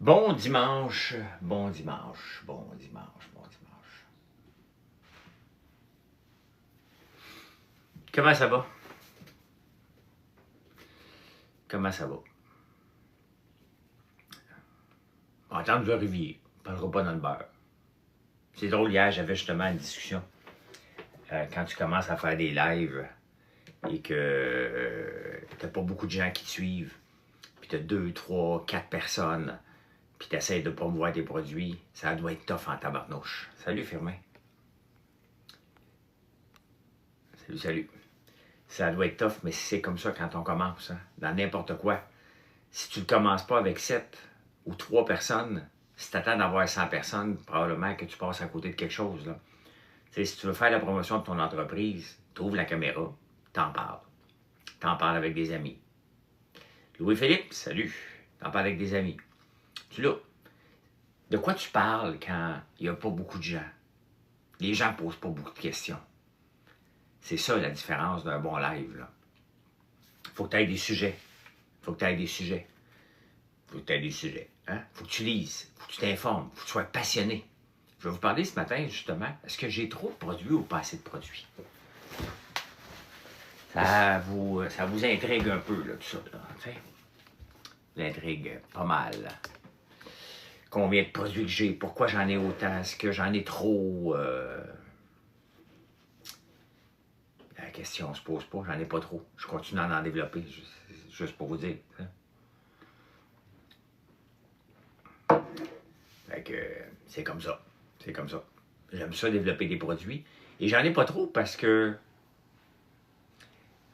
Bon dimanche, bon dimanche, bon dimanche, bon dimanche. Comment ça va? Comment ça va? On va attendre le Rivier. On ne parlera pas dans le beurre. C'est drôle, hier, j'avais justement une discussion. Quand tu commences à faire des lives et que t'as pas beaucoup de gens qui te suivent, puis t'as 2, 3, 4 personnes, puis t'essayes de promouvoir tes produits, ça doit être tough en tabarnouche. Salut, Firmin. Salut, salut. Ça doit être tough, mais c'est comme ça quand on commence, hein, dans n'importe quoi. Si tu ne commences pas avec 7 ou 3 personnes, si tu attends d'avoir 100 personnes, probablement que tu passes à côté de quelque chose. Là. Si tu veux faire la promotion de ton entreprise, tu ouvres la caméra, t'en parles. T'en parles avec des amis. Louis-Philippe, salut. T'en parles avec des amis. Tu là, de quoi tu parles quand il n'y a pas beaucoup de gens? Les gens ne posent pas beaucoup de questions. C'est ça la différence d'un bon live. Il faut que tu aies des sujets. Faut que tu aies des sujets. Faut que tu aies des sujets. Hein? Faut que tu lises. Faut que tu t'informes. Faut que tu sois passionné. Je vais vous parler ce matin, justement, est-ce que j'ai trop de produits ou pas assez de produits? Ça vous intrigue un peu, là, tout ça. Là, l'intrigue pas mal. Combien de produits que j'ai? Pourquoi j'en ai autant? Est-ce que j'en ai trop? La question se pose pas. J'en ai pas trop. Je continue à en développer, juste pour vous dire. Hein? Fait que c'est comme ça. C'est comme ça. J'aime ça développer des produits. Et j'en ai pas trop parce que,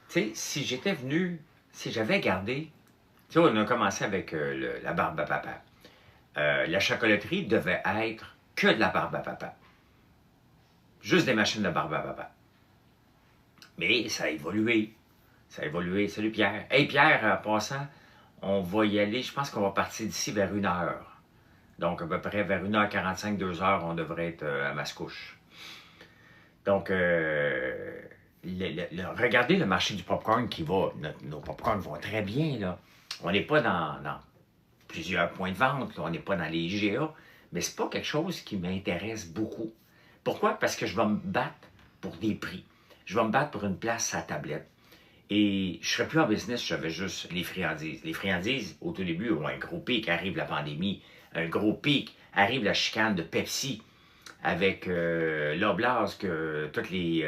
tu sais, si j'étais venu, si j'avais gardé, tu sais, on a commencé avec la barbe à papa. La chocolaterie devait être que de la barbe à papa. Juste des machines de barbe à papa. Mais ça a évolué. Ça a évolué. Salut Pierre. Hey Pierre, en passant, on va y aller. Je pense qu'on va partir d'ici vers 1h. Donc, à peu près vers 1h45, 2h, on devrait être à Mascouche. Donc, regardez le marché du popcorn qui va. Nos popcorns vont très bien, là. On n'est pas dans plusieurs points de vente, là. On n'est pas dans les IGA, mais c'est pas quelque chose qui m'intéresse beaucoup. Pourquoi? Parce que je vais me battre pour des prix. Je vais me battre pour une place à la tablette. Et je ne serais plus en business, j'avais juste les friandises. Les friandises, au tout début, ont un gros pic, arrive la pandémie, un gros pic, arrive la chicane de Pepsi, avec l'oblast que toutes les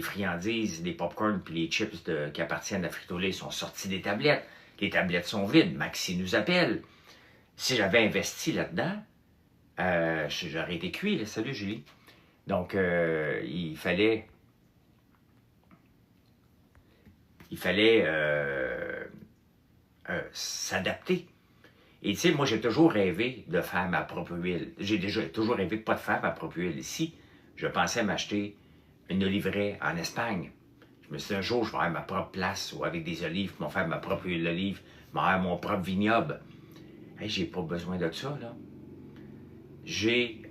friandises, les popcorn puis les chips qui appartiennent à Frito-Lay sont sortis des tablettes. Les tablettes sont vides. Maxi nous appelle. Si j'avais investi là-dedans, j'aurais été cuit. Là. Salut Julie. Donc, il fallait s'adapter. Et tu sais, moi, j'ai toujours rêvé de faire ma propre huile. J'ai toujours rêvé de ne pas de faire ma propre huile. Ici, je pensais m'acheter une oliveraie en Espagne. Je me suis dit, un jour, je vais avoir ma propre place ou avec des olives, je vais faire ma propre huile d'olive, je vais avoir mon propre vignoble. Hey, j'ai pas besoin de ça, là.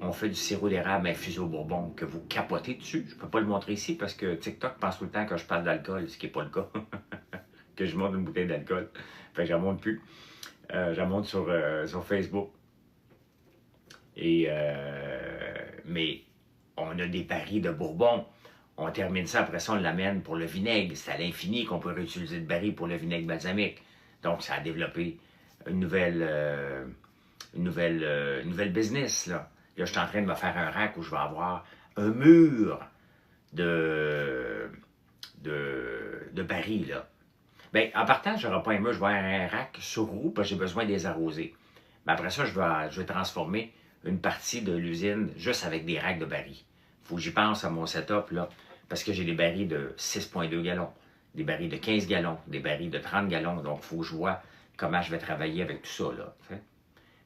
On fait du sirop d'érable infusé au bourbon que vous capotez dessus. Je peux pas le montrer ici parce que TikTok pense tout le temps que je parle d'alcool, ce qui n'est pas le cas. Que je montre une bouteille d'alcool. Fait que je la montre plus. Je la montre sur Facebook. Mais on a des barils de bourbon. On termine ça, après ça, on l'amène pour le vinaigre. C'est à l'infini qu'on peut réutiliser le baril pour le vinaigre balsamique. Donc, ça a développé une nouvelle business. Là, je suis en train de me faire un rack où je vais avoir un mur de barils. Là. Bien, en partant, je n'aurai pas un mur, je vais avoir un rack sur roue parce que j'ai besoin de les arroser. Mais après ça, je vais transformer une partie de l'usine juste avec des racks de barils. Il faut que j'y pense à mon setup, là, parce que j'ai des barils de 6,2 gallons, des barils de 15 gallons, des barils de 30 gallons. Donc, il faut que je vois comment je vais travailler avec tout ça. Là, t'sais.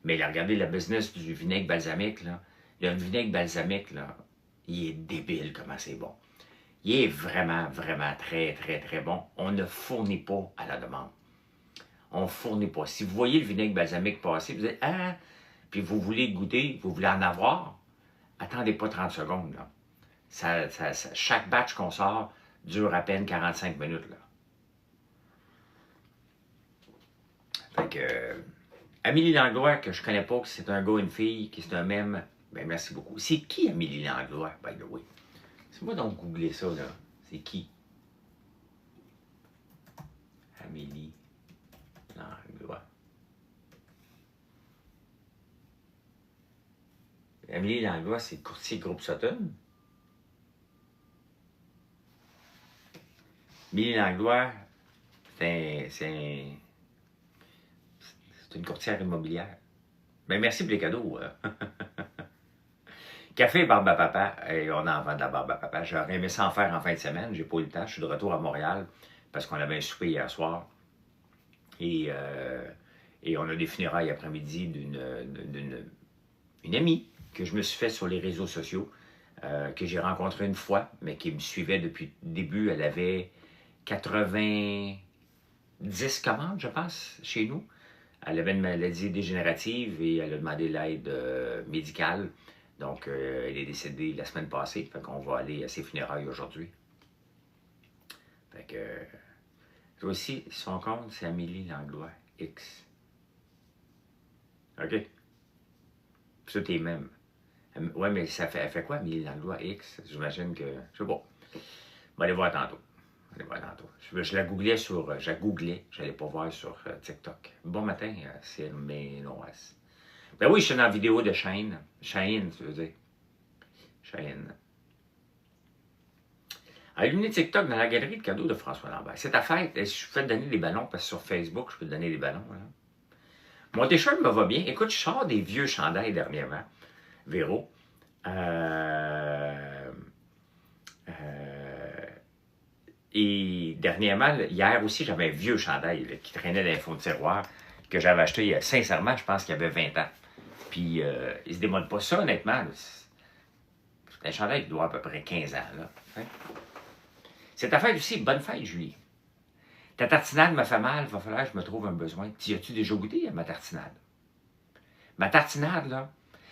Mais là, regardez le business du vinaigre balsamique. Là. Le vinaigre balsamique, là, il est débile comment c'est bon. Il est vraiment, vraiment très, très, très bon. On ne fournit pas à la demande. On ne fournit pas. Si vous voyez le vinaigre balsamique passer, vous dites « Ah! » Puis vous voulez goûter, vous voulez en avoir, attendez pas 30 secondes. Là. Chaque batch qu'on sort dure à peine 45 minutes. Là. Fait que Amélie Langlois, que je connais pas, que c'est un gars, une fille, que c'est un mème, ben merci beaucoup. C'est qui Amélie Langlois, by the way? C'est moi donc googler ça, là. C'est qui? Amélie Langlois. Amélie Langlois, c'est courtier groupe Sutton. Amélie Langlois, c'est une courtière immobilière. Ben merci pour les cadeaux. Café barbe à papa, et on en vend de la barbe à papa. J'aurais aimé ça en faire en fin de semaine, j'ai pas eu le temps. Je suis de retour à Montréal parce qu'on avait un souper hier soir. Et on a des funérailles après-midi d'une amie que je me suis fait sur les réseaux sociaux, que j'ai rencontrée une fois, mais qui me suivait depuis le début. Elle avait 90 commandes, je pense, chez nous. Elle avait une maladie dégénérative et elle a demandé l'aide médicale. Donc, elle est décédée la semaine passée. Fait qu'on va aller à ses funérailles aujourd'hui. Fait que... toi aussi, son compte, c'est Amélie Langlois X. OK? Puis ça, t'es même. Ouais, mais elle fait quoi, Amélie Langlois X? J'imagine que... je sais pas. On va aller voir tantôt. Je la googlais sur... je la googlais. J'allais pas voir sur TikTok. Bon matin, c'est Ménoise. Ben oui, je suis dans la vidéo de Shane. Shane, tu veux dire. Shane. Allumez TikTok dans la galerie de cadeaux de François Lambert. C'est ta fête. Je peux te donner des ballons parce que sur Facebook, je peux te donner des ballons. Là. Mon t-shirt me va bien. Écoute, je sors des vieux chandails dernièrement. Véro. Et dernièrement, hier aussi, j'avais un vieux chandail là, qui traînait dans les fonds de tiroir que j'avais acheté, sincèrement, je pense qu'il y avait 20 ans. Puis, il se démode pas ça, honnêtement. C'est un chandail qui doit à peu près 15 ans. Là. Hein? C'est ta fête aussi. Bonne fête, Julie. Ta tartinade me fait mal. Il va falloir que je me trouve un besoin. Y as-tu déjà goûté à ma tartinade? Ma tartinade, là,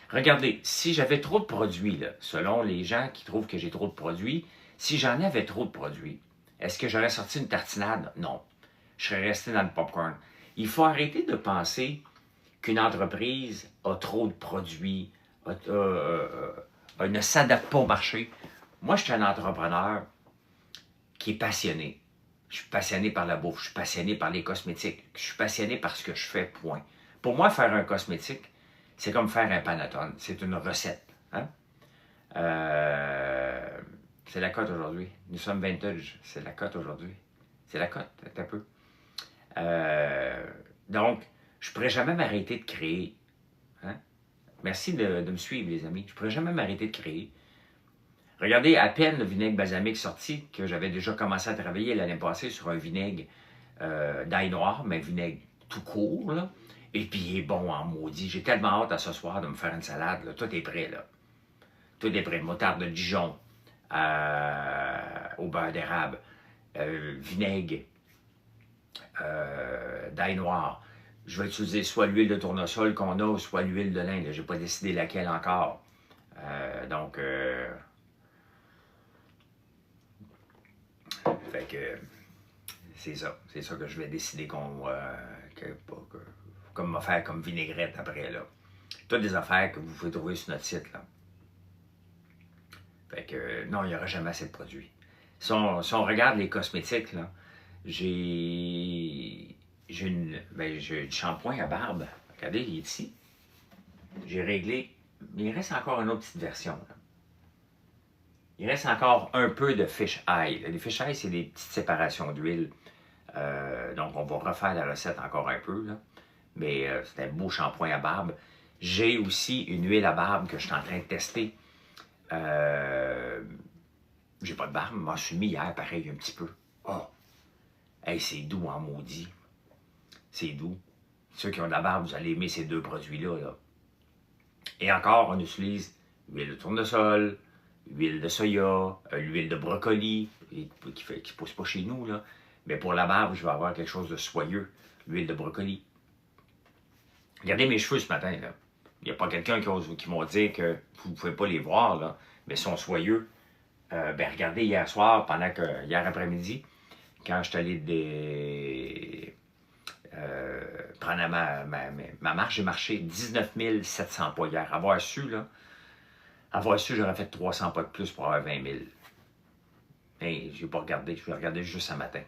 regardez, si j'avais trop de produits, là, selon les gens qui trouvent que j'ai trop de produits, si j'en avais trop de produits, est-ce que j'aurais sorti une tartinade? Non. Je serais resté dans le popcorn. Il faut arrêter de penser qu'une entreprise a trop de produits, ne s'adapte pas au marché. Moi, je suis un entrepreneur qui est passionné. Je suis passionné par la bouffe, je suis passionné par les cosmétiques, je suis passionné par ce que je fais, point. Pour moi, faire un cosmétique, c'est comme faire un panettone. C'est une recette. Hein? C'est la cote aujourd'hui. Nous sommes vintage. C'est la cote aujourd'hui. C'est la cote, un peu. Donc, je ne pourrais jamais m'arrêter de créer. Hein? Merci de me suivre, les amis. Je ne pourrais jamais m'arrêter de créer. Regardez, à peine le vinaigre balsamique sorti, que j'avais déjà commencé à travailler l'année passée sur un vinaigre d'ail noir, mais vinaigre tout court, là. Et puis, il est bon en maudit. J'ai tellement hâte à ce soir de me faire une salade. Là. Tout est prêt, là. Tout est prêt. Moutarde de Dijon, au beurre d'érable, vinaigre d'ail noir. Je vais utiliser soit l'huile de tournesol qu'on a, soit l'huile de lin. Je n'ai pas décidé laquelle encore. Fait que c'est ça. C'est ça que je vais décider comme me faire comme vinaigrette après, là. Toutes des affaires que vous pouvez trouver sur notre site, là. Fait que, non, il n'y aura jamais assez de produits. Si on regarde les cosmétiques, là, j'ai du shampoing à barbe. Regardez, il est ici. J'ai réglé, mais il reste encore une autre petite version, là. Il reste encore un peu de fish eye. Les fish eye, c'est des petites séparations d'huile. Donc, on va refaire la recette encore un peu, là. Mais c'est un beau shampoing à barbe. J'ai aussi une huile à barbe que je suis en train de tester. J'ai pas de barbe, moi je suis mis hier, pareil, un petit peu. Oh! Hey, c'est doux en maudit. C'est doux. Ceux qui ont de la barbe, vous allez aimer ces deux produits-là. Là. Et encore, on utilise l'huile de tournesol, l'huile de soya, l'huile de brocoli, qui ne pousse pas chez nous, là. Mais pour la barbe, je vais avoir quelque chose de soyeux, l'huile de brocoli. Regardez mes cheveux ce matin, là. Il n'y a pas quelqu'un qui m'a dit que vous ne pouvez pas les voir, là, mais ils sont soyeux. Regardez, hier soir, hier après-midi, quand je suis allé prenais ma marche, j'ai marché 19 700 pas hier. Avoir su, j'aurais fait 300 pas de plus pour avoir 20 000. Mais je n'ai pas regardé, je vais regarder juste ce matin,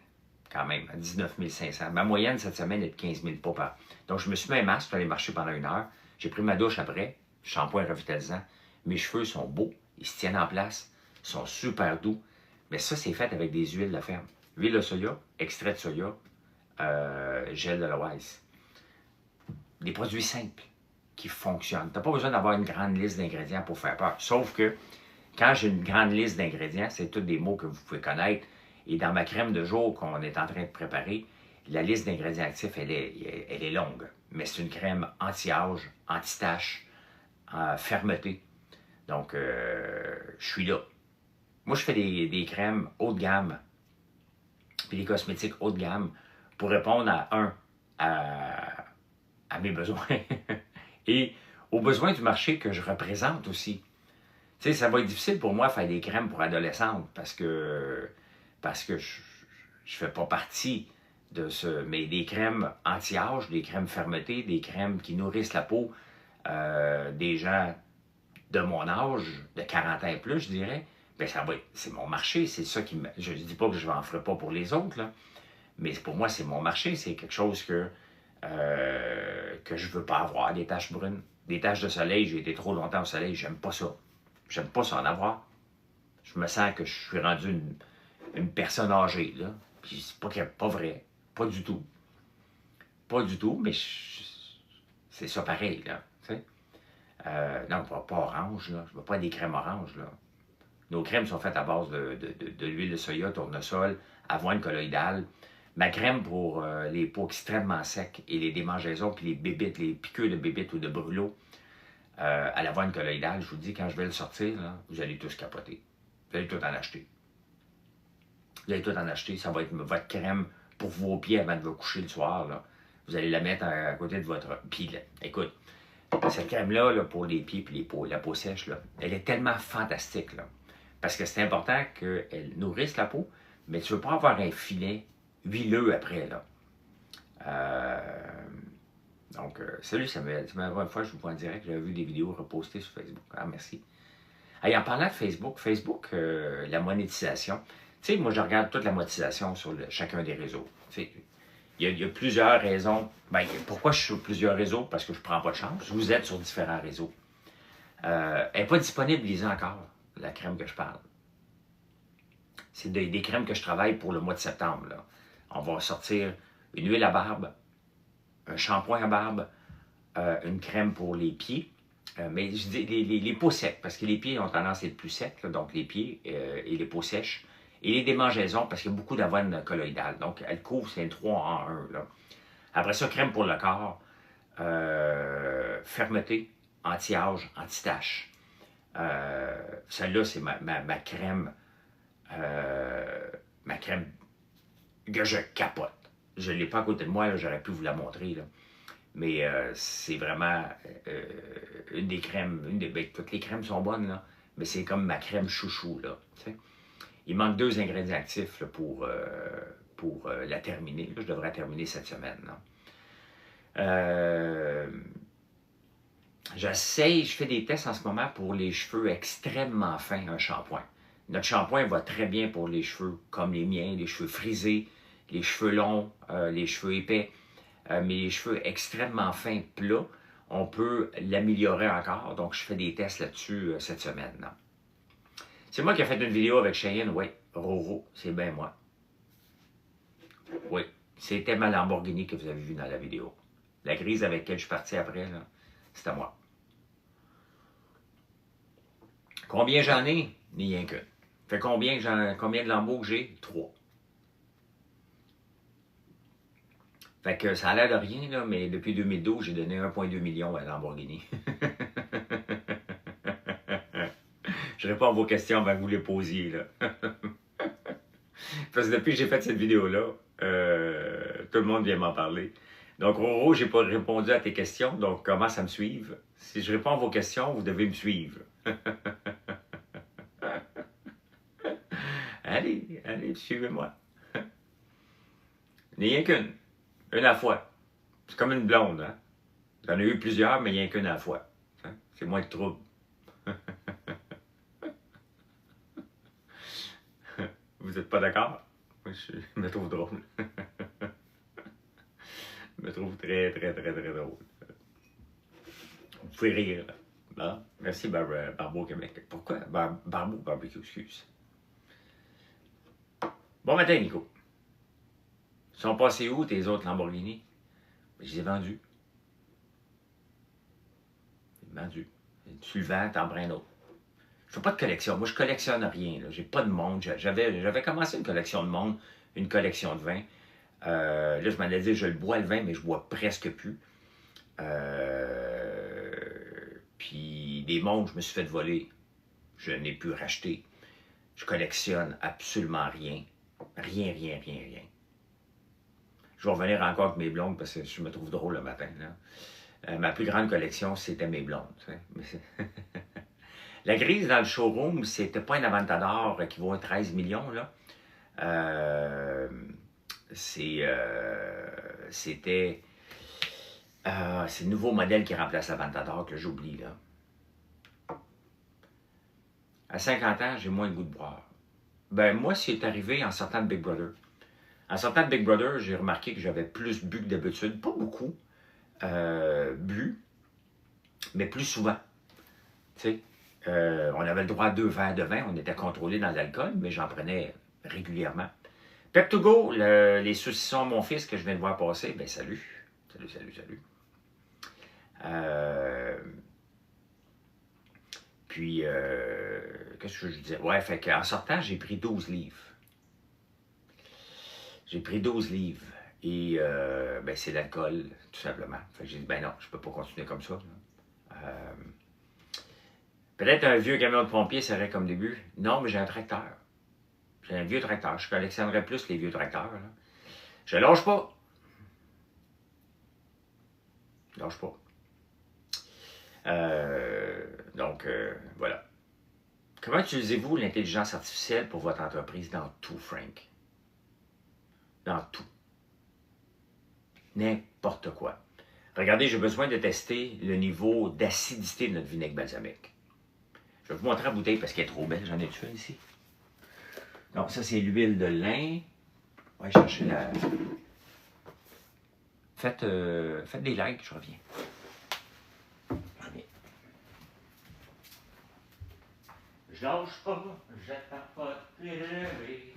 quand même, à 19 500. Ma moyenne cette semaine est de 15 000 pas par. Donc, je me suis mis un masque pour aller marcher pendant 1 heure. J'ai pris ma douche après, shampoing revitalisant. Mes cheveux sont beaux, ils se tiennent en place, ils sont super doux. Mais ça, c'est fait avec des huiles de ferme. Huile de soya, extrait de soya, gel de l'Oise. Des produits simples qui fonctionnent. Tu n'as pas besoin d'avoir une grande liste d'ingrédients pour faire peur. Sauf que quand j'ai une grande liste d'ingrédients, c'est tous des mots que vous pouvez connaître. Et dans ma crème de jour qu'on est en train de préparer, la liste d'ingrédients actifs, elle est longue. Mais c'est une crème anti-âge, anti-tache, fermeté. Donc, je suis là. Moi, je fais des crèmes haut de gamme, puis des cosmétiques haut de gamme pour répondre à mes besoins et aux besoins du marché que je représente aussi. Tu sais, ça va être difficile pour moi de faire des crèmes pour adolescentes parce que je fais pas partie de ce... Mais des crèmes anti-âge, des crèmes fermeté, des crèmes qui nourrissent la peau des gens de mon âge, de 40 ans et plus, je dirais, bien, c'est mon marché, c'est ça qui me... Je ne dis pas que je n'en ferai pas pour les autres, là, mais pour moi, c'est mon marché, c'est quelque chose que je veux pas avoir, des taches brunes. Des taches de soleil, j'ai été trop longtemps au soleil, j'aime pas ça. J'aime pas ça en avoir. Je me sens que je suis rendu une personne âgée, là. Puis c'est pas vrai, pas du tout. Pas du tout, mais c'est ça pareil, là, tu sais. Non, pas orange, là. Je veux pas des crèmes oranges, là. Nos crèmes sont faites à base de l'huile de soya, tournesol, avoine colloïdale. Ma crème pour les peaux extrêmement secs et les démangeaisons, puis les bébites, les piqûres de bébites ou de brûlots à l'avoine colloïdale, je vous dis, quand je vais le sortir, là, vous allez tous capoter. Vous allez tout en acheter. Vous allez tout en acheter. Ça va être votre crème pour vos pieds avant de vous coucher le soir, là. Vous allez la mettre à côté de votre... Puis, là, écoute, cette crème-là, là, pour les pieds et la peau sèche, là, elle est tellement fantastique, là. Parce que c'est important qu'elle nourrisse la peau, mais tu ne veux pas avoir un filet huileux après, là. Donc, salut Samuel. C'est ma première fois que je vous vois en direct. J'avais vu des vidéos repostées sur Facebook. Ah, merci. Hey, en parlant de Facebook, la monétisation. Tu sais, moi, je regarde toute la monétisation sur chacun des réseaux. Il y a plusieurs raisons. Ben, pourquoi je suis sur plusieurs réseaux? Parce que je ne prends pas de chance. Vous êtes sur différents réseaux. Elle n'est pas disponible, lisez encore, la crème que je parle. C'est des crèmes que je travaille pour le mois de septembre, là. On va sortir une huile à barbe, un shampoing à barbe, une crème pour les pieds. Mais je dis les peaux secs, parce que les pieds ont tendance à être plus secs, là, donc les pieds et les peaux sèches. Et les démangeaisons, parce qu'il y a beaucoup d'avoine colloïdale. Donc, elle couvre, c'est une 3 en 1. Là. Après ça, crème pour le corps, fermeté, anti-âge, anti-tache. Celle-là, c'est ma crème que je capote. Je ne l'ai pas à côté de moi, j'aurais pu vous la montrer. Là. Mais c'est vraiment une des crèmes, ben, toutes les crèmes sont bonnes, là, mais c'est comme ma crème chouchou. Là, t'sais. Il manque 2 ingrédients actifs là, pour la terminer. Là, je devrais la terminer cette semaine. Je fais des tests en ce moment pour les cheveux extrêmement fins, un shampoing. Notre shampoing va très bien pour les cheveux comme les miens, les cheveux frisés, les cheveux longs, les cheveux épais. Mais les cheveux extrêmement fins, plats, on peut l'améliorer encore. Donc, je fais des tests là-dessus cette semaine. Là. C'est moi qui ai fait une vidéo avec Cheyenne, oui. Roro, c'est bien moi. Oui, c'était ma Lamborghini que vous avez vue dans la vidéo. La grise avec laquelle je suis parti après, c'était moi. Combien j'en ai? Ni rien qu'une. Fait combien de Lambeaux que j'ai? 3. Fait que ça a l'air de rien, là, mais depuis 2012, j'ai donné 1,2 million à Lamborghini. Je réponds à vos questions avant que vous les posiez, là. Parce que depuis que j'ai fait cette vidéo-là, tout le monde vient m'en parler. Donc, Roro, j'ai pas répondu à tes questions, donc commence à me suivre. Si je réponds à vos questions, vous devez me suivre. Allez, suivez-moi. N'y a qu'une. Une à la fois. C'est comme une blonde, hein? J'en ai eu plusieurs, mais il n'y a qu'une à la fois. Hein? C'est moins de trouble. Vous n'êtes pas d'accord? Moi, je me trouve drôle. Je me trouve très, très, très, très drôle. Vous pouvez rire. Bon. Merci, Barbeau Québec. Pourquoi? Barbeau Barbecue, excuse. Bon matin, Nico. Ils sont passés où, tes autres Lamborghini? Je les ai vendus. Vendu. Tu le vends, t'en prends un autre. Je fais pas de collection. Moi, je collectionne rien. J'ai pas de monde. J'avais commencé une collection de monde, une collection de vin. Là, je m'en ai dit, je le bois le vin, mais je bois presque plus. Puis des montres, je me suis fait voler. Je n'ai pu racheter. Je collectionne absolument rien. Rien, rien, rien, rien. Je vais revenir encore avec mes blondes parce que je me trouve drôle le matin. Là. Ma plus grande collection, c'était mes blondes. La grise dans le showroom, c'était pas un Aventador qui vaut 13 millions. Là. C'était... c'est le nouveau modèle qui remplace l'Aventador que j'oublie. Là. À 50 ans, j'ai moins le goût de boire. Ben moi, c'est arrivé en sortant de Big Brother. En sortant de Big Brother, j'ai remarqué que j'avais plus bu que d'habitude. Pas beaucoup bu, mais plus souvent. Tu sais, on avait le droit à 2 verres de vin, on était contrôlé dans l'alcool, mais j'en prenais régulièrement. Pepto-Go, les saucissons, mon fils que je viens de voir passer, ben salut. Salut, salut, salut. Puis, qu'est-ce que je disais? Ouais, fait qu'en sortant, j'ai pris 12 livres. J'ai pris 12 livres. Et, ben, c'est l'alcool, tout simplement. Fait que j'ai dit, ben non, je peux pas continuer comme ça. Peut-être un vieux camion de pompier serait comme début. Non, mais j'ai un tracteur. J'ai un vieux tracteur. Je collectionnerais plus les vieux tracteurs. Là. Je lâche pas. Je lâche pas. Donc, voilà. Comment utilisez-vous l'intelligence artificielle pour votre entreprise dans tout, Frank? Dans tout. N'importe quoi. Regardez, j'ai besoin de tester le niveau d'acidité de notre vinaigre balsamique. Je vais vous montrer la bouteille parce qu'elle est trop belle. J'en ai-tu une ici? Donc, ça, c'est l'huile de lin. On va chercher la... Faites des likes, je reviens. Je lâche pas, j'attends pas de pleurer.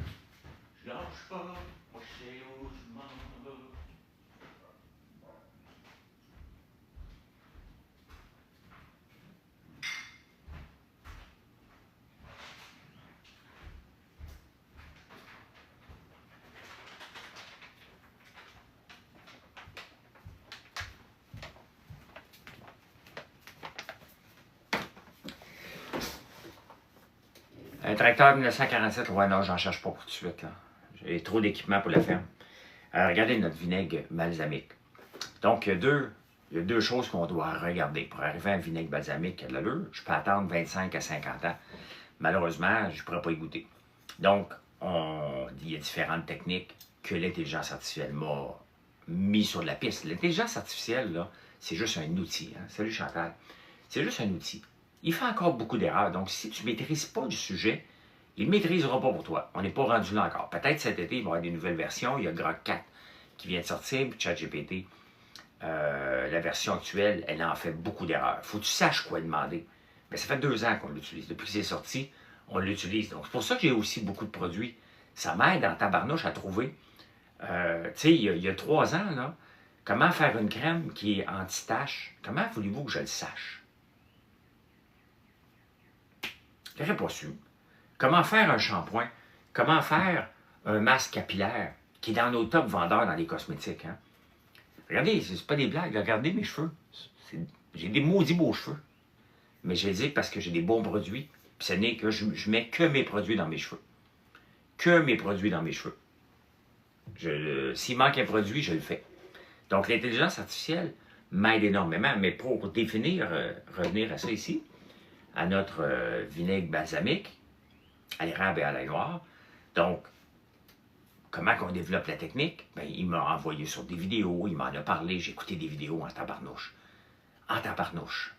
Je lâche pas, moi je sais où je m'en vais. Un tracteur 1947, ouais, non, j'en cherche pas pour tout de suite. Là. J'ai trop d'équipement pour la ferme. Regardez notre vinaigre balsamique. Donc, il y a deux choses qu'on doit regarder. Pour arriver à un vinaigre balsamique qui a de l'allure, je peux attendre 25 à 50 ans. Malheureusement, je ne pourrais pas y goûter. Donc, il y a différentes techniques que l'intelligence artificielle m'a mis sur la piste. L'intelligence artificielle, là, c'est juste un outil. Hein? Salut Chantal. C'est juste un outil. Il fait encore beaucoup d'erreurs. Donc, si tu ne maîtrises pas du sujet, il ne maîtrisera pas pour toi. On n'est pas rendu là encore. Peut-être cet été, il va y avoir des nouvelles versions. Il y a Grok 4 qui vient de sortir, puis ChatGPT. La version actuelle, elle en fait beaucoup d'erreurs. Il faut que tu saches quoi demander. Mais ça fait 2 ans qu'on l'utilise. Depuis que c'est sorti, on l'utilise. Donc, c'est pour ça que j'ai aussi beaucoup de produits. Ça m'aide en tabarnouche à trouver. Tu sais, il y a 3 ans, là, comment faire une crème qui est anti-tache? Comment voulez-vous que je le sache? Je n'aurais pas su. Comment faire un shampoing? Comment faire un masque capillaire qui est dans nos top vendeurs dans les cosmétiques? Hein? Regardez, c'est pas des blagues. Regardez mes cheveux. J'ai des maudits beaux cheveux. Mais je les ai parce que j'ai des bons produits. Puis ce n'est que je mets que mes produits dans mes cheveux. Que mes produits dans mes cheveux. S'il manque un produit, je le fais. Donc l'intelligence artificielle m'aide énormément. Mais pour définir, revenir à ça ici, à notre vinaigre balsamique, à l'érable et à l'ail noir. Donc, Comment qu'on développe la technique? Ben, il m'a envoyé sur des vidéos, il m'en a parlé, j'ai écouté des vidéos en tabarnouche. En tabarnouche.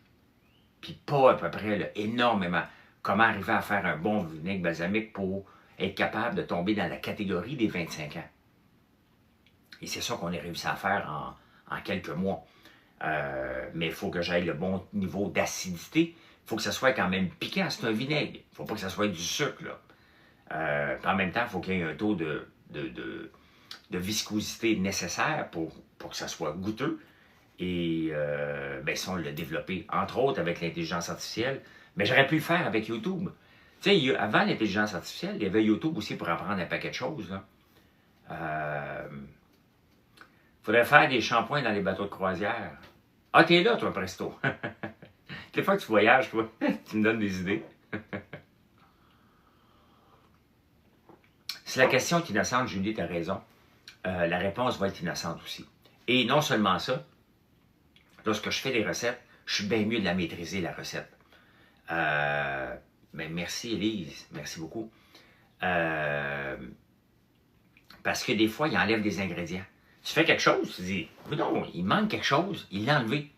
Puis pas à peu près, là, énormément. Comment arriver à faire un bon vinaigre balsamique pour être capable de tomber dans la catégorie des 25 ans. Et c'est ça qu'on a réussi à faire en quelques mois. Mais il faut que j'aille le bon niveau d'acidité. Il faut que ça soit quand même piquant. C'est un vinaigre. Il ne faut pas que ça soit du sucre. Là. Puis en même temps, il faut qu'il y ait un taux de viscosité nécessaire pour que ça soit goûteux. Et ben, ça, on l'a développé, entre autres, avec l'intelligence artificielle. Mais j'aurais pu le faire avec YouTube. Tu sais, avant l'intelligence artificielle, il y avait YouTube aussi pour apprendre un paquet de choses. Il faudrait faire des shampoings dans les bateaux de croisière. Ah, t'es là, toi, presto. Toutes les fois que tu voyages, toi, tu me donnes des idées. Si la question est innocente, Julie, tu as raison. La réponse va être innocente aussi. Et non seulement ça, lorsque je fais des recettes, je suis bien mieux de la maîtriser, la recette. Mais merci, Élise. Merci beaucoup. Parce que des fois, il enlève des ingrédients. Tu fais quelque chose, tu dis, non, il manque quelque chose, il l'a enlevé.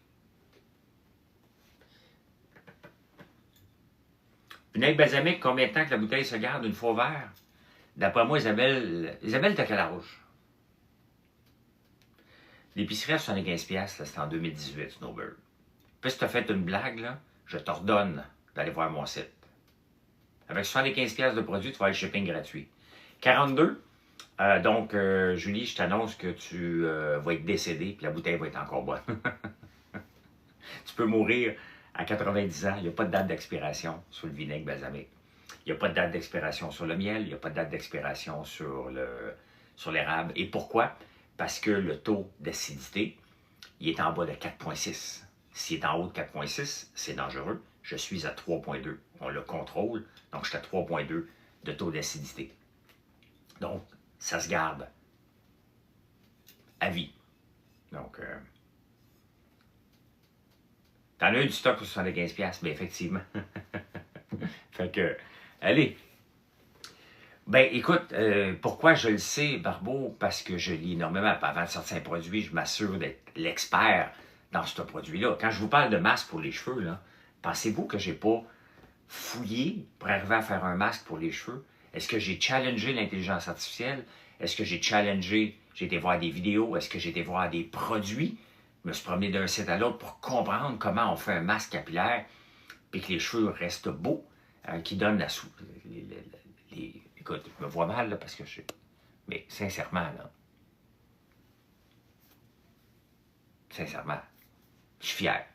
Vinaigre balsamique, combien de temps que la bouteille se garde une fois vert? D'après moi, Isabelle, t'as quel âge? L'épicerie à 75$, c'était en 2018, Snowbird. Puis si tu as fait une blague, là, je t'ordonne d'aller voir mon site. Avec 75$ de produits, tu vas avoir le shipping gratuit. 42, donc, Julie, je t'annonce que tu vas être décédé, puis la bouteille va être encore bonne. Tu peux mourir à 90 ans, il n'y a pas de date d'expiration sur le vinaigre balsamique. Il n'y a pas de date d'expiration sur le miel, il n'y a pas de date d'expiration sur l'érable. Et pourquoi? Parce que le taux d'acidité, il est en bas de 4,6. S'il est en haut de 4,6, c'est dangereux. Je suis à 3,2. On le contrôle, donc je suis à 3,2 de taux d'acidité. Donc, ça se garde à vie. Donc, t'en as eu du stock pour 75$, mais effectivement. Fait que, allez. Ben, écoute, pourquoi je le sais, Barbeau? Parce que je lis énormément. Avant de sortir un produit, je m'assure d'être l'expert dans ce produit-là. Quand je vous parle de masque pour les cheveux, là, pensez-vous que j'ai pas fouillé pour arriver à faire un masque pour les cheveux? Est-ce que j'ai challengé l'intelligence artificielle? Est-ce que j'ai challengé, j'ai été voir des vidéos? Est-ce que j'ai été voir des produits? Je me suis promené d'un site à l'autre pour comprendre comment on fait un masque capillaire puis que les cheveux restent beaux, qui donnent la soupe. Écoute, je me vois mal là, parce que je... Mais sincèrement, là, sincèrement, je suis fier.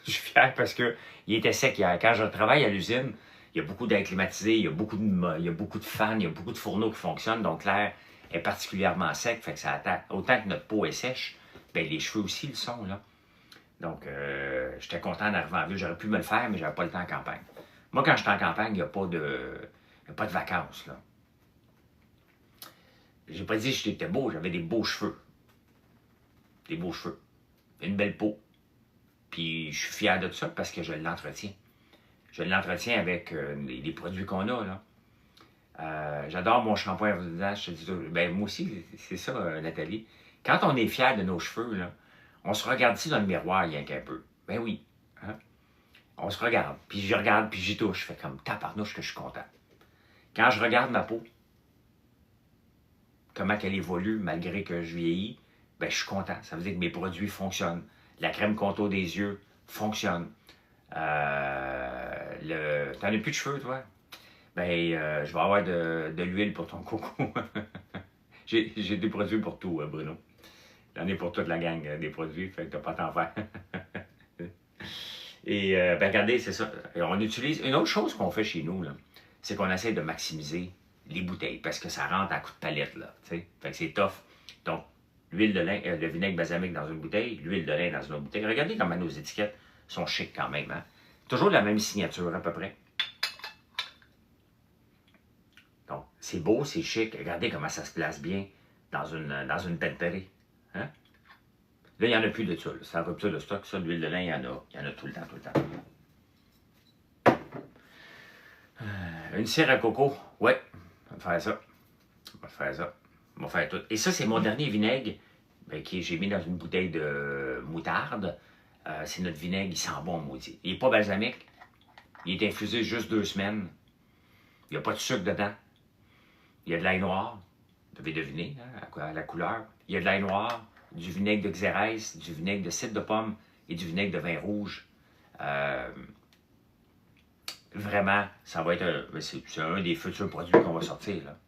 Je suis fier parce qu'il était sec hier. Quand je travaille à l'usine, il y a beaucoup d'air climatisé, il y a beaucoup de fans, il y a beaucoup de fourneaux qui fonctionnent, donc l'air est particulièrement sec, fait que ça attaque. Autant que notre peau est sèche, ben les cheveux aussi le sont, là. Donc, j'étais content d'arriver en ville. J'aurais pu me le faire, mais j'avais pas le temps en campagne. Moi, quand j'étais en campagne, il n'y a pas de vacances, là. J'ai pas dit que j'étais beau, j'avais des beaux cheveux. Des beaux cheveux. Une belle peau. Puis, je suis fier de ça parce que je l'entretiens. Je l'entretiens avec les produits qu'on a, là. J'adore mon shampoing à visage. Je te dis, ben, moi aussi, c'est ça, Nathalie. Quand on est fier de nos cheveux, là, on se regarde ici dans le miroir, rien qu'un peu. Ben oui. Hein? On se regarde, puis je regarde, puis j'y touche. Je fais comme tabarnouche que je suis content. Quand je regarde ma peau, comment elle évolue malgré que je vieillis, ben je suis content. Ça veut dire que mes produits fonctionnent. La crème contour des yeux fonctionne. T'en as plus de cheveux, toi? Ben, je vais avoir de l'huile pour ton coco. J'ai des produits pour tout, Bruno. J'en ai pour toute la gang des produits, fait que t'as pas t'en faire. Et ben regardez, c'est ça. On utilise. Une autre chose qu'on fait chez nous, c'est qu'on essaie de maximiser les bouteilles parce que ça rentre à coup de palette, là. T'sais? Fait que c'est tough. Donc, l'huile de lin, le vinaigre balsamique dans une bouteille, l'huile de lin dans une autre bouteille. Regardez comment nos étiquettes sont chics quand même. Hein? Toujours la même signature à peu près. Donc, c'est beau, c'est chic. Regardez comment ça se place bien dans une penterie. Hein? Là, il n'y en a plus de ça. C'est en rupture de stock. Ça, l'huile de lin, il y en a tout le temps, tout le temps. Une cire à coco. Ouais, on va faire ça. On va faire ça. On va faire tout. Et ça, c'est mon dernier vinaigre ben, que j'ai mis dans une bouteille de moutarde. C'est notre vinaigre, il sent bon, maudit. Il n'est pas balsamique. Il est infusé juste 2 semaines. Il n'y a pas de sucre dedans. Il y a de l'ail noir. Vous devez deviner hein, à la couleur. Il y a de l'ail noir, du vinaigre de xérès, du vinaigre de cidre de pomme et du vinaigre de vin rouge. Vraiment, ça va être c'est un des futurs produits qu'on va sortir. Là.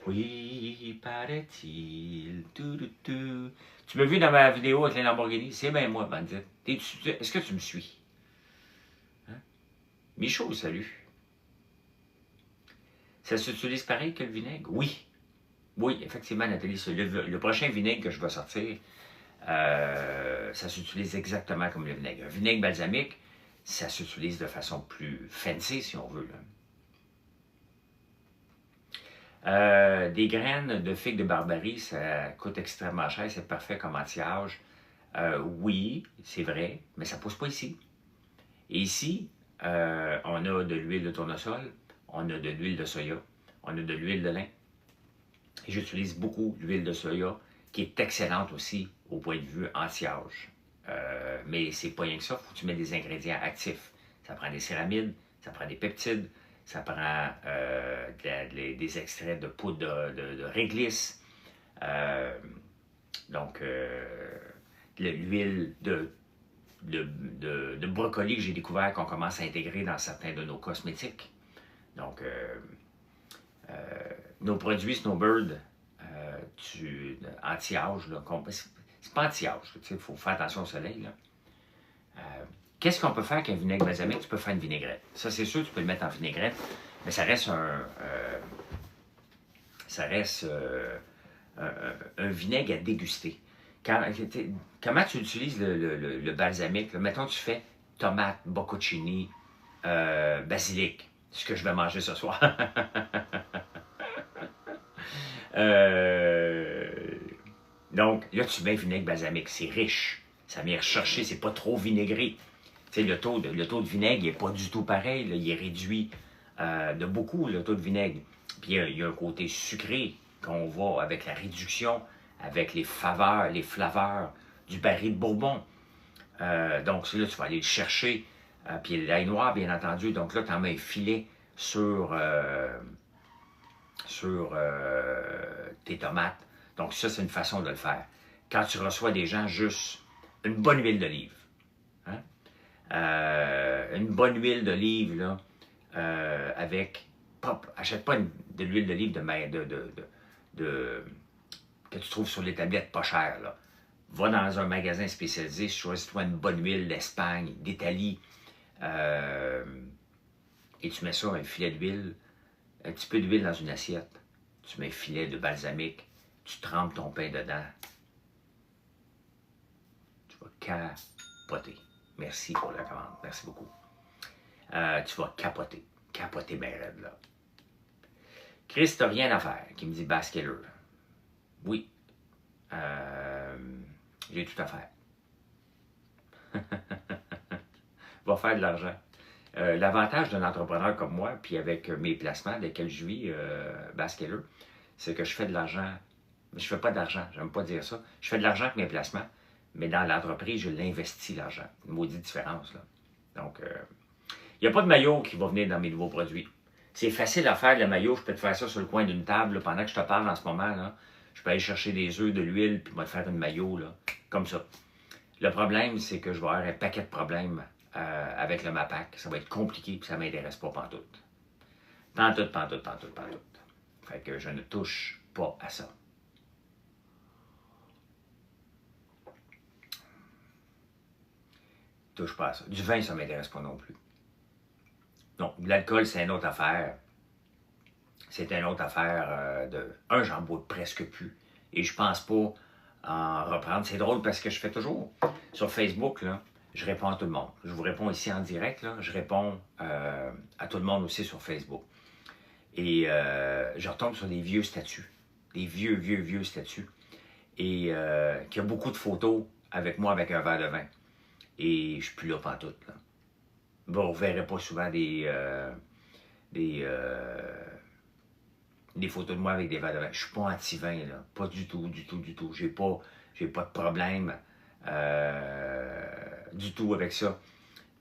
Oui, paraît-il. Tu m'as vu dans ma vidéo avec les Lamborghini? C'est bien moi, bandit. Est-ce que tu me suis? Hein? Michaud, salut. Ça s'utilise pareil que le vinaigre? Oui. Oui, effectivement, Nathalie, le prochain vinaigre que je vais sortir, ça s'utilise exactement comme le vinaigre. Un vinaigre balsamique, ça s'utilise de façon plus fancy, si on veut. Des graines de figues de Barbarie, ça coûte extrêmement cher, c'est parfait comme anti-âge. Oui, c'est vrai, mais ça ne pousse pas ici. Et ici, on a de l'huile de tournesol, on a de l'huile de soya, on a de l'huile de lin. Et j'utilise beaucoup l'huile de soya, qui est excellente aussi au point de vue anti-âge. Mais c'est pas rien que ça, il faut que tu mettes des ingrédients actifs. Ça prend des céramides, ça prend des peptides, ça prend des extraits de poudre de réglisse. Donc, l'huile de brocoli que j'ai découvert qu'on commence à intégrer dans certains de nos cosmétiques. Donc, nos produits Snowbird, anti-âge, c'est pas anti-âge, il faut faire attention au soleil. Qu'est-ce qu'on peut faire avec un vinaigre balsamique? Tu peux faire une vinaigrette. Ça, c'est sûr, tu peux le mettre en vinaigrette, mais ça reste un vinaigre à déguster. Comment tu utilises le balsamique? Là? Mettons, tu fais tomate, bocconcini, basilic, ce que je vais manger ce soir. Donc, là, tu mets vinaigre balsamique, c'est riche. Ça vient rechercher, c'est pas trop vinaigré. Tu sais, le taux de vinaigre, il n'est pas du tout pareil. Là, il est réduit de beaucoup, le taux de vinaigre. Puis, il y a un côté sucré qu'on va avec la réduction, avec les flaveurs du baril de Bourbon. Donc, là, tu vas aller le chercher. Puis, l'ail noir, bien entendu. Donc, là, tu en mets un filet sur tes tomates. Donc, ça, c'est une façon de le faire. Quand tu reçois des gens, juste une bonne huile d'olive. Hein? Une bonne huile d'olive, là, achète pas de l'huile d'olive que tu trouves sur les tablettes pas chères, là. Va dans un magasin spécialisé, choisis-toi une bonne huile d'Espagne, d'Italie, et tu mets ça, un filet d'huile, un petit peu d'huile dans une assiette. Tu mets un filet de balsamique, tu trempes ton pain dedans. Tu vas capoter. Merci pour la commande. Merci beaucoup. Tu vas capoter. Capoter bien raide, là. Chris, t'as rien à faire, qui me dit Baskeller. Oui. J'ai tout à faire. Va faire de l'argent. L'avantage d'un entrepreneur comme moi, puis avec mes placements desquels je vis, Baskeller, c'est que je fais de l'argent. Mais je fais pas d'argent, j'aime pas dire ça. Je fais de l'argent avec mes placements, mais dans l'entreprise, je l'investis, l'argent. Une maudite différence, là. Donc, il n'y a pas de maillot qui va venir dans mes nouveaux produits. C'est facile à faire, le maillot. Je peux te faire ça sur le coin d'une table, là, pendant que je te parle en ce moment, là. Je peux aller chercher des œufs, de l'huile, puis moi te faire une maillot, là, comme ça. Le problème, c'est que je vais avoir un paquet de problèmes avec le MAPAC. Ça va être compliqué, puis ça ne m'intéresse pas pantoute. Pantoute. Fait que je ne touche pas à ça. Touche pas à ça. Du vin, ça ne m'intéresse pas non plus. Donc, l'alcool, c'est une autre affaire. C'est une autre affaire j'en bois presque plus. Et je pense pas en reprendre. C'est drôle parce que je fais toujours sur Facebook, là, je réponds à tout le monde. Je vous réponds ici en direct, là, je réponds à tout le monde aussi sur Facebook. Et je retombe sur des vieux statuts. Des vieux statuts. Et qui a beaucoup de photos avec moi avec un verre de vin. Et je suis plus là pantoute, là. Bon, vous ne verrez pas souvent des photos de moi avec des verres de vin. Je suis pas anti-vin, là. Pas du tout, du tout, du tout. J'ai pas de problème du tout avec ça.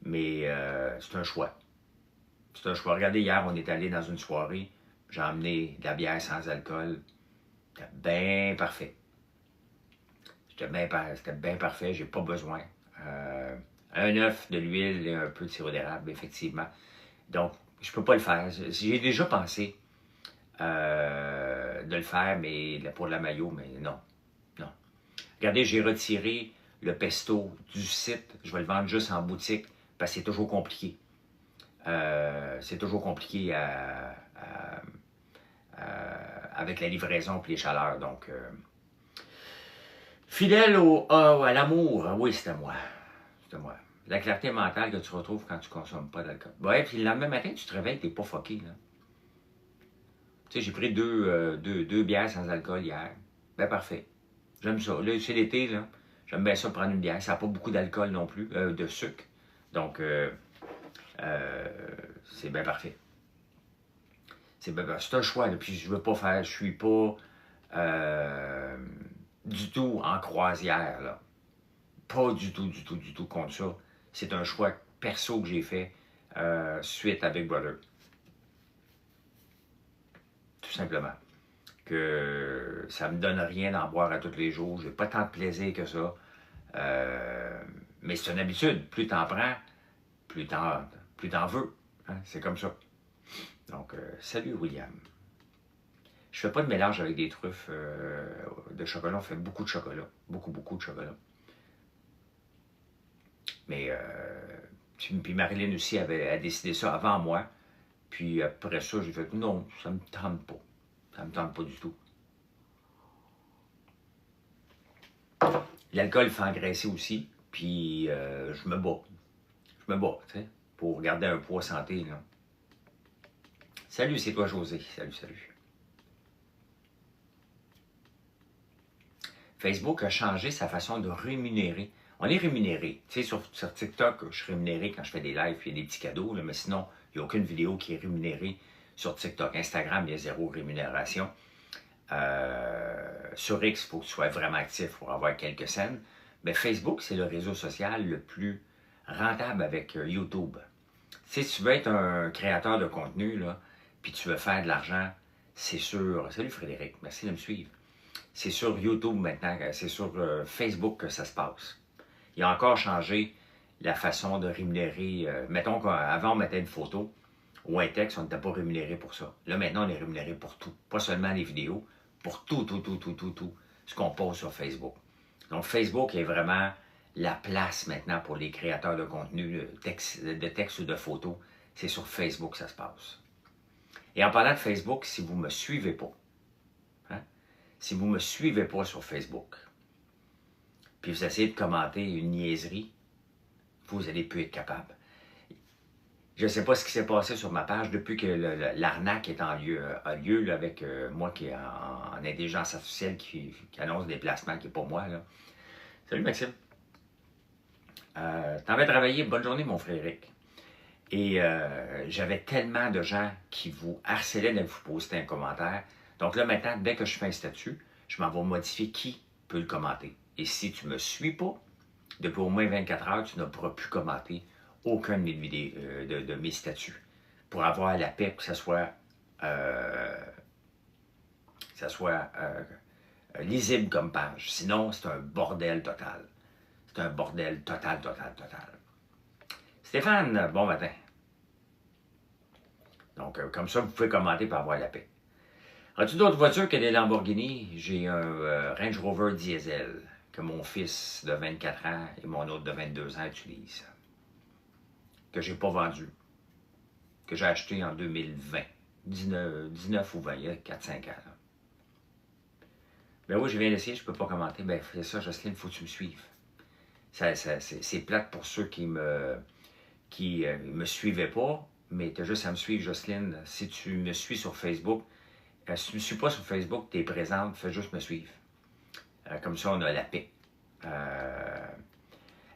Mais c'est un choix. C'est un choix. Regardez, hier, on est allé dans une soirée. J'ai emmené de la bière sans alcool. C'était bien parfait. C'était bien parfait. J'ai pas besoin. Un œuf, de l'huile et un peu de sirop d'érable, effectivement. Donc, je peux pas le faire. J'ai déjà pensé de le faire, mais pour la mayo, mais non. Non. Regardez, j'ai retiré le pesto du site. Je vais le vendre juste en boutique parce que c'est toujours compliqué. C'est toujours compliqué avec la livraison et les chaleurs. Donc, fidèle à l'amour. Oui, c'était moi. C'était moi. La clarté mentale que tu retrouves quand tu ne consommes pas d'alcool. Ouais, puis le lendemain matin, tu te réveilles, tu n'es pas fucké, là. Tu sais, j'ai pris deux bières sans alcool hier. Ben parfait. J'aime ça. Là, c'est l'été, là. J'aime bien ça prendre une bière. Ça n'a pas beaucoup d'alcool non plus, de sucre. Donc, c'est bien parfait. C'est un choix, là. Puis je veux pas faire, je suis pas du tout en croisière, là. Pas du tout, du tout, du tout contre ça. C'est un choix perso que j'ai fait suite à Big Brother. Tout simplement. Que ça me donne rien d'en boire à tous les jours. J'ai pas tant de plaisir que ça. Mais c'est une habitude. Plus t'en prends, plus t'en veux. Hein? C'est comme ça. Donc, salut William. Je fais pas de mélange avec des truffes de chocolat. On fait beaucoup de chocolat. Beaucoup, beaucoup de chocolat. Mais, puis Marilyn aussi a décidé ça avant moi. Puis après ça, j'ai fait non, ça me tente pas. Ça me tente pas du tout. L'alcool fait engraisser aussi. Puis je me bats. Je me bats, tu sais, pour garder un poids santé, là. Salut, c'est toi, José. Salut, salut. Facebook a changé sa façon de rémunérer. On est rémunéré. Tu sais, sur TikTok, je suis rémunéré quand je fais des lives, puis il y a des petits cadeaux, là, mais sinon, il n'y a aucune vidéo qui est rémunérée sur TikTok. Instagram, il y a zéro rémunération. Sur X, il faut que tu sois vraiment actif pour avoir quelques scènes. Mais Facebook, c'est le réseau social le plus rentable avec YouTube. Tu sais, si tu veux être un créateur de contenu, là, puis tu veux faire de l'argent, c'est sûr. Salut Frédéric, merci de me suivre. C'est sur YouTube maintenant, c'est sur Facebook que ça se passe. Il a encore changé la façon de rémunérer. Mettons qu'avant, on mettait une photo ou un texte, on n'était pas rémunéré pour ça. Là, maintenant, on est rémunéré pour tout. Pas seulement les vidéos, pour tout ce qu'on pose sur Facebook. Donc, Facebook est vraiment la place maintenant pour les créateurs de contenu, de texte ou de photos. C'est sur Facebook que ça se passe. Et en parlant de Facebook, si vous ne me suivez pas, hein, si vous ne me suivez pas sur Facebook, puis vous essayez de commenter une niaiserie, vous n'allez plus être capable. Je ne sais pas ce qui s'est passé sur ma page depuis que l'arnaque a lieu là, avec moi qui est en intelligence artificielle qui annonce des placements qui n'est pas moi. Là. Salut Maxime. T'en vas travailler, bonne journée mon frère Eric. Et j'avais tellement de gens qui vous harcelaient de vous poster un commentaire. Donc là maintenant, dès que je fais un statut, je m'en vais modifier qui peut le commenter. Et si tu ne me suis pas, depuis au moins 24 heures, tu ne pourras plus commenter aucun de mes, de mes statuts pour avoir la paix, que ça soit lisible comme page. Sinon, c'est un bordel total. C'est un bordel total. Stéphane, bon matin. Donc, comme ça, vous pouvez commenter pour avoir la paix. As-tu d'autres voitures que des Lamborghini? J'ai un Range Rover diesel que mon fils de 24 ans et mon autre de 22 ans utilisent. Que je n'ai pas vendu. Que j'ai acheté en 2020. 19 ou 20, il y a 4-5 ans. Là. Ben oui, je viens d'essayer, je ne peux pas commenter. Ben, fais ça, Jocelyne, il faut que tu me suives. C'est plate pour ceux qui me suivaient pas, mais tu as juste à me suivre, Jocelyne. Si tu me suis sur Facebook, si tu ne me suis pas sur Facebook, tu es présente, fais juste me suivre. Comme ça, on a la paix.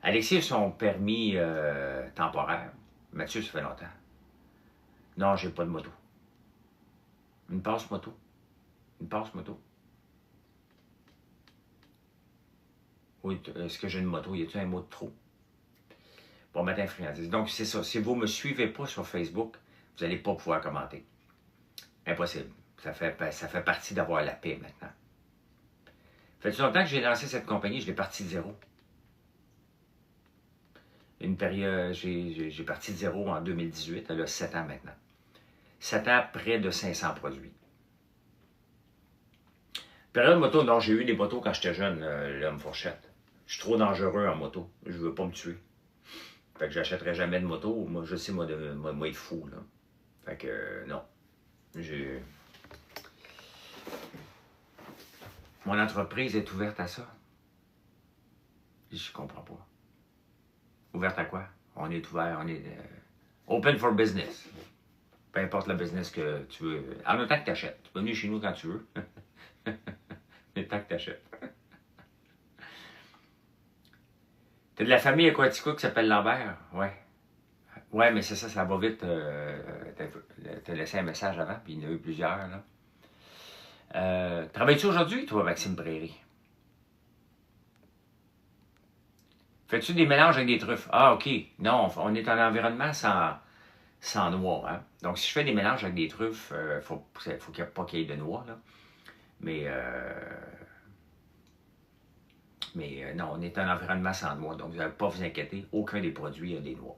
Alexis a son permis temporaire. Mathieu, ça fait longtemps. Non, j'ai pas de moto. Une passe moto. Une passe moto. Oui, est-ce que j'ai une moto? Y a-t-il un mot de trop? Bon matin, friandise. Donc, c'est ça. Si vous ne me suivez pas sur Facebook, vous n'allez pas pouvoir commenter. Impossible. Ça fait partie d'avoir la paix maintenant. Fait-tu longtemps que j'ai lancé cette compagnie? Je l'ai parti de zéro. Une période, j'ai parti de zéro en 2018. Elle a 7 ans maintenant. 7 ans, près de 500 produits. Période moto, non, j'ai eu des motos quand j'étais jeune, l'homme fourchette. Je suis trop dangereux en moto. Je veux pas me tuer. Fait que j'achèterai jamais de moto. Moi, je sais, moi être fou, là. Fait que, non. Mon entreprise est ouverte à ça. Je comprends pas. Ouverte à quoi? On est ouvert, on est open for business. Peu importe le business que tu veux. En autant que tu achètes. Tu peux venir chez nous quand tu veux. Mais tant que tu achètes. T'as de la famille Aquatico qui s'appelle Lambert? Ouais. Ouais, mais c'est ça, ça va vite. T'as laissé un message avant, puis il y en a eu plusieurs, là. Travailles-tu aujourd'hui, toi, Maxime Prairie? Fais-tu des mélanges avec des truffes? Ah, OK. Non, on est en environnement sans noix. Hein? Donc, si je fais des mélanges avec des truffes, faut pas qu'il y ait de noix, là. Mais non, on est en environnement sans noix. Donc, vous n'allez pas vous inquiéter. Aucun des produits a des noix.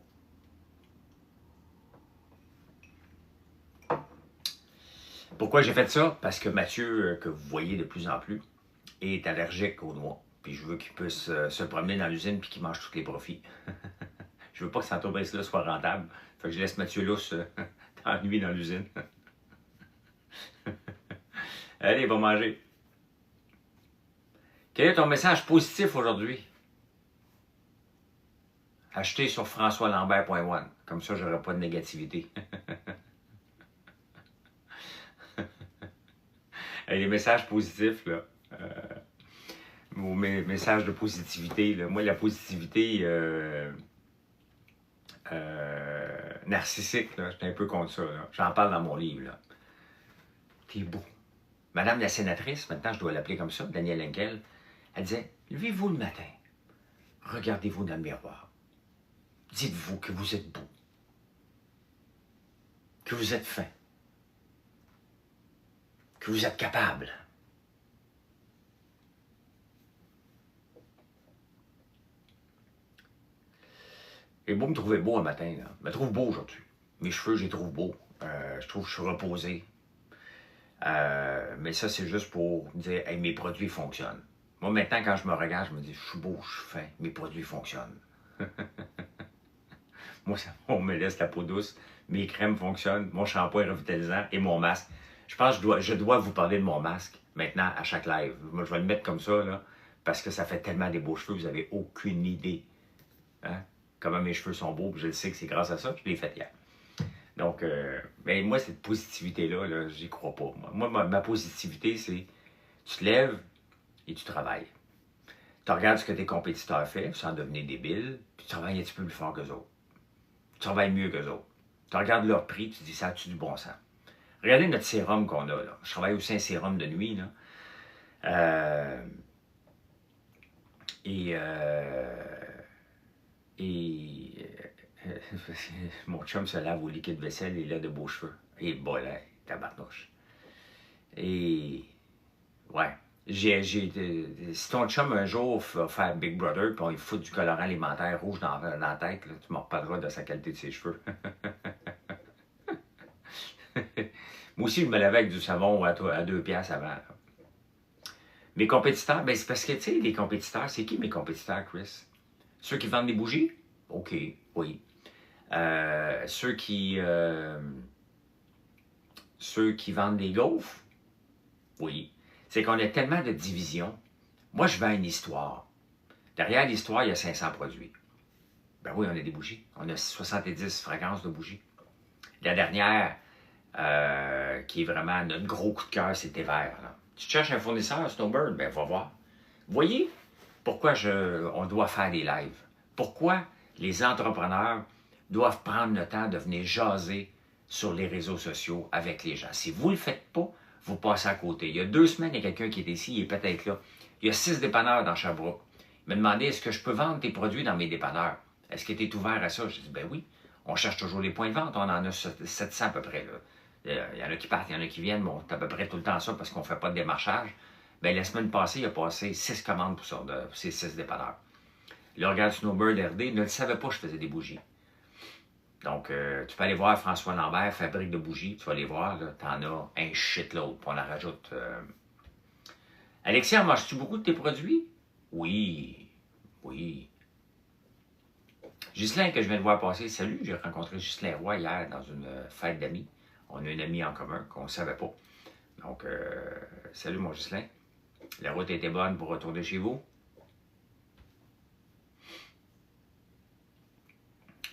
Pourquoi j'ai fait ça? Parce que Mathieu, que vous voyez de plus en plus, est allergique aux noix. Puis je veux qu'il puisse se promener dans l'usine puis qu'il mange tous les profits. Je veux pas que cette entreprise-là soit rentable. Fait que je laisse Mathieu lousse dans nuit dans l'usine. Allez, va manger. Quel est ton message positif aujourd'hui? Acheter sur françoislambert.one. Comme ça, j'aurai pas de négativité. Les messages positifs, là. Mes messages de positivité, là. Moi, la positivité narcissique, là, j'étais un peu contre ça. J'en parle dans mon livre. Là. T'es beau. Madame la sénatrice, maintenant je dois l'appeler comme ça, Danielle Henkel, elle disait, levez-vous le matin, regardez-vous dans le miroir, dites-vous que vous êtes beau, que vous êtes fin, que vous êtes capable. Et beau me trouver beau un matin, là. Je me trouve beau aujourd'hui. Mes cheveux, je les trouve beaux. Je trouve que je suis reposé. Mais ça, c'est juste pour dire, hey, mes produits fonctionnent. Moi, maintenant, quand je me regarde, je me dis, je suis beau, je suis fin, mes produits fonctionnent. Moi, on me laisse la peau douce, mes crèmes fonctionnent, mon shampoing est revitalisant et mon masque. Je pense que je dois vous parler de mon masque maintenant à chaque live. Moi, je vais le mettre comme ça, là, parce que ça fait tellement des beaux cheveux, vous n'avez aucune idée. Hein? Comment mes cheveux sont beaux, je le sais que c'est grâce à ça, je l'ai fait hier. Donc, mais moi, cette positivité-là, là, j'y crois pas. Moi, ma positivité, c'est tu te lèves et tu travailles. Tu regardes ce que tes compétiteurs font, sans devenir débile, puis tu travailles un petit peu plus fort qu'eux autres. Tu travailles mieux qu'eux autres. Tu regardes leur prix, tu te dis, ça a-tu du bon sens? Regardez notre sérum qu'on a, là. Je travaille aussi un sérum de nuit, là. Mon chum se lave au liquide vaisselle et il a de beaux cheveux. Et bon, là, tabarnouche. Et ouais. Si ton chum un jour va faire Big Brother, puis on lui fout du colorant alimentaire rouge dans la tête, là, tu m'en reparleras de sa qualité de ses cheveux. Moi aussi, je me lavais avec du savon à 2 piastres avant. Là. Mes compétiteurs, ben c'est parce que, tu sais, les compétiteurs, c'est qui mes compétiteurs, Chris? Ceux qui vendent des bougies? OK, oui. Ceux qui vendent des gaufres? Oui. C'est qu'on a tellement de divisions. Moi, je vends une histoire. Derrière l'histoire, il y a 500 produits. Ben oui, on a des bougies. On a 70 fragrances de bougies. La dernière, qui est vraiment notre gros coup de cœur, c'était vert. Là. Tu cherches un fournisseur, Snowbird? Ben, va voir. Vous voyez pourquoi on doit faire des lives? Pourquoi les entrepreneurs doivent prendre le temps de venir jaser sur les réseaux sociaux avec les gens? Si vous ne le faites pas, vous passez à côté. Il y a 2 semaines, il y a quelqu'un qui est ici, il est peut-être là. Il y a 6 dépanneurs dans Sherbrooke. Il m'a demandé, est-ce que je peux vendre tes produits dans mes dépanneurs? Est-ce que tu es ouvert à ça? Je dis, ben oui. On cherche toujours les points de vente. On en a 700 à peu près. Là. Il y en a qui partent, il y en a qui viennent. Bon, c'est à peu près tout le temps ça parce qu'on ne fait pas de démarchage. Ben, la semaine passée, il a passé 6 commandes pour ces 6 dépanneurs. Le Regarde Snowbird RD ne le savait pas que je faisais des bougies. Donc, tu peux aller voir François Lambert, fabrique de bougies. Tu vas aller voir, tu en as un shitload. Puis on en rajoute. Alexia, manges-tu beaucoup de tes produits? Oui. Oui. Ghislain, que je viens de voir passer, salut, j'ai rencontré Ghislain Roy hier dans une fête d'amis. On a une amie en commun qu'on ne savait pas. Donc, salut mon Ghislain. La route était bonne pour retourner chez vous.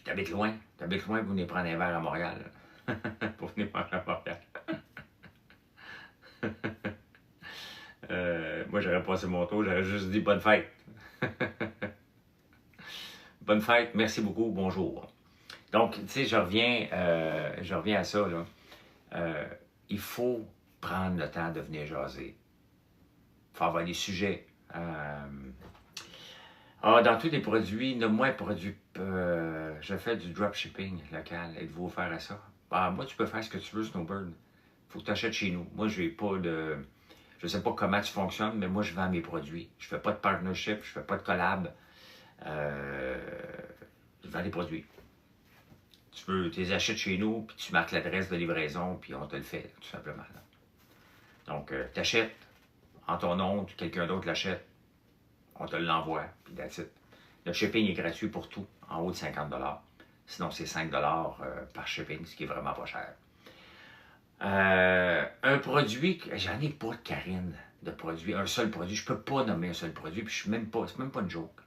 T'habites loin. T'habites loin pour venir prendre un verre à Montréal. Pour venir manger à Montréal. Moi, j'aurais passé mon tour, j'aurais juste dit bonne fête. Bonne fête, merci beaucoup, bonjour. Donc, tu sais, je reviens à ça, là. Il faut prendre le temps de venir jaser. Il faut avoir des sujets. Dans tous les produits, nomme-moi un produit. Je fais du dropshipping local. Êtes-vous offert à ça? Moi, tu peux faire ce que tu veux, Snowbird. Il faut que tu achètes chez nous. Moi, je n'ai pas de. Je ne sais pas comment tu fonctionnes, mais moi, je vends mes produits. Je ne fais pas de partnership, je ne fais pas de collab. Je vends des produits. Tu les achètes chez nous, puis tu marques l'adresse de livraison, puis on te le fait, tout simplement. Là. Donc, tu achètes en ton nom, quelqu'un d'autre l'achète, on te l'envoie, puis that's it. Le shipping est gratuit pour tout, en haut de 50 $. Sinon, c'est 5 $ par shipping, ce qui est vraiment pas cher. Un produit, j'en ai pas de Karine, de produit, un seul produit. Je peux pas nommer un seul produit, puis c'est même pas une joke.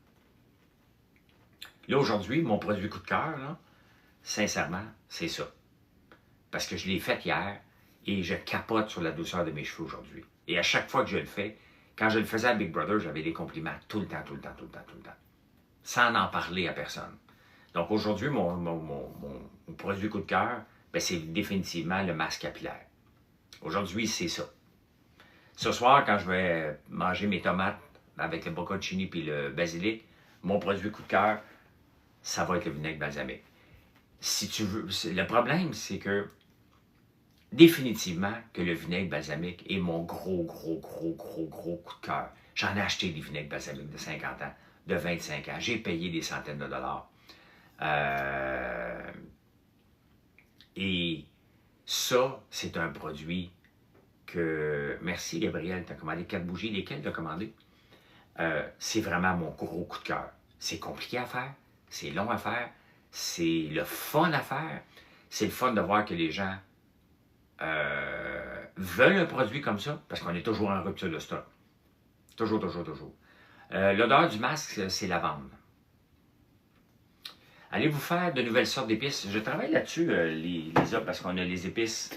Là, aujourd'hui, mon produit coup de cœur, là, sincèrement, c'est ça. Parce que je l'ai fait hier et je capote sur la douceur de mes cheveux aujourd'hui. Et à chaque fois que je le fais, quand je le faisais à Big Brother, j'avais des compliments tout le temps. Sans en parler à personne. Donc aujourd'hui, mon produit coup de cœur, ben, c'est définitivement le masque capillaire. Aujourd'hui, c'est ça. Ce soir, quand je vais manger mes tomates avec le bocconcini et le basilic, mon produit coup de cœur, ça va être le vinaigre balsamique. Si tu veux, le problème, c'est que définitivement que le vinaigre balsamique est mon gros coup de cœur. J'en ai acheté des vinaigres balsamiques de 50 ans, de 25 ans. J'ai payé des centaines de dollars. Et ça, c'est un produit que... Merci Gabriel, tu as commandé 4 bougies. Lesquelles tu as commandé? C'est vraiment mon gros coup de cœur. C'est compliqué à faire, c'est long à faire, c'est le fun à faire. C'est le fun de voir que les gens veulent un produit comme ça, parce qu'on est toujours en rupture de stock. Toujours. L'odeur du masque, c'est lavande. Allez vous faire de nouvelles sortes d'épices. Je travaille là-dessus, parce qu'on a les épices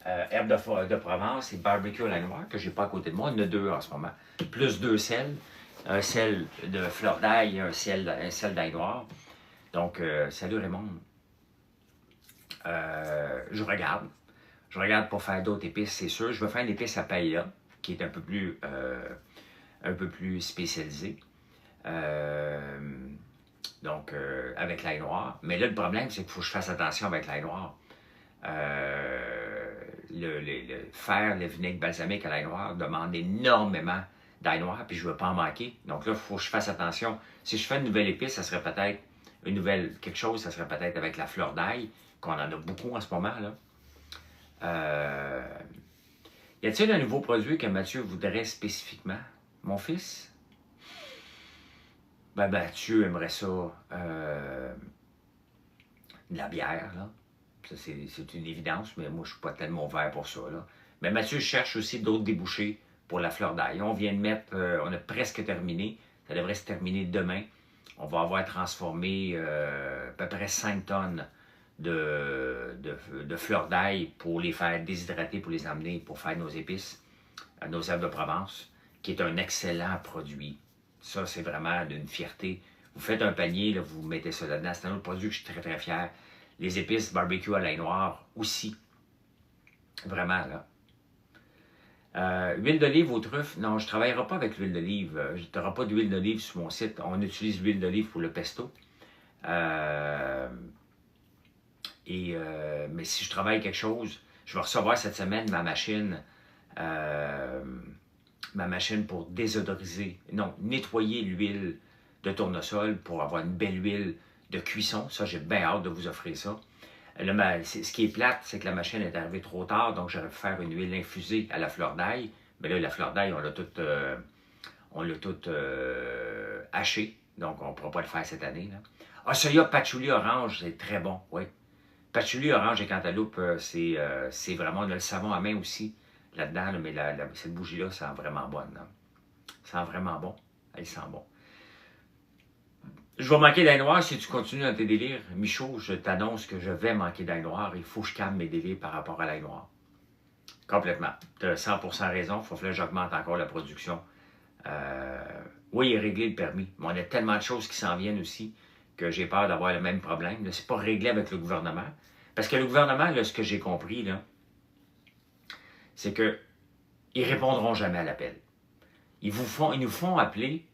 herbes de Provence et barbecue à la noire, que je n'ai pas à côté de moi. Il y en a 2 en ce moment. Plus 2 sels. Un sel de fleur d'ail et un sel d'ail noir. Donc, salut Raymond. Je regarde pour faire d'autres épices, c'est sûr. Je vais faire une épice à paella, qui est un peu plus spécialisée. Donc, avec l'ail noir. Mais là, le problème, c'est qu'il faut que je fasse attention avec l'ail noir. Faire le vinaigre balsamique à l'ail noir demande énormément d'ail noir, puis je ne veux pas en manquer. Donc là, il faut que je fasse attention. Si je fais une nouvelle épice, ça serait peut-être ça serait peut-être avec la fleur d'ail, qu'on en a beaucoup en ce moment, là. Y a-t-il un nouveau produit que Mathieu voudrait spécifiquement? Mon fils? Ben, Mathieu aimerait ça, de la bière, là. Ça, c'est une évidence, mais moi, je ne suis pas tellement ouvert pour ça, là. Mais Mathieu cherche aussi d'autres débouchés pour la fleur d'ail. On vient de mettre, on a presque terminé. Ça devrait se terminer demain. On va avoir transformé à peu près 5 tonnes de fleurs d'ail pour les faire déshydrater, pour les emmener, pour faire nos épices, nos herbes de Provence, qui est un excellent produit. Ça, c'est vraiment d'une fierté. Vous faites un panier, là, vous mettez ça là-dedans. C'est un autre produit que je suis très, très fier. Les épices barbecue à l'ail noir aussi. Vraiment, là. Huile d'olive aux truffes, non, je ne travaillerai pas avec l'huile d'olive. Je n'aurai pas d'huile d'olive sur mon site. On utilise l'huile d'olive pour le pesto. Mais si je travaille quelque chose, je vais recevoir cette semaine ma machine pour désodoriser, non, nettoyer l'huile de tournesol pour avoir une belle huile de cuisson. Ça, j'ai bien hâte de vous offrir ça. Là, ce qui est plate, c'est que la machine est arrivée trop tard, donc j'aurais pu faire une huile infusée à la fleur d'ail. Mais là, la fleur d'ail, on l'a toute hachée, donc on ne pourra pas le faire cette année. Là. Ah, soya patchouli orange, c'est très bon, oui. Patchouli orange et cantaloupe, c'est vraiment, on a le savon à main aussi là-dedans, là, mais cette bougie-là sent vraiment bonne. Là. Sent vraiment bon. Elle sent bon. Je vais manquer d'ail noir si tu continues dans tes délires. Michaud, je t'annonce que je vais manquer d'ail noir. Il faut que je calme mes délires par rapport à l'ail noir. Complètement. Tu as 100% raison. Il faut que j'augmente encore la production. Oui, il est réglé le permis. Mais on a tellement de choses qui s'en viennent aussi que j'ai peur d'avoir le même problème. Ce n'est pas réglé avec le gouvernement. Parce que le gouvernement, là, ce que j'ai compris, là, c'est qu'ils ne répondront jamais à l'appel. Ils nous font appeler.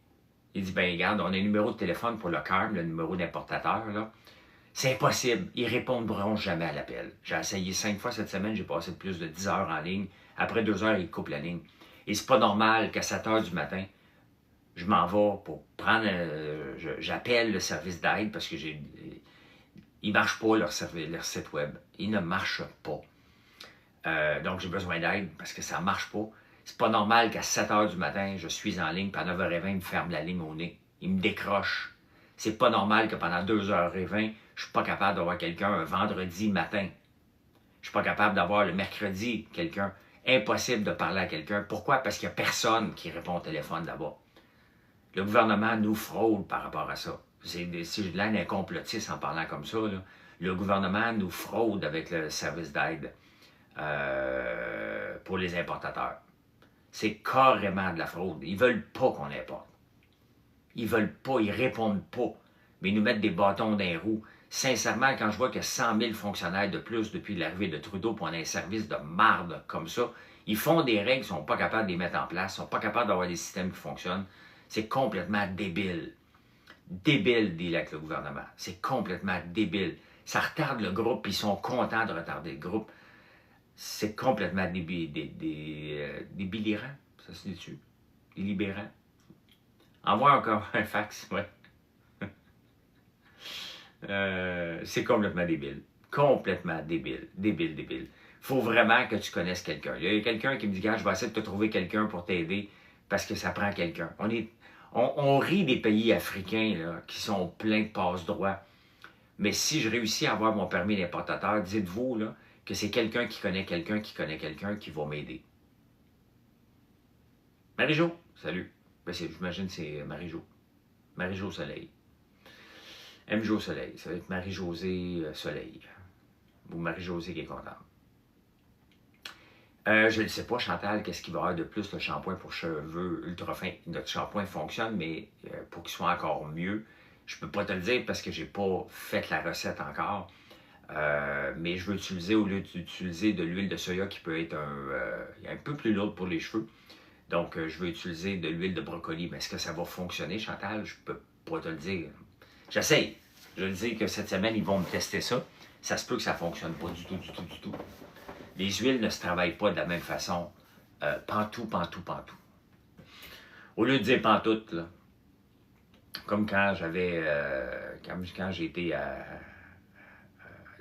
Ils disent, ben regarde, on a un numéro de téléphone pour le CARM, le numéro d'importateur, là. C'est impossible. Ils ne répondront jamais à l'appel. J'ai essayé 5 fois cette semaine, j'ai passé plus de 10 heures en ligne. Après 2 heures, ils coupent la ligne. Et c'est pas normal qu'à 7 heures du matin, je m'en vais pour prendre... j'appelle le service d'aide parce que ils ne marchent pas, leur site web. Ils ne marchent pas. Donc, j'ai besoin d'aide parce que ça ne marche pas. C'est pas normal qu'à 7 h du matin, je suis en ligne, puis à 9 h 20, ils me ferment la ligne au nez. Ils me décrochent. C'est pas normal que pendant 2 h 20, je suis pas capable d'avoir quelqu'un un vendredi matin. Je suis pas capable d'avoir le mercredi quelqu'un. Impossible de parler à quelqu'un. Pourquoi? Parce qu'il n'y a personne qui répond au téléphone là-bas. Le gouvernement nous fraude par rapport à ça. Si j'ai de l'air d'un complotiste en parlant comme ça, là, le gouvernement nous fraude avec le service d'aide pour les importateurs. C'est carrément de la fraude. Ils ne veulent pas qu'on importe. Ils ne veulent pas, ils ne répondent pas. Mais ils nous mettent des bâtons dans les roues. Sincèrement, quand je vois qu'il y a 100 000 fonctionnaires de plus depuis l'arrivée de Trudeau pour un service de marde comme ça, ils font des règles, ils ne sont pas capables de les mettre en place, ils ne sont pas capables d'avoir des systèmes qui fonctionnent. C'est complètement débile. Débile, dit avec le gouvernement. C'est complètement débile. Ça retarde le groupe, puis ils sont contents de retarder le groupe. C'est complètement débilirant, ça se dit-tu? Délibérant. Envoie encore un fax, ouais. C'est complètement débile. Complètement débile. Débile. Faut vraiment que tu connaisses quelqu'un. Il y a quelqu'un qui me dit, gars, je vais essayer de te trouver quelqu'un pour t'aider parce que ça prend quelqu'un. On rit des pays africains là, qui sont pleins de passe-droits. Mais si je réussis à avoir mon permis d'importateur, dites-vous là, que c'est quelqu'un qui connaît quelqu'un qui va m'aider. Marie-Jo, salut. Ben, j'imagine que c'est Marie-Jo. Marie-Jo Soleil. M-Jo Soleil. Ça va être Marie-Josée Soleil. Ou Marie-Josée qui est contente. Je ne sais pas, Chantal, qu'est-ce qu'il va y avoir de plus le shampoing pour cheveux ultra fins. Notre shampoing fonctionne, mais pour qu'il soit encore mieux, je ne peux pas te le dire parce que je n'ai pas fait la recette encore. Mais je veux utiliser, au lieu d'utiliser de l'huile de soya qui peut être un peu plus lourde pour les cheveux, donc je veux utiliser de l'huile de brocoli. Mais est-ce que ça va fonctionner, Chantal? Je ne peux pas te le dire. J'essaye. Je le dis que cette semaine, ils vont me tester ça. Ça se peut que ça ne fonctionne pas du tout. Les huiles ne se travaillent pas de la même façon. Pantoute. Au lieu de dire pantoute, là, comme quand quand j'ai été la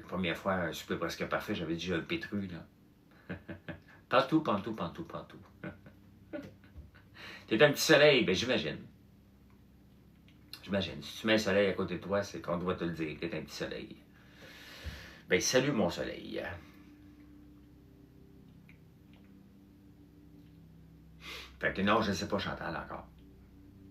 première fois un souper presque parfait, j'avais dit un pétru, là. Pantoute. T'es un petit soleil, ben j'imagine. Si tu mets un soleil à côté de toi, c'est qu'on doit te le dire, t'es un petit soleil. Ben salut mon soleil. Fait que non, je ne sais pas Chantal encore.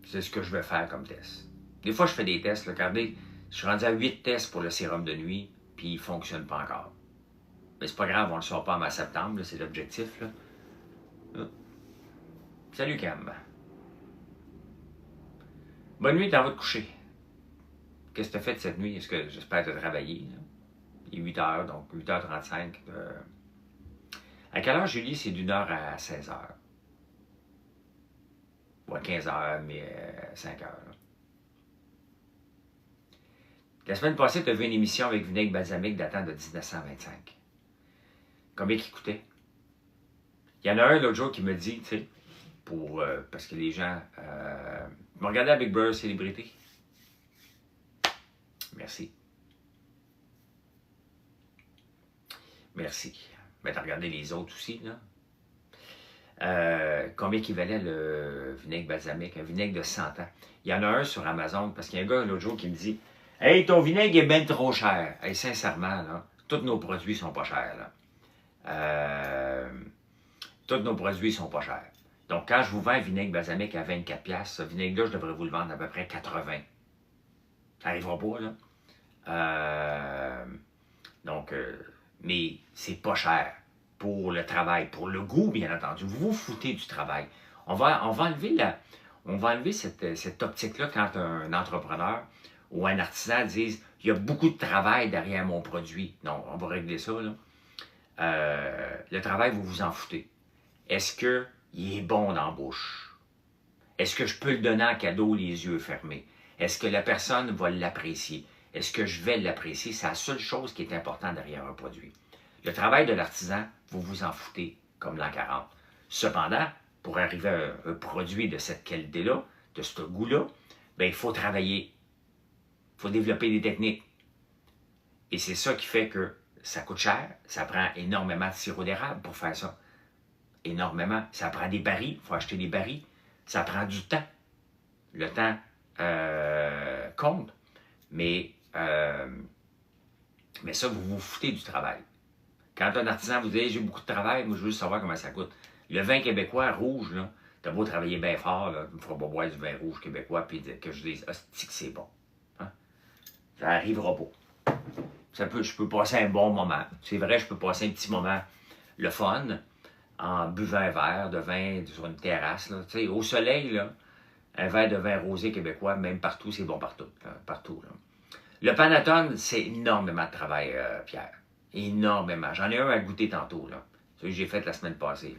C'est ce que je vais faire comme test. Des fois, je fais des tests. Là, regardez, je suis rendu à 8 tests pour le sérum de nuit, puis il ne fonctionne pas encore. Mais c'est pas grave, on ne le sort pas en septembre, c'est l'objectif. Salut Cam. Bonne nuit, t'en vas te coucher. Qu'est-ce que tu as fait cette nuit? Est-ce que j'espère que tu as travaillé? Là? Il est 8 h, donc 8h35. À quelle heure, Julie? C'est d'1 h à 16 h. Ouais, 15 h, mais 5 h. Là. La semaine passée, tu as vu une émission avec Vinaigre Balsamique datant de 1925. Combien il coûtait? Il y en a un l'autre jour qui me dit, tu sais, parce que les gens m'ont regardé à Big Brother Célébrité. Merci. Merci. Mais t'as regardé les autres aussi, là. Combien qu'il valait le vinaigre balsamique? Un vinaigre de 100 ans. Il y en a un sur Amazon, parce qu'il y a un gars l'autre jour qui me dit « Hey, ton vinaigre est bien trop cher. » Hey, sincèrement, là, tous nos produits sont pas chers. Là. Tous nos produits sont pas chers. Donc, quand je vous vends un vinaigre balsamique à 24$, ce vinaigre-là, je devrais vous le vendre à peu près 80$. Ça n'arrivera pas, là. Mais c'est pas cher pour le travail, pour le goût, bien entendu. Vous vous foutez du travail. On va enlever cette optique-là quand un entrepreneur ou un artisan dit « Il y a beaucoup de travail derrière mon produit. » Non, on va régler ça, là. Le travail, vous vous en foutez. Est-ce qu'il est bon dans la bouche? Est-ce que je peux le donner en cadeau les yeux fermés? Est-ce que la personne va l'apprécier? Est-ce que je vais l'apprécier? C'est la seule chose qui est importante derrière un produit. Le travail de l'artisan, vous vous en foutez, comme l'an 40. Cependant, pour arriver à un produit de cette qualité-là, de ce goût-là, bien, il faut travailler. Il faut développer des techniques. Et c'est ça qui fait que ça coûte cher. Ça prend énormément de sirop d'érable pour faire ça. Énormément. Ça prend des barils. Il faut acheter des barils. Ça prend du temps. Le temps compte. Mais ça, vous vous foutez du travail. Quand un artisan vous dit « J'ai beaucoup de travail, moi je veux juste savoir comment ça coûte. » Le vin québécois rouge, là, t'as beau travailler bien fort, là, tu me feras pas boire du vin rouge québécois puis que je dise « Hostie que c'est bon. Hein? » Ça n'arrivera pas. Je peux passer un bon moment. C'est vrai, je peux passer un petit moment le fun en buvant un verre de vin sur une terrasse. Là. Au soleil, là, un verre de vin rosé québécois, même partout, c'est bon partout. Là, partout là. Le Panatone, c'est énormément de travail, Pierre. Énormément. J'en ai un à goûter tantôt, là. Celui que j'ai fait la semaine passée,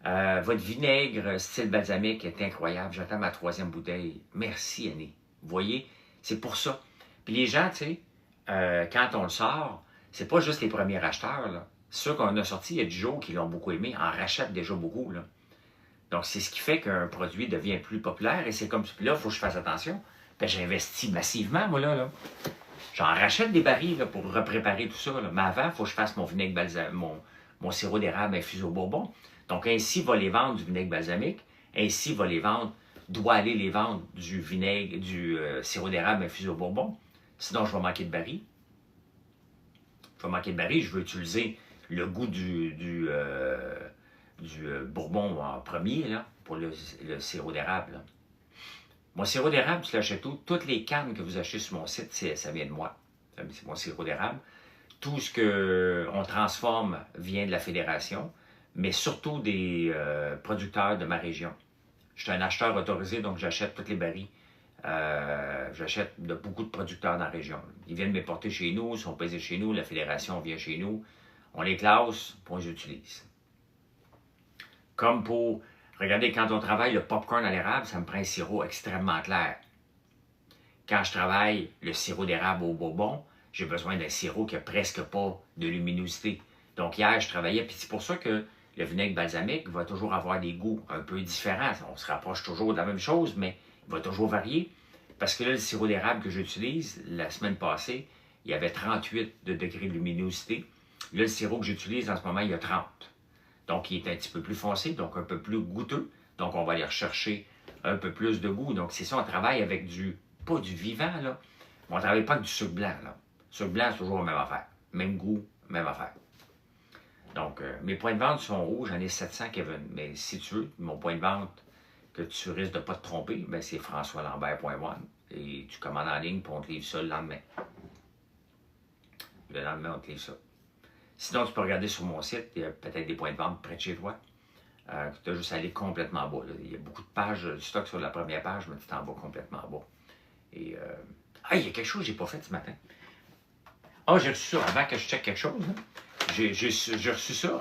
là. Votre vinaigre style balsamique est incroyable. J'attends ma 3e bouteille. Merci, Annie. Vous voyez, c'est pour ça. Puis les gens, tu sais, quand on le sort, c'est pas juste les premiers acheteurs, là. Ceux qu'on a sortis il y a 10 jours qui l'ont beaucoup aimé, en rachètent déjà beaucoup, là. Donc, c'est ce qui fait qu'un produit devient plus populaire. Et c'est comme ça. Puis là, il faut que je fasse attention. Puis j'investis massivement, moi, là. J'en rachète des barils là, pour repréparer tout ça. Là. Mais avant, il faut que je fasse mon vinaigre balsamique, mon sirop d'érable infusé au bourbon. Donc, ainsi va les vendre du vinaigre balsamique. Ainsi va les vendre, doit aller les vendre du vinaigre, du sirop d'érable infusé au bourbon. Sinon, je vais manquer de barils. Je vais manquer de barils. Je veux utiliser le goût du bourbon en premier là, pour le sirop d'érable. Mon sirop d'érable, tu l'achètes où? Toutes les cannes que vous achetez sur mon site, ça vient de moi. C'est mon sirop d'érable. Tout ce qu'on transforme vient de la fédération, mais surtout des producteurs de ma région. Je suis un acheteur autorisé, donc j'achète tous les barils. J'achète de beaucoup de producteurs dans la région. Ils viennent me porter chez nous, ils sont pesés chez nous, la fédération vient chez nous. On les classe, puis on les utilise. Comme pour... Regardez, quand on travaille le popcorn à l'érable, ça me prend un sirop extrêmement clair. Quand je travaille le sirop d'érable au bourbon, j'ai besoin d'un sirop qui n'a presque pas de luminosité. Donc hier, je travaillais, puis c'est pour ça que le vinaigre balsamique va toujours avoir des goûts un peu différents. On se rapproche toujours de la même chose, mais il va toujours varier. Parce que là, le sirop d'érable que j'utilise, la semaine passée, il y avait 38 degrés de luminosité. Là, le sirop que j'utilise en ce moment, il y a 30. Donc, il est un petit peu plus foncé, donc un peu plus goûteux. Donc, on va aller rechercher un peu plus de goût. Donc, c'est ça, on travaille avec pas du vivant, là. Mais on ne travaille pas avec du sucre blanc, là. Sucre blanc, c'est toujours la même affaire. Même goût, même affaire. Donc, mes points de vente sont hauts. J'en ai 700, Kevin. Mais si tu veux, mon point de vente, que tu risques de ne pas te tromper, ben c'est françoislambert.one. Et tu commandes en ligne, puis on te livre ça le lendemain. Le lendemain, on te livre ça. Sinon, tu peux regarder sur mon site, il y a peut-être des points de vente près de chez toi. Tu as juste à aller complètement en bas. Là. Il y a beaucoup de pages du stock sur la première page, mais tu t'en vas complètement en bas. Et, il y a quelque chose que je n'ai pas fait ce matin. Ah, j'ai reçu ça, avant que je check quelque chose, j'ai reçu ça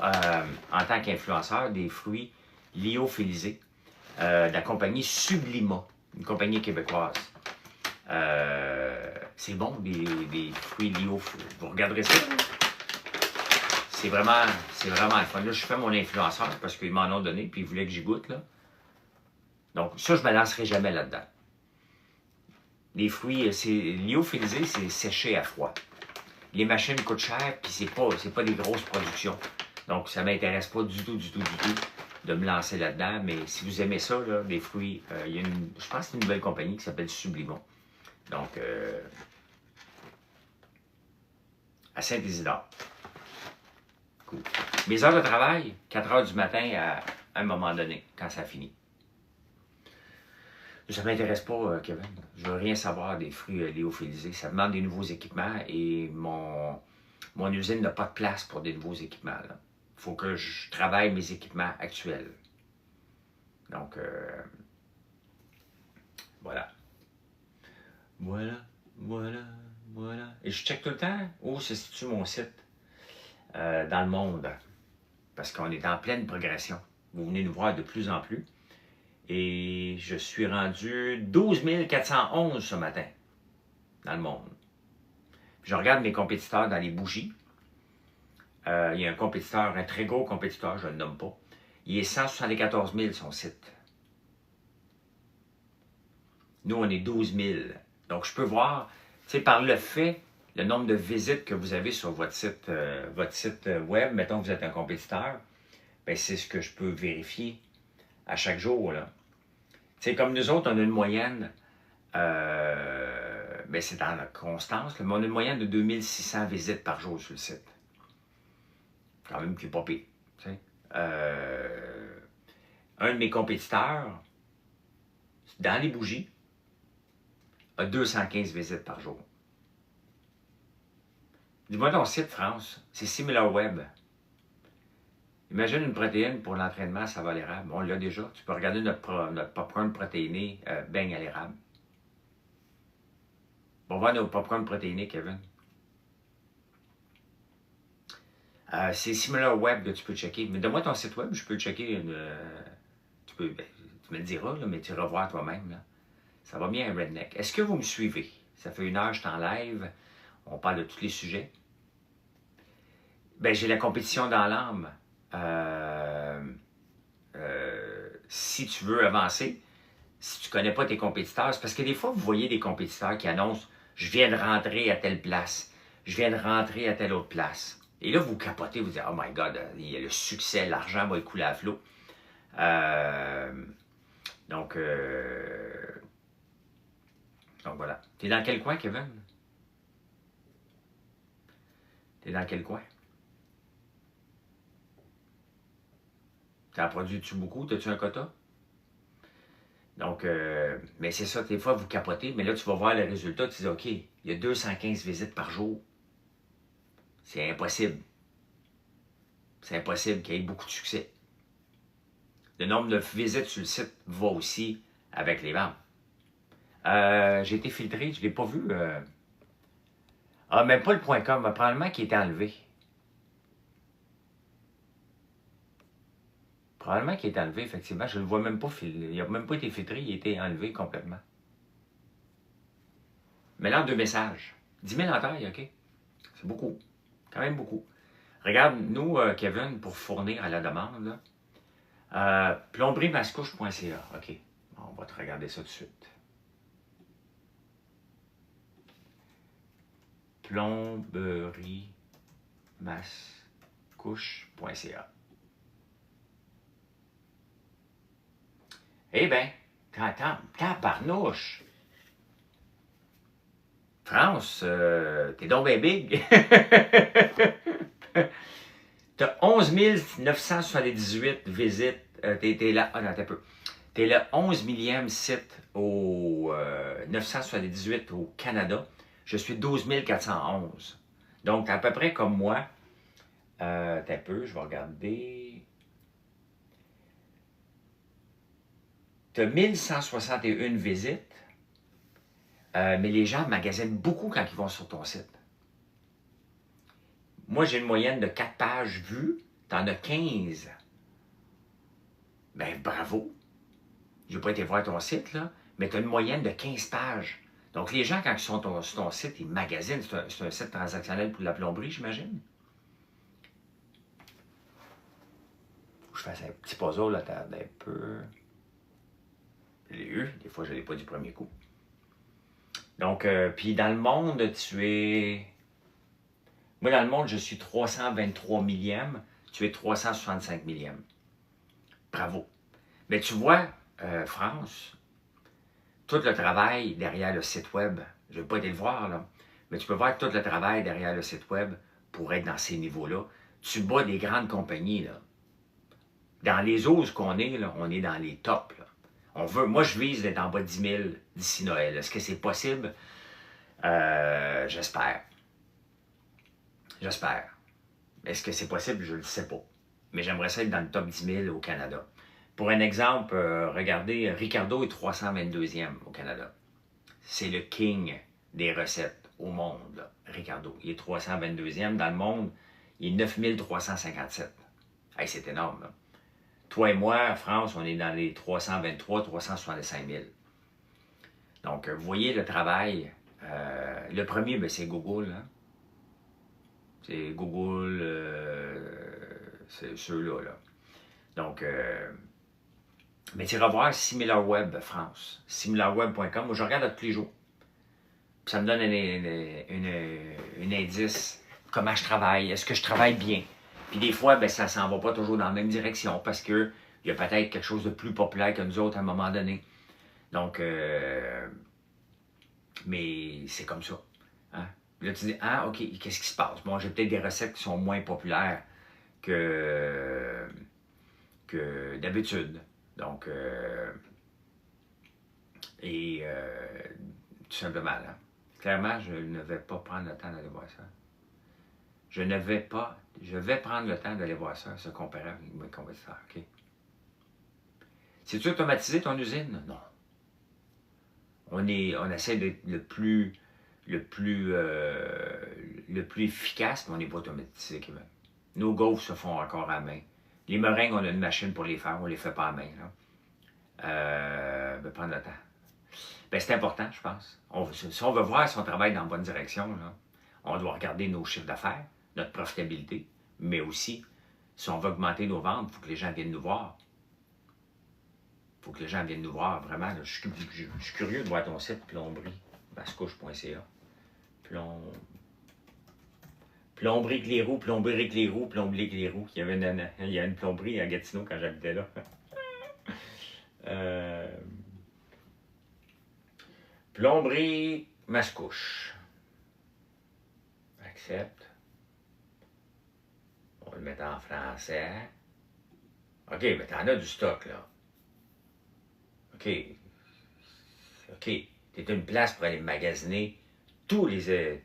en tant qu'influenceur, des fruits lyophilisés de la compagnie Sublima, une compagnie québécoise. C'est bon, des fruits lyophilisés. Vous regarderez ça. C'est vraiment le fun. Là, je fais mon influenceur parce qu'ils m'en ont donné, puis ils voulaient que j'y goûte. Là. Donc, ça, je ne me lancerai jamais là-dedans. Les fruits, lyophilisés, c'est séché à froid. Les machines coûtent cher, puis c'est pas des grosses productions. Donc, ça ne m'intéresse pas du tout de me lancer là-dedans. Mais si vous aimez ça, là, des fruits, il y a je pense que c'est une nouvelle compagnie qui s'appelle Sublimon. Donc, à Saint-Isidore. Cool. Mes heures de travail, 4 heures du matin à un moment donné, quand ça finit. Ça ne m'intéresse pas, Kevin. Je ne veux rien savoir des fruits lyophilisés. Ça demande des nouveaux équipements et mon usine n'a pas de place pour des nouveaux équipements. Il faut que je travaille mes équipements actuels. Donc, voilà. Voilà. Et je check tout le temps où se situe mon site dans le monde. Parce qu'on est en pleine progression. Vous venez nous voir de plus en plus. Et je suis rendu 12 411 ce matin dans le monde. Puis je regarde mes compétiteurs dans les bougies. Il y a un compétiteur, un très gros compétiteur, je ne le nomme pas. Il est 174 000 son site. Nous, on est 12 000. Donc, je peux voir, tu sais, par le fait, le nombre de visites que vous avez sur votre site web, mettons que vous êtes un compétiteur, bien, c'est ce que je peux vérifier à chaque jour, là. Tu sais, comme nous autres, on a une moyenne, ben c'est dans la constance, mais on a une moyenne de 2600 visites par jour sur le site. Quand même qui est pas pire. Tu sais. Un de mes compétiteurs, dans les bougies, a 215 visites par jour. Dis-moi ton site, France, c'est SimilarWeb. Imagine une protéine pour l'entraînement, ça va à l'érable. On l'a déjà. Tu peux regarder notre popcorn protéiné beigne à l'érable. On va voir nos popcorn protéinés, Kevin. C'est SimilarWeb que tu peux checker. Mais donne-moi ton site web, je peux le checker. Tu me le diras, là, mais tu iras voir toi-même. Là. Ça va bien, Redneck. Est-ce que vous me suivez? Ça fait 1 heure, je suis en live. On parle de tous les sujets. Ben, j'ai la compétition dans l'âme. Si tu veux avancer, si tu ne connais pas tes compétiteurs, c'est parce que des fois, vous voyez des compétiteurs qui annoncent « Je viens de rentrer à telle place, je viens de rentrer à telle autre place. » Et là, vous capotez, vous dites « Oh my God, il y a le succès, l'argent va couler à flot. » Donc, voilà. T'es dans quel coin, Kevin? T'es dans quel coin? T'en produis-tu beaucoup? T'as-tu un quota? Donc, mais c'est ça, des fois, vous capotez, mais là, tu vas voir le résultat, tu dis, OK, il y a 215 visites par jour. C'est impossible. C'est impossible qu'il y ait beaucoup de succès. Le nombre de visites sur le site va aussi avec les ventes. J'ai été filtré, je ne l'ai pas vu. Même pas le .com, probablement qu'il était enlevé. Probablement qu'il est enlevé, effectivement. Je ne le vois même pas. Il n'a même pas été filtré, il a été enlevé complètement. Mais là, 2 messages. 10 000 en taille, OK? C'est beaucoup. Quand même beaucoup. Regarde, nous, Kevin, pour fournir à la demande, plomberiemascouche.ca. OK. On va te regarder ça tout de suite. plomberiemascouche.ca. Eh bien, tabarnouche! France, t'es donc bien big! T'as 11 978 visites. T'es là. Ah non, t'as peu. T'es le 11 millième site au 978 au Canada. Je suis 12 411. Donc, à peu près comme moi. T'as peu, je vais regarder. tu as 1161 visites, mais les gens magasinent beaucoup quand ils vont sur ton site. Moi, j'ai une moyenne de 4 pages vues, tu en as 15. Ben bravo! Je n'ai pas été voir ton site, là, mais tu as une moyenne de 15 pages. Donc, les gens, quand ils sont sur ton site, ils magasinent. C'est un site transactionnel pour la plomberie, j'imagine. Je fasse un petit puzzle, là, attendez un peu. Je l'ai eu. Des fois, je ne l'ai pas du premier coup. Donc, puis dans le monde, tu es... Moi, dans le monde, je suis 323 millième. Tu es 365 millième. Bravo. Mais tu vois, France, tout le travail derrière le site web, je ne vais pas aller le voir, là, mais tu peux voir tout le travail derrière le site web pour être dans ces niveaux-là. Tu bats des grandes compagnies, là. Dans les oses qu'on est, là, on est dans les tops, là. Moi, je vise d'être en bas de 10 000 d'ici Noël. Est-ce que c'est possible? J'espère. J'espère. Est-ce que c'est possible? Je ne le sais pas. Mais j'aimerais ça être dans le top 10 000 au Canada. Pour un exemple, regardez, Ricardo est 322e au Canada. C'est le king des recettes au monde, là, Ricardo. Il est 322e. Dans le monde, il est 9357. Hey, c'est énorme, là. Toi et moi, en France, on est dans les 323, 365 000. Donc, vous voyez le travail. Le premier, ben, c'est Google. Hein? C'est Google, c'est ceux-là. Là. Donc, mais tu iras voir SimilarWeb France. SimilarWeb.com. Moi, je regarde tous les jours. Puis ça me donne un indice. Comment je travaille. Est-ce que je travaille bien? Puis des fois, ben, ça ne s'en va pas toujours dans la même direction parce qu'il y a peut-être quelque chose de plus populaire que nous autres à un moment donné. Donc, mais c'est comme ça. Hein? Là, tu dis, ah, OK, qu'est-ce qui se passe? Bon, j'ai peut-être des recettes qui sont moins populaires que d'habitude. Donc, tout simplement, là. Clairement, je ne vais pas prendre le temps d'aller voir ça. Je vais prendre le temps d'aller voir ça, se comparer avec mes compétiteurs. OK? C'est-tu automatisé ton usine? Non. On essaie d'être le plus efficace, mais on n'est pas automatisé, Québec. Nos gaufres se font encore à main. Les meringues, on a une machine pour les faire, on ne les fait pas à main. Là. Prendre le temps. Ben, c'est important, je pense. Si on veut voir si on travaille dans la bonne direction, là, on doit regarder nos chiffres d'affaires, notre profitabilité, mais aussi, si on veut augmenter nos ventes, il faut que les gens viennent nous voir. Il faut que les gens viennent nous voir, vraiment. Là, je suis curieux de voir ton site, plomberie-mascouche.ca. Plomberie Clérou, plomberie Clérou, plomberie Clérou. Il y a une plomberie à Gatineau quand j'habitais là. Plomberie Mascouche. Accepte. On va le mettre en français. OK, mais t'en as du stock, là. OK. OK. T'es une place pour aller magasiner tous les...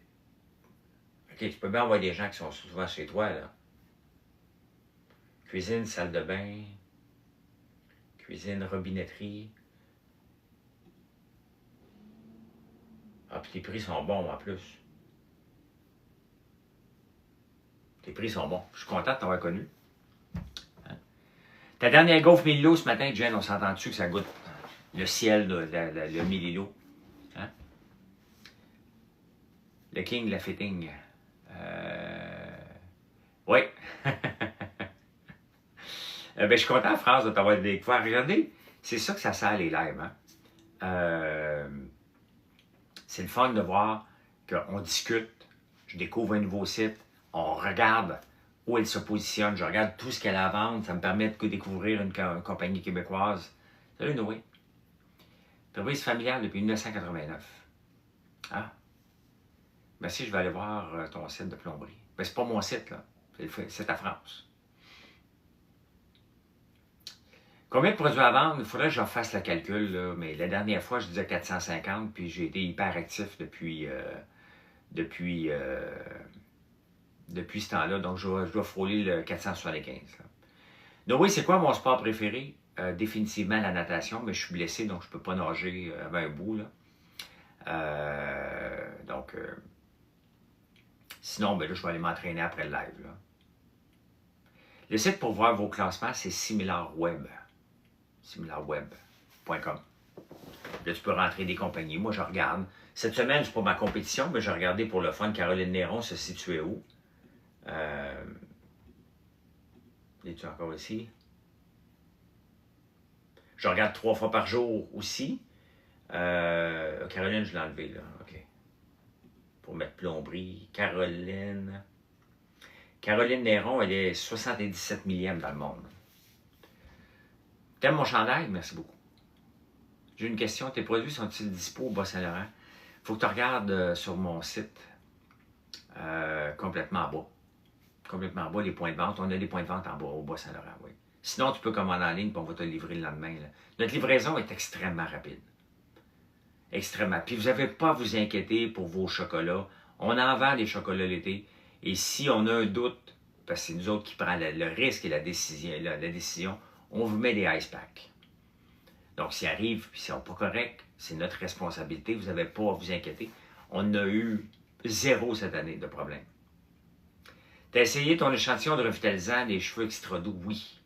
OK, tu peux bien avoir des gens qui sont souvent chez toi, là. Cuisine, salle de bain. Cuisine, robinetterie. Ah, puis les prix sont bons en plus. Les prix sont bons. Je suis content de t'avoir connu. Hein? Ta dernière gaufre Mélilo ce matin, Jen, on s'entend-tu que ça goûte le ciel, le Mélilo? Hein? Le King, la fitting. Oui. Ben, je suis content, France, de t'avoir découvert. Regardez, c'est ça que ça sert les lives. Hein? C'est le fun de voir qu'on discute, je découvre un nouveau site, on regarde où elle se positionne, je regarde tout ce qu'elle a à vendre, ça me permet de découvrir une compagnie québécoise. Salut Noé. Entreprise familiale depuis 1989. Ah. Merci, je vais aller voir ton site de plomberie. Ben, c'est pas mon site, là. C'est ta France. Combien de produits à vendre? Il faudrait que je fasse le calcul, là, mais la dernière fois, je disais 450, puis j'ai été hyper actif depuis ce temps-là, donc je dois frôler le 475. Là. Donc oui, c'est quoi mon sport préféré? définitivement la natation, mais je suis blessé, donc je ne peux pas nager avec un bout. Là. Sinon, ben là, je vais aller m'entraîner après le live. Là. Le site pour voir vos classements, c'est SimilarWeb. SimilarWeb.com. Là, tu peux rentrer des compagnies. Moi, je regarde. Cette semaine, c'est pas ma compétition, mais j'ai regardé pour le fun. Caroline Néron se situait où? Es-tu encore ici? Je regarde 3 fois par jour aussi. Caroline, je l'ai enlevé là. OK. Pour mettre plomberie. Caroline Néron, elle est 77 millième dans le monde. T'aimes mon chandail? Merci beaucoup. J'ai une question. Tes produits sont-ils dispo au Bas-Saint-Laurent? Il faut que tu regardes sur mon site. Complètement en bas. Complètement en bas, les points de vente. On a des points de vente en bas, au Bas-Saint-Laurent, oui. Sinon, tu peux commander en ligne et on va te le livrer le lendemain. Là. Notre livraison est extrêmement rapide. Extrêmement. Puis vous n'avez pas à vous inquiéter pour vos chocolats. On en vend des chocolats l'été. Et si on a un doute, parce que c'est nous autres qui prenons le risque et la décision, on vous met des ice packs. Donc, s'il arrive, puis s'ils sont pas corrects, c'est notre responsabilité. Vous n'avez pas à vous inquiéter. On a eu 0 cette année de problème. Tu as essayé ton échantillon de revitalisant des cheveux extra doux? Oui.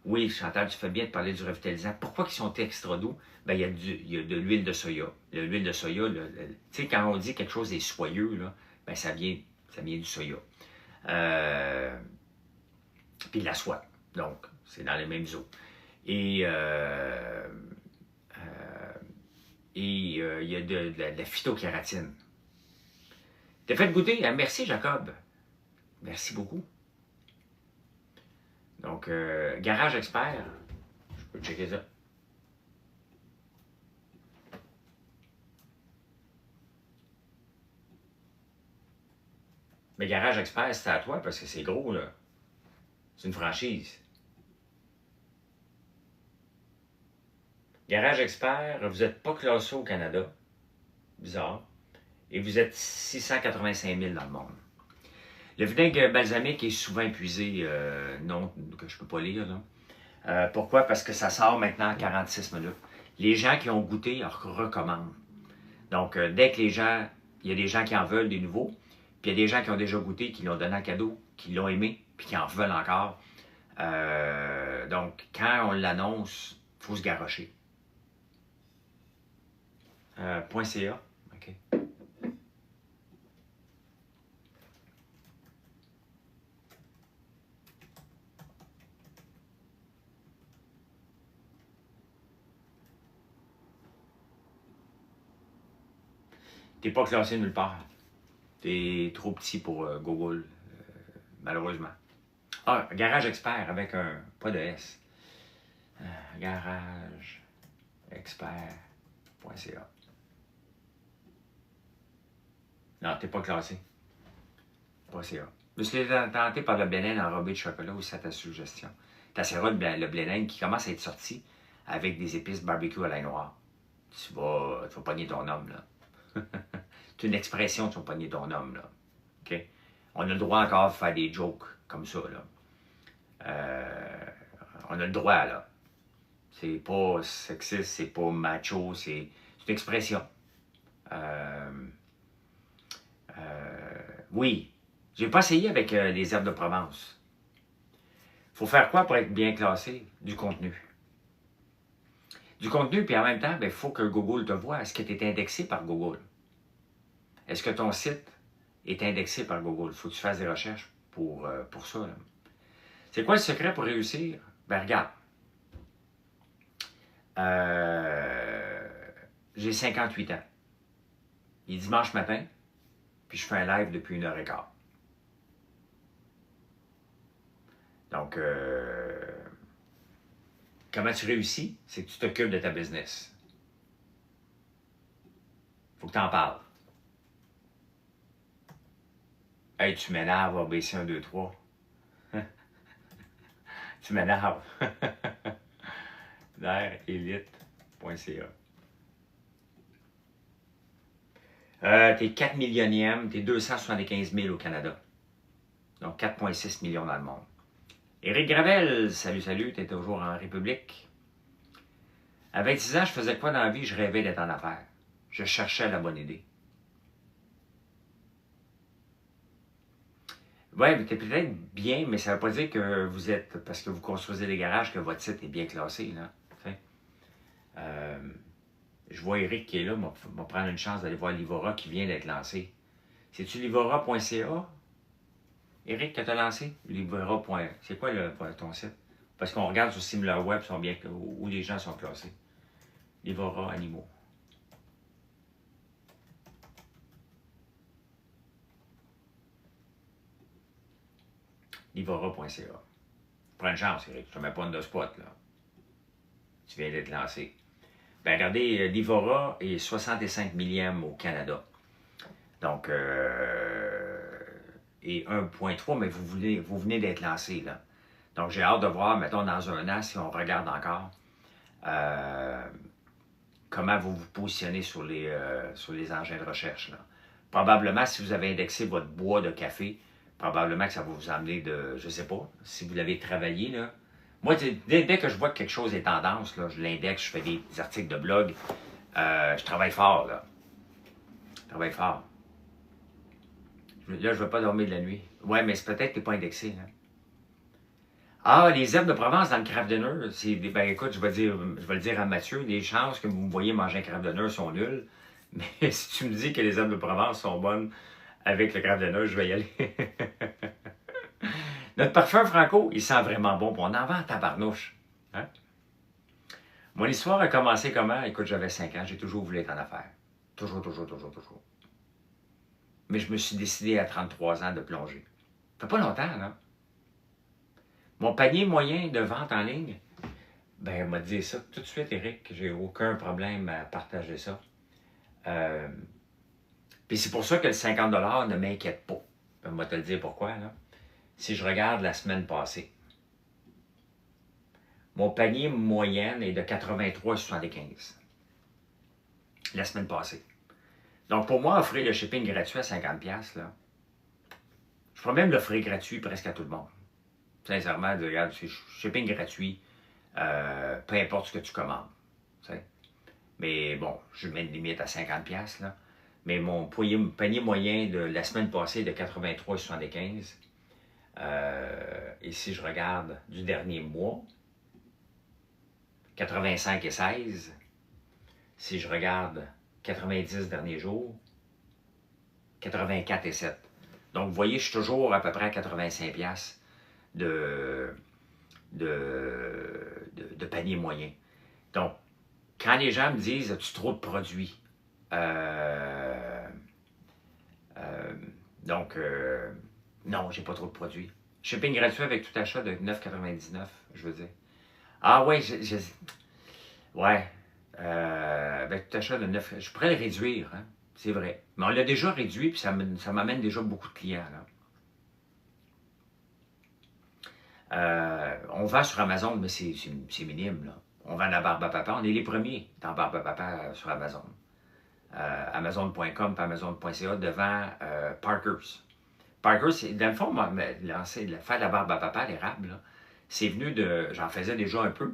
Oui, Chantal, tu fais bien de parler du revitalisant. Pourquoi ils sont extra doux? Ben, il y a de l'huile de soya. L'huile de soya, tu sais, quand on dit quelque chose est soyeux, là, ben, ça vient du soya. Puis de la soie. Donc, c'est dans les mêmes eaux. Et il y a de la phytokératine. T'as fait goûter? Hein? Merci, Jacob. Merci beaucoup. Donc, Garage Expert, je peux checker ça. Mais Garage Expert, c'est à toi parce que c'est gros, là. C'est une franchise. Garage Expert, vous n'êtes pas classé au Canada. Bizarre. Et vous êtes 685 000 dans le monde. Le vinaigre balsamique est souvent épuisé, non, que je ne peux pas lire. Là. Pourquoi? Parce que ça sort maintenant à 46 minutes. Les gens qui ont goûté recommandent. Donc, dès que il y a des gens qui en veulent des nouveaux, puis il y a des gens qui ont déjà goûté, qui l'ont donné en cadeau, qui l'ont aimé, puis qui en veulent encore. Donc, quand on l'annonce, il faut se garrocher. .ca, OK. T'es pas classé nulle part. T'es trop petit pour Google, malheureusement. Ah, Garage Expert avec un pas de S. garageexpert.ca. Non, t'es pas classé. Pas CA. Je suis tenté par le blé enrobé de chocolat aussi à ta suggestion. T'essaieras le blé qui commence à être sorti avec des épices barbecue à l'ail noir. Tu vas pogner ton homme, là. C'est une expression, tu vas pogner ton homme, là. OK? On a le droit encore de faire des jokes comme ça, là. On a le droit, là. C'est pas sexiste, c'est pas macho, c'est une expression. Oui, j'ai pas essayé avec les herbes de Provence. Il faut faire quoi pour être bien classé? Du contenu. Du contenu, puis en même temps, il faut que Google te voie. Est-ce que tu es indexé par Google? Est-ce que ton site est indexé par Google? Il faut que tu fasses des recherches pour ça. C'est quoi le secret pour réussir? Ben regarde. J'ai 58 ans. Il est dimanche matin, puis je fais un live depuis 1h15. Donc, comment tu réussis? C'est que tu t'occupes de ta business. Faut que tu en parles. Hey, tu m'énerves, ABC 1, 2, 3. Tu m'énerves. Elite.ca. T'es 4 millionième, t'es 275 000 au Canada. Donc 4,6 millions dans le monde. Éric Gravel, salut, salut, t'es toujours en République. À 26 ans, je faisais quoi dans la vie? Je rêvais d'être en affaires. Je cherchais la bonne idée. Oui, t'es peut-être bien, mais ça ne veut pas dire que vous êtes, parce que vous construisez des garages, que votre site est bien classé, là. Euh, je vois Éric qui est là, va prendre une chance d'aller voir Livora qui vient d'être lancé. C'est-tu livora.ca? Éric, que tu as lancé? Livora. C'est quoi ton site? Parce qu'on regarde sur SimilarWeb où les gens sont classés. Livora Animaux. Livora.ca. Prends une chance, Éric. Je ne te mets pas de spot, là. Tu viens d'être lancé. Ben, regardez, Livora est 65 millième au Canada. Donc, et 1,3, mais vous venez d'être lancé, là. Donc, j'ai hâte de voir, mettons, dans un an, si on regarde encore, comment vous vous positionnez sur les engins de recherche, là. Probablement, si vous avez indexé votre bois de café, probablement que ça va vous amener de, je ne sais pas, si vous l'avez travaillé, là. Moi, dès que je vois que quelque chose est tendance, là, je l'indexe, je fais des articles de blog, je travaille fort, là. Je travaille fort. Là, je ne veux pas dormir de la nuit. Ouais, mais c'est peut-être que tu n'es pas indexé, là. Ah, les herbes de Provence dans le craft dinner, c'est, ben écoute, je vais le dire à Mathieu, les chances que vous me voyez manger un craft dinner sont nulles. Mais si tu me dis que les herbes de Provence sont bonnes avec le craft dinner, je vais y aller. Notre parfum Franco, il sent vraiment bon. On en vend en tabarnouche. Hein? Mon histoire a commencé comment? Écoute, j'avais 5 ans, j'ai toujours voulu être en affaires. Toujours, toujours, toujours, toujours. Mais je me suis décidé à 33 ans de plonger. Ça fait pas longtemps, là. Mon panier moyen de vente en ligne, ben, on m'a dit ça tout de suite, Éric, j'ai aucun problème à partager ça. Puis c'est pour ça que le 50 $ ne m'inquiète pas. On va te le dire pourquoi, là. Si je regarde la semaine passée, mon panier moyen est de 83,75 la semaine passée. Donc pour moi, offrir le shipping gratuit à 50$, là, je pourrais même l'offrir gratuit presque à tout le monde. Sincèrement, regarde, c'est shipping gratuit, peu importe ce que tu commandes. T'sais. Mais bon, je mets une limite à 50$, là. Mais mon panier moyen de la semaine passée est de 83,75. Et si je regarde du dernier mois, 85,16. Si je regarde 90 derniers jours, 84,7. Donc, vous voyez, je suis toujours à peu près à 85$ de panier moyen. Donc, quand les gens me disent « As-tu trop de produits? » non, j'ai pas trop de produits. Shipping gratuit avec tout achat de 9,99, je veux dire. Ah ouais, ouais. Avec tout achat de 9, je pourrais le réduire, hein, c'est vrai. Mais on l'a déjà réduit, puis ça m'amène déjà beaucoup de clients, là. On vend sur Amazon, mais c'est minime, là. On vend la barbe à papa. On est les premiers dans barbe à papa sur Amazon. Amazon.com et Amazon.ca devant Parker's. Parker's, dans le fond, faire de la barbe à papa à l'érable, c'est venu de... J'en faisais déjà un peu.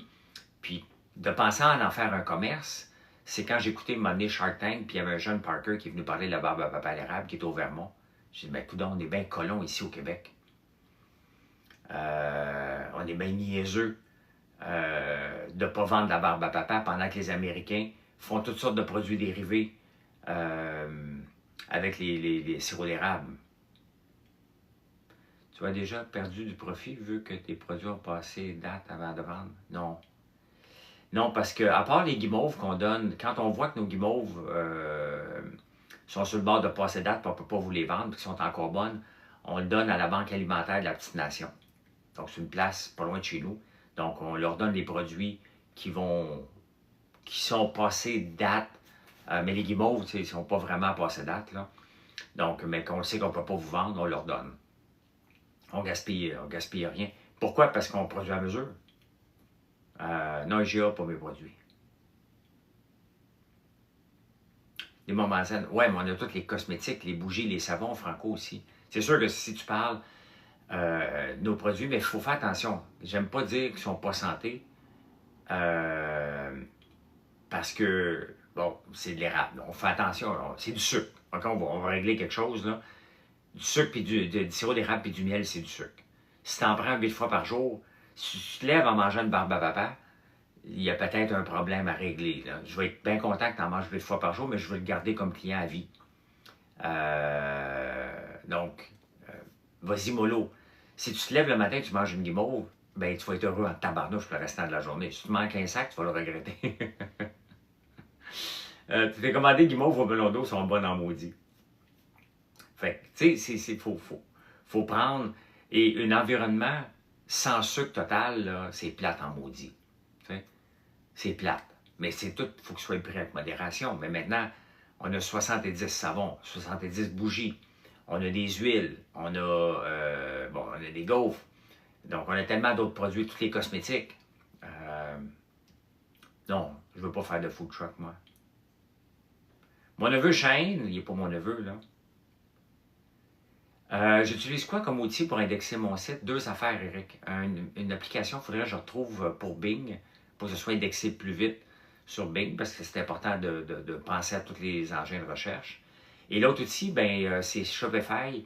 Puis de penser à en faire un commerce, c'est quand j'ai écouté mon Shark Tank, puis il y avait un jeune Parker qui est venu parler de la barbe à papa à l'érable, qui est au Vermont. J'ai dit, ben coudonc, on est bien colons ici au Québec. On est bien niaiseux de ne pas vendre de la barbe à papa pendant que les Américains font toutes sortes de produits dérivés avec les sirops d'érable. Tu as déjà perdu du profit vu que tes produits ont passé date avant de vendre? Non. Non, parce que à part les guimauves qu'on donne, quand on voit que nos guimauves sont sur le bord de passer date et on ne peut pas vous les vendre, qui sont encore bonnes, on le donne à la Banque alimentaire de la Petite Nation. Donc, c'est une place pas loin de chez nous. Donc, on leur donne des produits qui sont passés date, mais les guimauves, ils ne sont pas vraiment passés date, là. Donc, mais qu'on sait qu'on ne peut pas vous vendre, on leur donne. On gaspille rien. Pourquoi? Parce qu'on produit à mesure. Non, IGA, pas mes produits. Les moments zen. Ouais, mais on a tous les cosmétiques, les bougies, les savons, Franco aussi. C'est sûr que si tu parles nos produits, mais il faut faire attention. J'aime pas dire qu'ils ne sont pas santé, parce que, bon, c'est de l'érable. On fait attention, c'est du sucre. Donc, on va régler quelque chose, là. Du sucre, puis du sirop d'érable, puis du miel, c'est du sucre. Si tu en prends 8 fois par jour, si tu te lèves en mangeant une barbe à papa, il y a peut-être un problème à régler. Là. Je vais être bien content que tu en manges 8 fois par jour, mais je vais le garder comme client à vie. Donc, vas-y mollo. Si tu te lèves le matin et tu manges une guimauve, ben tu vas être heureux en tabarnouche pour le restant de la journée. Si tu manques un sac, tu vas le regretter. Tu t'es commandé guimauve au melon d'eau, sont bonnes en maudit. Fait que, tu sais, faut prendre... Et un environnement sans sucre total, c'est plate en maudit. C'est plate. Mais c'est tout, il faut que ce soit pris avec modération. Mais maintenant, on a 70 savons, 70 bougies, on a des huiles, on a des gaufres. Donc, on a tellement d'autres produits, tous les cosmétiques. Non, je ne veux pas faire de food truck, moi. Mon neveu Shane, il n'est pas mon neveu, là. J'utilise quoi comme outil pour indexer mon site? 2 affaires, Eric. Une application, il faudrait que je retrouve pour Bing, pour que ce soit indexé plus vite sur Bing, parce que c'est important de penser à tous les engins de recherche. Et l'autre outil, c'est Shopify.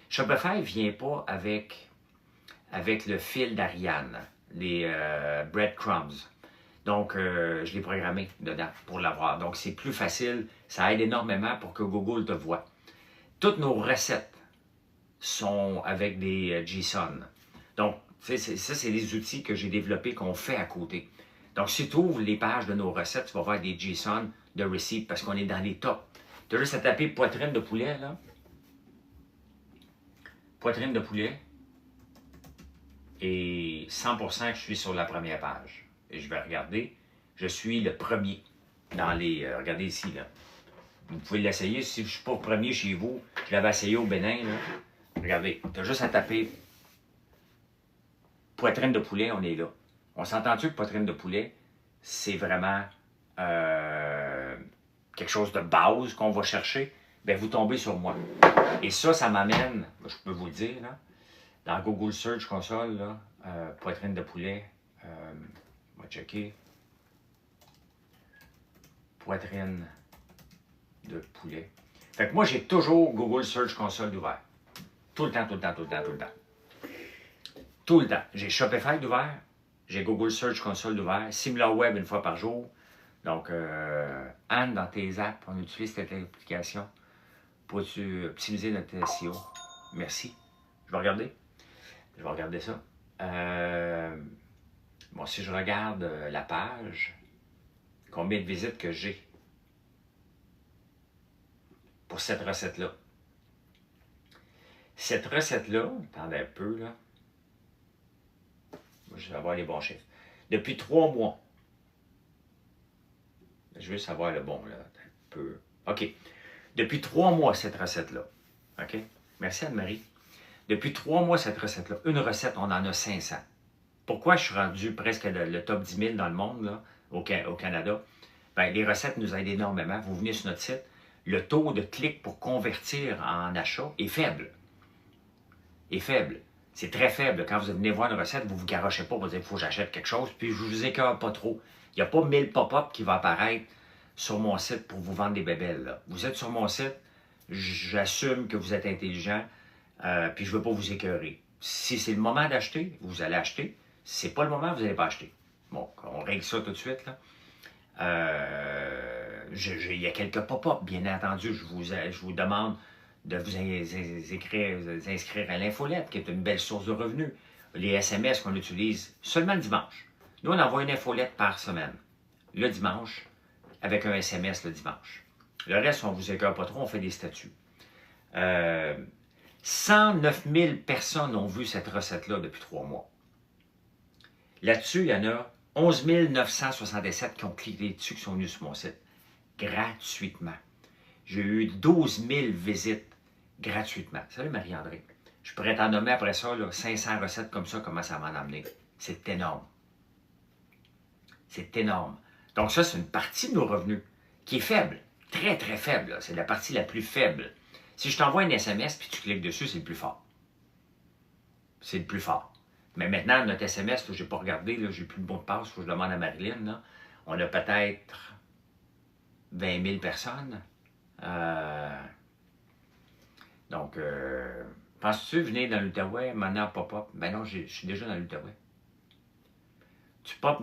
Shopify ne vient pas avec le fil d'Ariane, les breadcrumbs. Donc, je l'ai programmé dedans pour l'avoir. Donc, c'est plus facile. Ça aide énormément pour que Google te voie. Toutes nos recettes sont avec des JSON. Donc, ça, c'est des outils que j'ai développés qu'on fait à côté. Donc, si tu ouvres les pages de nos recettes, tu vas voir des JSON de receipts parce qu'on est dans les tops. Tu as juste à taper poitrine de poulet, là. Poitrine de poulet. Et 100% que je suis sur la première page. Et je vais regarder. Je suis le premier dans les... regardez ici, là. Vous pouvez l'essayer. Si je ne suis pas premier chez vous, je l'avais essayé au Bénin. Là. Regardez, tu as juste à taper poitrine de poulet, on est là. On s'entend-tu que poitrine de poulet, c'est vraiment quelque chose de base qu'on va chercher? Bien, vous tombez sur moi. Et ça m'amène, je peux vous le dire, là, dans Google Search Console, là, poitrine de poulet, on va checker. Poitrine de poulet. Fait que moi, j'ai toujours Google Search Console ouvert. Tout le temps, tout le temps, tout le temps, tout le temps. Tout le temps. J'ai Shopify d'ouvert, j'ai Google Search Console d'ouvert, SimilarWeb une fois par jour. Donc, Anne, dans tes apps, on utilise cette application pour optimiser notre SEO. Merci. Je vais regarder. Je vais regarder ça. Bon, si je regarde la page, combien de visites que j'ai pour cette recette-là. Cette recette-là, attendez un peu, là. Je vais avoir les bons chiffres. Depuis 3 mois. Je veux savoir le bon, là. Un peu. OK. Depuis 3 mois, cette recette-là. OK? Merci Anne-Marie. Depuis 3 mois, cette recette-là. Une recette, on en a 500. Pourquoi je suis rendu presque le top 10 000 dans le monde, là, au Canada? Bien, les recettes nous aident énormément. Vous venez sur notre site. Le taux de clic pour convertir en achat est faible. Est faible. C'est très faible. Quand vous venez voir une recette, vous ne vous garochez pas, vous dites, il faut que j'achète quelque chose, puis je ne vous écœure pas trop. Il n'y a pas 1000 pop-up qui vont apparaître sur mon site pour vous vendre des bébelles. Là. Vous êtes sur mon site, j'assume que vous êtes intelligent, puis je ne veux pas vous écœurer. Si c'est le moment d'acheter, vous allez acheter. Si ce n'est pas le moment, vous n'allez pas acheter. Bon, on règle ça tout de suite, là. Il y a quelques pop-up, bien entendu. Je vous demande de vous inscrire à l'infolette, qui est une belle source de revenus. Les SMS qu'on utilise seulement le dimanche. Nous, on envoie une infolette par semaine. Le dimanche, avec un SMS le dimanche. Le reste, on ne vous écœure pas trop, on fait des statuts. 109 000 personnes ont vu cette recette-là depuis 3 mois. Là-dessus, il y en a 11 967 qui ont cliqué dessus, qui sont venus sur mon site, gratuitement. J'ai eu 12 000 visites gratuitement. Salut Marie-André. Je pourrais t'en nommer après ça, là, 500 recettes comme ça, comment ça m'en a amené. C'est énorme. C'est énorme. Donc ça, c'est une partie de nos revenus qui est faible. Très, très faible. C'est la partie la plus faible. Si je t'envoie un SMS puis tu cliques dessus, c'est le plus fort. C'est le plus fort. Mais maintenant, notre SMS, je n'ai pas regardé, je n'ai plus le mot de passe, il faut que je demande à Marilyn. Là. On a peut-être 20 000 personnes. Donc, penses-tu venir dans l'Outaouais, maintenant pop-up? Ben non, je suis déjà dans l'Outaouais. Tu pop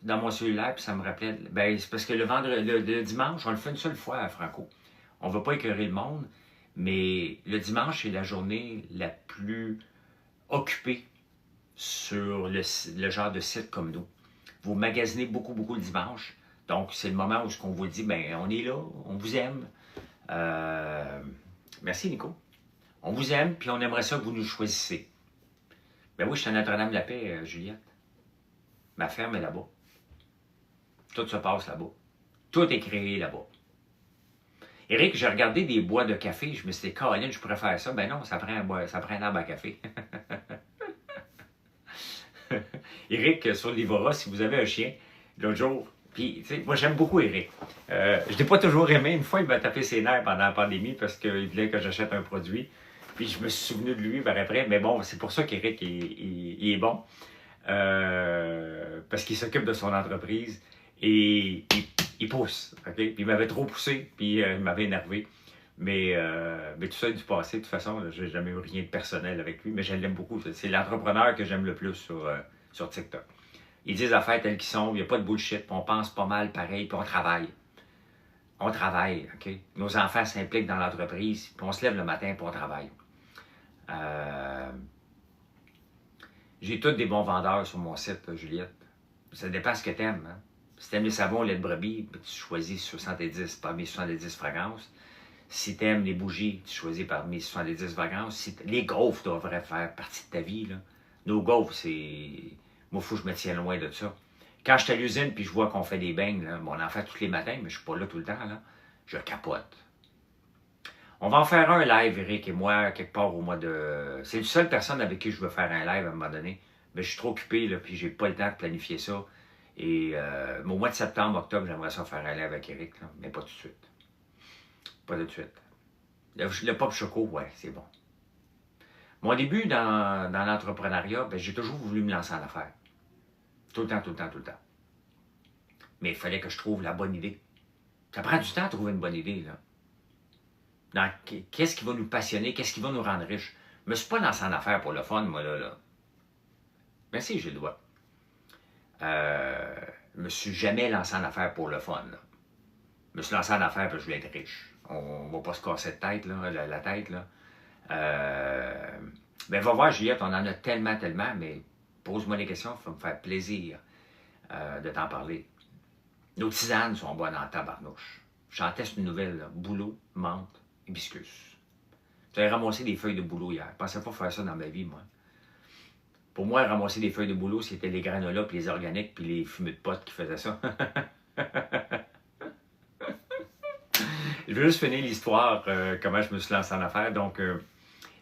dans mon cellulaire, puis ça me rappelait. Ben, c'est parce que le dimanche, on le fait une seule fois à Franco. On ne va pas écœurer le monde, mais le dimanche, c'est la journée la plus occupée sur le genre de site comme nous. Vous magasinez beaucoup, beaucoup le dimanche. Donc, c'est le moment où on vous dit, ben, on est là, on vous aime. Merci, Nico. On vous aime, puis on aimerait ça que vous nous choisissez. Ben oui, je suis à Notre-Dame-la-Paix, Juliette. Ma ferme est là-bas. Tout se passe là-bas. Tout est créé là-bas. Éric, j'ai regardé des bois de café. Je me suis dit, Caroline, je pourrais faire ça. Ben non, ça prend un arbre à café. Éric, sur l'Ivora, si vous avez un chien, l'autre jour, puis, tu sais, moi, j'aime beaucoup Éric. Je ne l'ai pas toujours aimé. Une fois, il m'a tapé ses nerfs pendant la pandémie parce qu'il voulait que j'achète un produit. Puis, je me suis souvenu de lui par après. Mais bon, c'est pour ça qu'Éric il est bon. Parce qu'il s'occupe de son entreprise et il pousse. Okay? Puis, il m'avait trop poussé, puis il m'avait énervé. Mais tout ça est du passé. De toute façon, je n'ai jamais eu rien de personnel avec lui, mais je l'aime beaucoup. C'est l'entrepreneur que j'aime le plus sur TikTok. Il dit les affaires telles qu'ils sont, il n'y a pas de bullshit, puis on pense pas mal pareil, puis on travaille. On travaille, OK? Nos enfants s'impliquent dans l'entreprise, puis on se lève le matin, puis on travaille. J'ai tous des bons vendeurs sur mon site, Juliette. Ça dépend ce que tu aimes. Hein? Si tu aimes les savons au lait de brebis, tu choisis 70 parmi 70 fragrances. Si tu aimes les bougies, tu choisis parmi 70 fragrances. Les gaufres devraient faire partie de ta vie. Là. Nos gaufres, c'est... Moi, il faut que je me tienne loin de ça. Quand je suis à l'usine puis je vois qu'on fait des beignes, là, bon, on en fait tous les matins, mais je ne suis pas là tout le temps, là, je capote. On va en faire un live, Eric et moi, quelque part au mois de... C'est la seule personne avec qui je veux faire un live à un moment donné. Mais je suis trop occupé, là, puis j'ai pas le temps de planifier ça. Et au mois de septembre, octobre, j'aimerais ça faire un live avec Eric, là, mais pas tout de suite. Pas tout de suite. Le pop choco, ouais, c'est bon. Mon début dans l'entrepreneuriat, ben, j'ai toujours voulu me lancer en affaires. Tout le temps, tout le temps, tout le temps. Mais il fallait que je trouve la bonne idée. Ça prend du temps à trouver une bonne idée, là. Qu'est-ce qui va nous passionner? Qu'est-ce qui va nous rendre riches? Je me suis pas lancé en affaires pour le fun, moi, là. Merci, j'ai le droit. Je me suis jamais lancé en affaires pour le fun, là. Je me suis lancé en affaires parce que je voulais être riche. On va pas se casser de tête, là, la tête, là. Ben, va voir, Juliette, on en a tellement, mais pose-moi des questions, ça va me faire plaisir de t'en parler. Nos tisanes sont bonnes en tabarnouche. J'en teste une nouvelle, là. Bouleau, menthe, hibiscus. J'avais ramassé des feuilles de bouleau hier. Je pensais pas faire ça dans ma vie, moi. Pour moi, ramasser des feuilles de bouleau, c'était les granolas, puis les organiques, puis les fumées de potes qui faisaient ça. Je veux juste finir l'histoire, comment je me suis lancé en affaires. Donc,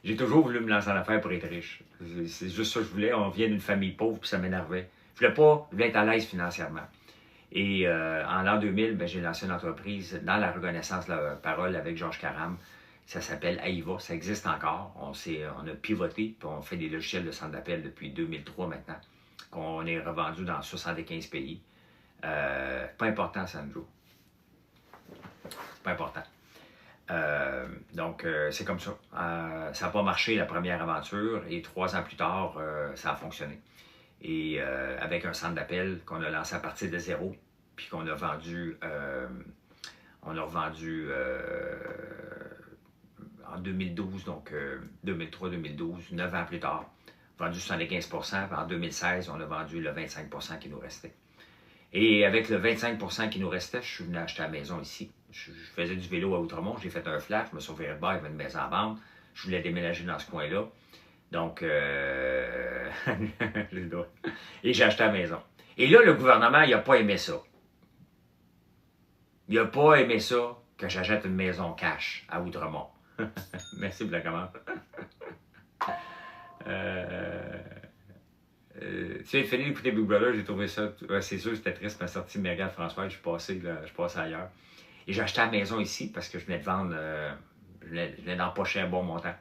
j'ai toujours voulu me lancer en affaires pour être riche. C'est juste ça que je voulais. On vient d'une famille pauvre, puis ça m'énervait. Je voulais être à l'aise financièrement. Et en l'an 2000, ben, j'ai lancé une entreprise dans la reconnaissance de la parole avec Georges Caram. Ça s'appelle AIVA. Ça existe encore. On a pivoté, puis on fait des logiciels de centre d'appel depuis 2003 maintenant. On est revendu dans 75 pays. Pas important, Sandro. Pas important. Donc, c'est comme ça. Ça n'a pas marché la première aventure et 3 ans plus tard, ça a fonctionné. Et avec un centre d'appel qu'on a lancé à partir de zéro, puis qu'on a vendu, en 2012, donc 2003-2012, 9 ans plus tard, vendu 75%, puis en 2016, on a vendu le 25% qui nous restait. Et avec le 25% qui nous restait, je suis venu acheter la maison ici. Je faisais du vélo à Outremont, j'ai fait un flash, je me suis ouvert le bar, il y avait une maison à vendre. Je voulais déménager dans ce coin-là. Donc, et j'ai acheté la maison. Et là, le gouvernement, il n'a pas aimé ça. Il n'a pas aimé ça que j'achète une maison cash à Outremont. Merci pour la commande. Tu sais, fini d'écouter Big Brother, j'ai trouvé ça, c'est sûr, c'était triste, ma sortie de Mégane François, je suis passé ailleurs. Et j'ai acheté la maison ici parce que je venais de vendre Je viens d'empocher un bon montant.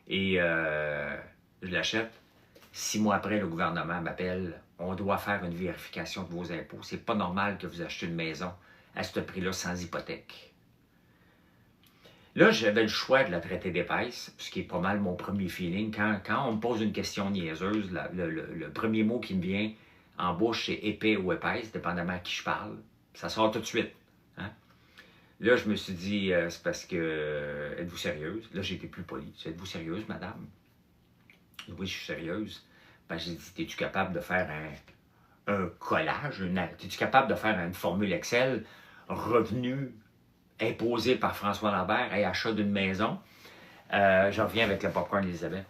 Et je l'achète. 6 mois après, le gouvernement m'appelle. On doit faire une vérification de vos impôts. C'est pas normal que vous achetez une maison à ce prix-là sans hypothèque. Là, j'avais le choix de la traiter d'épaisse, ce qui est pas mal mon premier feeling. Quand on me pose une question niaiseuse, le premier mot qui me vient en bouche, c'est épais ou épaisse, dépendamment à qui je parle. Ça sort tout de suite. Hein? Là, je me suis dit, c'est parce que, êtes-vous sérieuse? Là, j'ai été plus poli. Êtes-vous sérieuse, madame? Oui, je suis sérieuse. Ben, j'ai dit, es-tu capable de faire un collage? Es-tu capable de faire une formule Excel, revenu imposé par François Lambert et achat d'une maison? Je reviens avec le popcorn Elisabeth.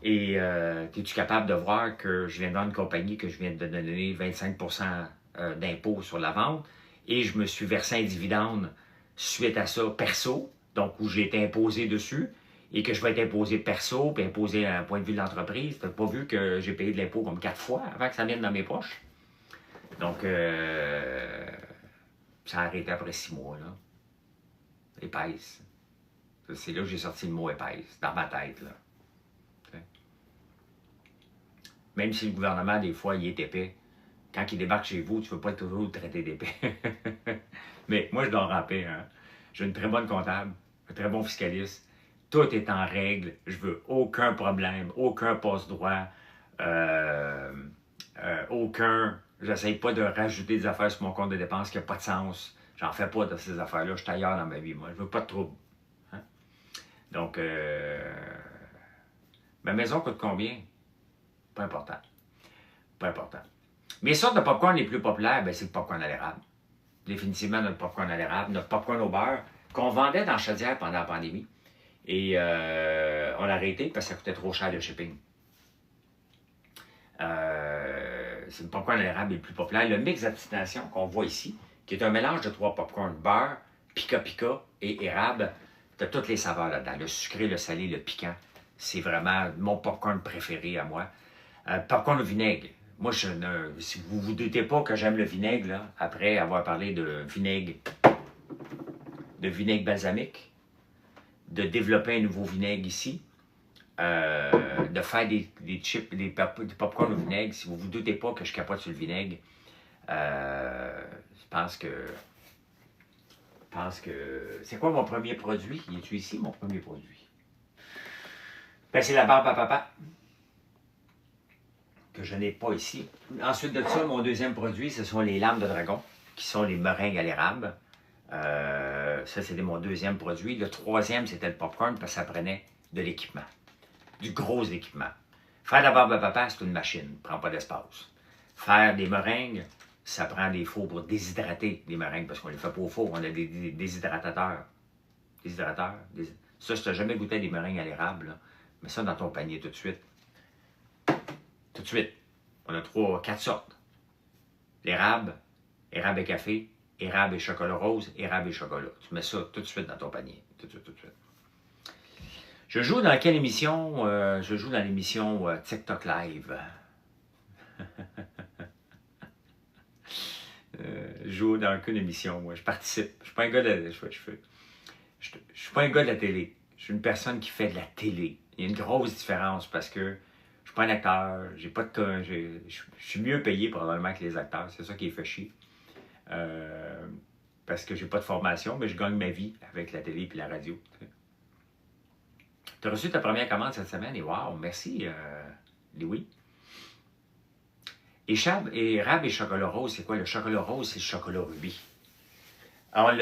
Et es-tu capable de voir que je viens dans une compagnie que je viens de donner 25% d'impôt sur la vente et je me suis versé un dividende suite à ça perso, donc où j'ai été imposé dessus et que je vais être imposé perso puis imposé à un point de vue de l'entreprise. Tu n'as pas vu que j'ai payé de l'impôt comme 4 fois avant que ça vienne dans mes poches? Donc, ça a arrêté après 6 mois, là. Épaisse. C'est là que j'ai sorti le mot épaisse, dans ma tête, là. Même si le gouvernement, des fois, il est épais, quand il débarque chez vous, tu ne peux pas toujours le traiter d'épais. Mais moi, je dors en paix. Hein? J'ai une très bonne comptable, un très bon fiscaliste. Tout est en règle. Je veux aucun problème, aucun passe-droit, aucun... J'essaye pas de rajouter des affaires sur mon compte de dépenses qui n'ont pas de sens. J'en fais pas de ces affaires-là. Je suis ailleurs dans ma vie, moi. Je veux pas de trouble. Hein? Donc, ma maison coûte combien? Pas important. Pas important. Mes sortes de popcorn les plus populaires, ben, c'est le popcorn à l'érable. Définitivement notre popcorn à l'érable, notre popcorn au beurre, qu'on vendait dans Chaudière pendant la pandémie. Et on l'a arrêté parce que ça coûtait trop cher le shipping. C'est le popcorn à l'érable le plus populaire. Le mix à destination qu'on voit ici, qui est un mélange de 3 popcorn, beurre, pica-pica et érable. Tu as toutes les saveurs là-dedans, le sucré, le salé, le piquant. C'est vraiment mon popcorn préféré à moi. Popcorn au vinaigre. Moi, si vous ne vous doutez pas que j'aime le vinaigre, là, après avoir parlé de vinaigre balsamique, de développer un nouveau vinaigre ici, de faire des chips, des popcorn au vinaigre, si vous ne vous doutez pas que je capote sur le vinaigre, je pense que... C'est quoi mon premier produit? Y est-tu ici, mon premier produit? Ben, c'est la barbe à papa. Que je n'ai pas ici. Ensuite de ça, mon deuxième produit, ce sont les lames de dragon, qui sont les meringues à l'érable. Ça, c'était mon deuxième produit. Le troisième, c'était le popcorn, parce que ça prenait de l'équipement. Du gros équipement. Faire de la barbe à papa, c'est une machine, ne prend pas d'espace. Faire des meringues, ça prend des fours pour déshydrater les meringues, parce qu'on ne les fait pas au four, on a des déshydratateurs. Ça, si tu n'as jamais goûté à des meringues à l'érable, mets ça dans ton panier tout de suite. Tout de suite. On a 4 sortes. L'érable, érable et café, érable et chocolat rose, érable et chocolat. Tu mets ça tout de suite dans ton panier. Tout de suite. Je joue dans quelle émission? Je joue dans l'émission TikTok Live. Je joue dans aucune émission, moi. Je participe. Je ne suis pas un gars de... Je suis pas un gars de la télé. Je suis une personne qui fait de la télé. Il y a une grosse différence parce que je suis pas un acteur, j'ai pas de je suis mieux payé probablement que les acteurs, c'est ça qui est fait chier. Parce que j'ai pas de formation, mais je gagne ma vie avec la télé et la radio. Tu as reçu ta première commande cette semaine et wow, merci Louis. Érable et chocolat rose, c'est quoi? Le chocolat rose, c'est le chocolat rubis. Alors,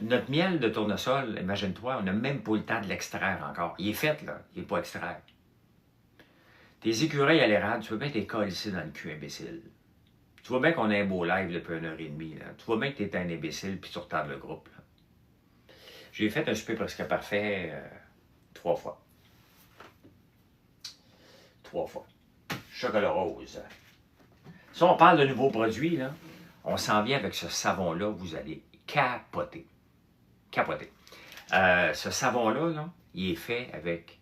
notre miel de tournesol, imagine-toi, on n'a même pas le temps de l'extraire encore. Il est fait, là, il n'est pas extrait. Tes écureuils à l'érable, tu vois bien que t'es collé ici dans le cul, imbécile. Tu vois bien qu'on a un beau live depuis 1h30. Là. Tu vois bien que t'es un imbécile puis tu retardes le groupe. J'ai fait un souper presque parfait 3 fois. 3 fois. Chocolat rose. Si on parle de nouveaux produits, là, on s'en vient avec ce savon-là, vous allez capoter. Capoter. Ce savon-là, là, il est fait avec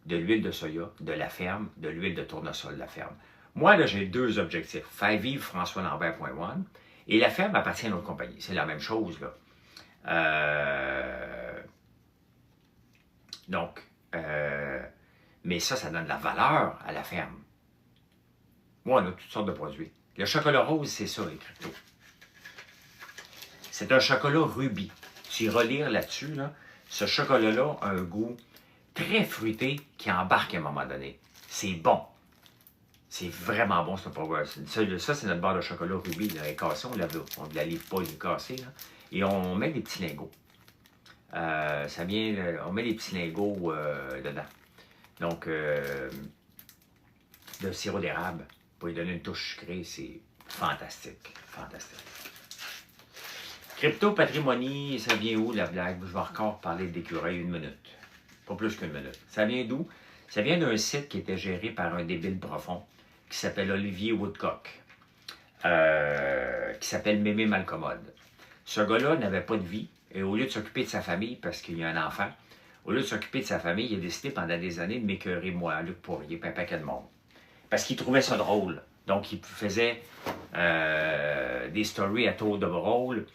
de l'huile de soya, de la ferme, de l'huile de tournesol de la ferme. Moi, là, j'ai 2 objectifs. Faire vivre François Lambert.one et la ferme appartient à notre compagnie. C'est la même chose, là. Donc, mais ça donne de la valeur à la ferme. Moi, on a toutes sortes de produits. Le chocolat rose, c'est ça, les cryptos. C'est un chocolat rubis. Tu iras lire là-dessus, là, ce chocolat-là a un goût très fruité qui embarque à un moment donné. C'est bon. C'est vraiment bon, ce power. Ça, c'est notre barre de chocolat rubis. Là, elle est cassée, on ne la livre pas, il est cassé. Là. Et on met des petits lingots. On met des petits lingots dedans. Donc, de sirop d'érable pour lui donner une touche sucrée, c'est fantastique. Fantastique. Crypto Patrimonie, ça vient où la blague? Je vais encore parler d'écureuil une minute. Pas plus qu'une minute. Ça vient d'où? Ça vient d'un site qui était géré par un débile profond qui s'appelle Olivier Woodcock, qui s'appelle Mémé Malcommode. Ce gars-là n'avait pas de vie et au lieu de s'occuper de sa famille, parce qu'il y a un enfant, au lieu de s'occuper de sa famille, il a décidé pendant des années de m'écœurer moi, Luc Poirier, puis un paquet de monde. Parce qu'il trouvait ça drôle. Donc, il faisait des stories à tour de rôle.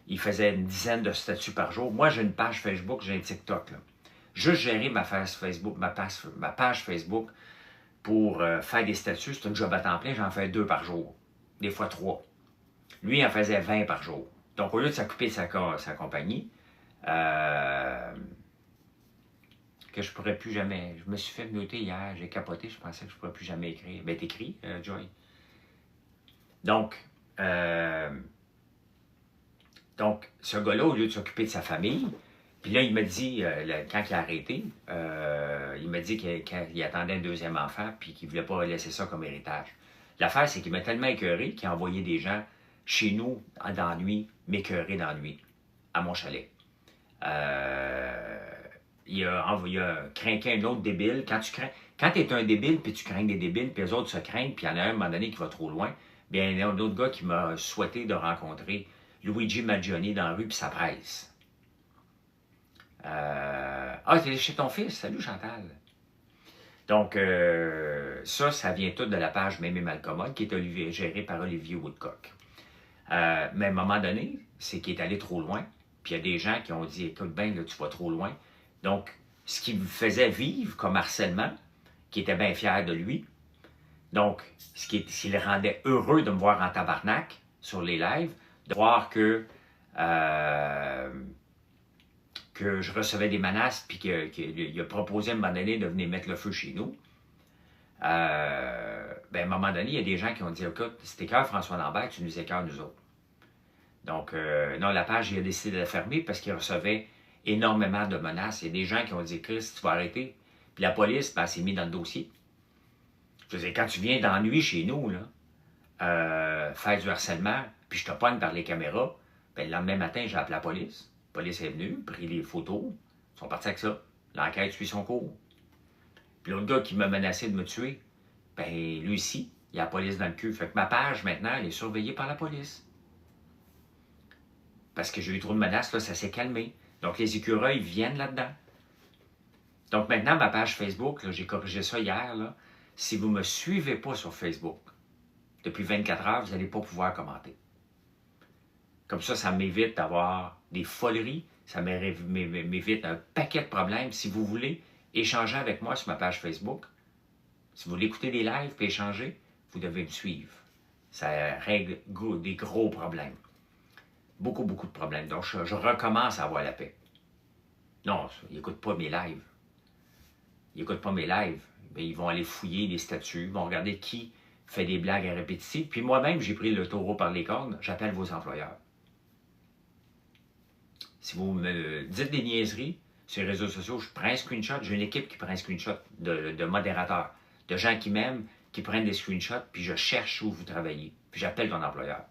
Il faisait une dizaine de statuts par jour. Moi, j'ai une page Facebook, j'ai un TikTok. Là. Juste gérer ma page Facebook pour faire des statuts, c'est une job à temps plein, j'en fais 2 par jour. Des fois 3. Lui, il en faisait 20 par jour. Donc, au lieu de s'occuper de sa compagnie, que je pourrais plus jamais... Je me suis fait noter hier, j'ai capoté, je pensais que je pourrais plus jamais écrire. Ben, t'écris, Joy. Donc, ce gars-là, au lieu de s'occuper de sa famille, puis là, il m'a dit, quand il a arrêté, il m'a dit qu'il attendait un deuxième enfant, puis qu'il ne voulait pas laisser ça comme héritage. L'affaire, c'est qu'il m'a tellement écœuré qu'il a envoyé des gens chez nous, dans la nuit, m'écœurer dans la nuit, à mon chalet. Il a craqué un autre débile. Quand tu es un débile, puis tu crains des débiles, puis les autres se craignent, puis il y en a un moment donné qui va trop loin, bien, il y a un autre gars qui m'a souhaité de rencontrer Luigi Maggioni dans la rue, puis ça presse. T'es chez ton fils? Salut Chantal. Donc, ça vient tout de la page Mémé Malcommode, qui est gérée par Olivier Woodcock. Mais à un moment donné, c'est qu'il est allé trop loin, puis il y a des gens qui ont dit, écoute bien, là, tu vas trop loin. Donc, ce qui me faisait vivre comme harcèlement, qui était bien fier de lui, donc, ce qui le rendait heureux de me voir en tabarnak sur les lives, de voir que je recevais des menaces, puis qu'il a proposé à un moment donné de venir mettre le feu chez nous. À un moment donné, il y a des gens qui ont dit, écoute, si t'écœures François Lambert, tu nous écœures nous autres. Donc, non, la page, il a décidé de la fermer parce qu'il recevait énormément de menaces. Il y a des gens qui ont dit, Chris, tu vas arrêter. Puis la police, s'est mis dans le dossier. Je veux dire, quand tu viens d'ennui chez nous, là, faire du harcèlement, puis je te pogne par les caméras, le lendemain matin, j'ai appelé la police. La police est venue, pris les photos, ils sont partis avec ça. L'enquête suit son cours. Puis l'autre gars qui m'a menacé de me tuer, lui aussi, il y a la police dans le cul. Fait que ma page, maintenant, elle est surveillée par la police. Parce que j'ai eu trop de menaces, là, ça s'est calmé. Donc, les écureuils viennent là-dedans. Donc, maintenant, ma page Facebook, j'ai corrigé ça hier, là, si vous ne me suivez pas sur Facebook, depuis 24 heures, vous n'allez pas pouvoir commenter. Comme ça m'évite d'avoir des foleries, ça m'évite un paquet de problèmes. Si vous voulez échanger avec moi sur ma page Facebook, si vous voulez écouter des lives et échanger, vous devez me suivre. Ça règle des gros problèmes. Beaucoup, beaucoup de problèmes. Donc, je recommence à avoir la paix. Non, ils n'écoutent pas mes lives. Ils n'écoutent pas mes lives. Bien, ils vont aller fouiller les statuts, ils vont regarder qui fait des blagues à répétition. Puis moi-même, j'ai pris le taureau par les cornes, j'appelle vos employeurs. Si vous me dites des niaiseries sur les réseaux sociaux, je prends un screenshot, j'ai une équipe qui prend un screenshot de modérateurs, de gens qui m'aiment, qui prennent des screenshots, puis je cherche où vous travaillez, puis j'appelle ton employeur.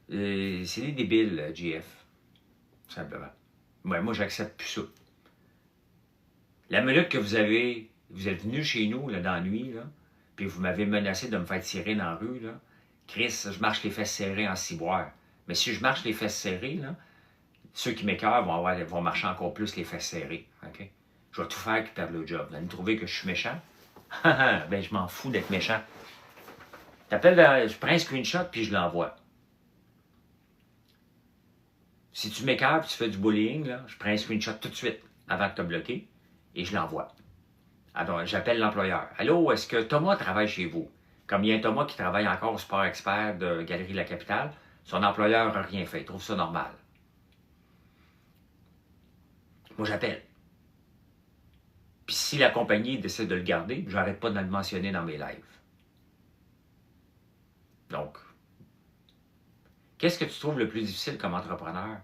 C'est des débiles, JF, tout simplement. Ouais, moi, j'accepte plus ça. La minute que vous êtes venu chez nous, là, dans la nuit, là, puis vous m'avez menacé de me faire tirer dans la rue, là, Chris, je marche les fesses serrées en ciboire. Mais si je marche les fesses serrées, là, ceux qui m'écœurent vont marcher encore plus les fesses serrées. Okay? Je vais tout faire qu'ils perdent le job. Vous allez me trouver que je suis méchant? Ben, je m'en fous d'être méchant. Je prends un screenshot puis je l'envoie. Si tu m'écœures et tu fais du bullying, là, je prends un screenshot tout de suite avant de te bloquer et je l'envoie. Alors, j'appelle l'employeur. Allô, est-ce que Thomas travaille chez vous? Comme il y a un Thomas qui travaille encore au Sport Expert de Galerie La Capitale, son employeur n'a rien fait, il trouve ça normal. Moi, j'appelle. Puis si la compagnie décide de le garder, je n'arrête pas de le mentionner dans mes lives. Donc, qu'est-ce que tu trouves le plus difficile comme entrepreneur?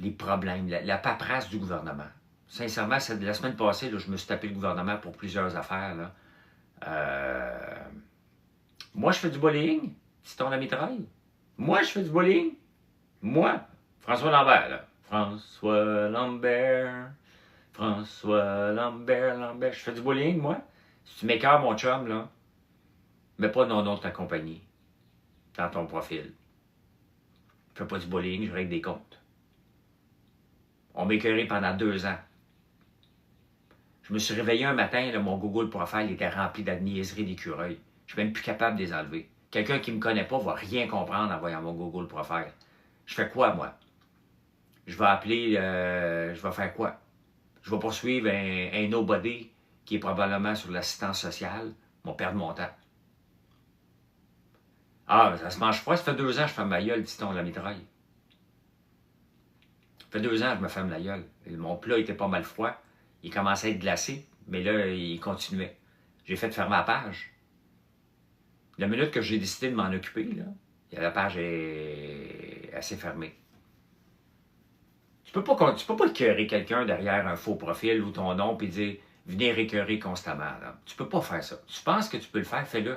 Les problèmes, la paperasse du gouvernement. Sincèrement, la semaine passée, là, je me suis tapé le gouvernement pour plusieurs affaires. Là. Moi, je fais du bullying, si ton ami travaille. Moi, je fais du bullying. Moi, François Lambert, là. François Lambert, Lambert. Je fais du bullying, moi. Si tu m'écœures, mon chum, là, mets pas non de ta compagnie dans ton profil. Je fais pas du bullying, je règle des comptes. On m'a écœuré pendant 2 ans. Je me suis réveillé un matin, là, mon Google Profile était rempli de niaiseries d'écureuils. Je suis même plus capable de les enlever. Quelqu'un qui ne me connaît pas ne va rien comprendre en voyant mon Google Profile. Je fais quoi, moi? Je vais appeler, je vais faire quoi? Je vais poursuivre un nobody qui est probablement sur l'assistance sociale, mon perdre mon temps. Ah, ça se mange froid, ça fait 2 ans que je ferme ma gueule, dit-on, la mitraille. Ça fait 2 ans que je me ferme la gueule. Mon plat était pas mal froid. Il commençait à être glacé, mais là, il continuait. J'ai fait fermer la page. La minute que j'ai décidé de m'en occuper, là, la page est assez fermée. Tu peux pas écœurer quelqu'un derrière un faux profil ou ton nom et dire « Venez écœurer constamment. » Tu peux pas faire ça. Tu penses que tu peux le faire, fais-le.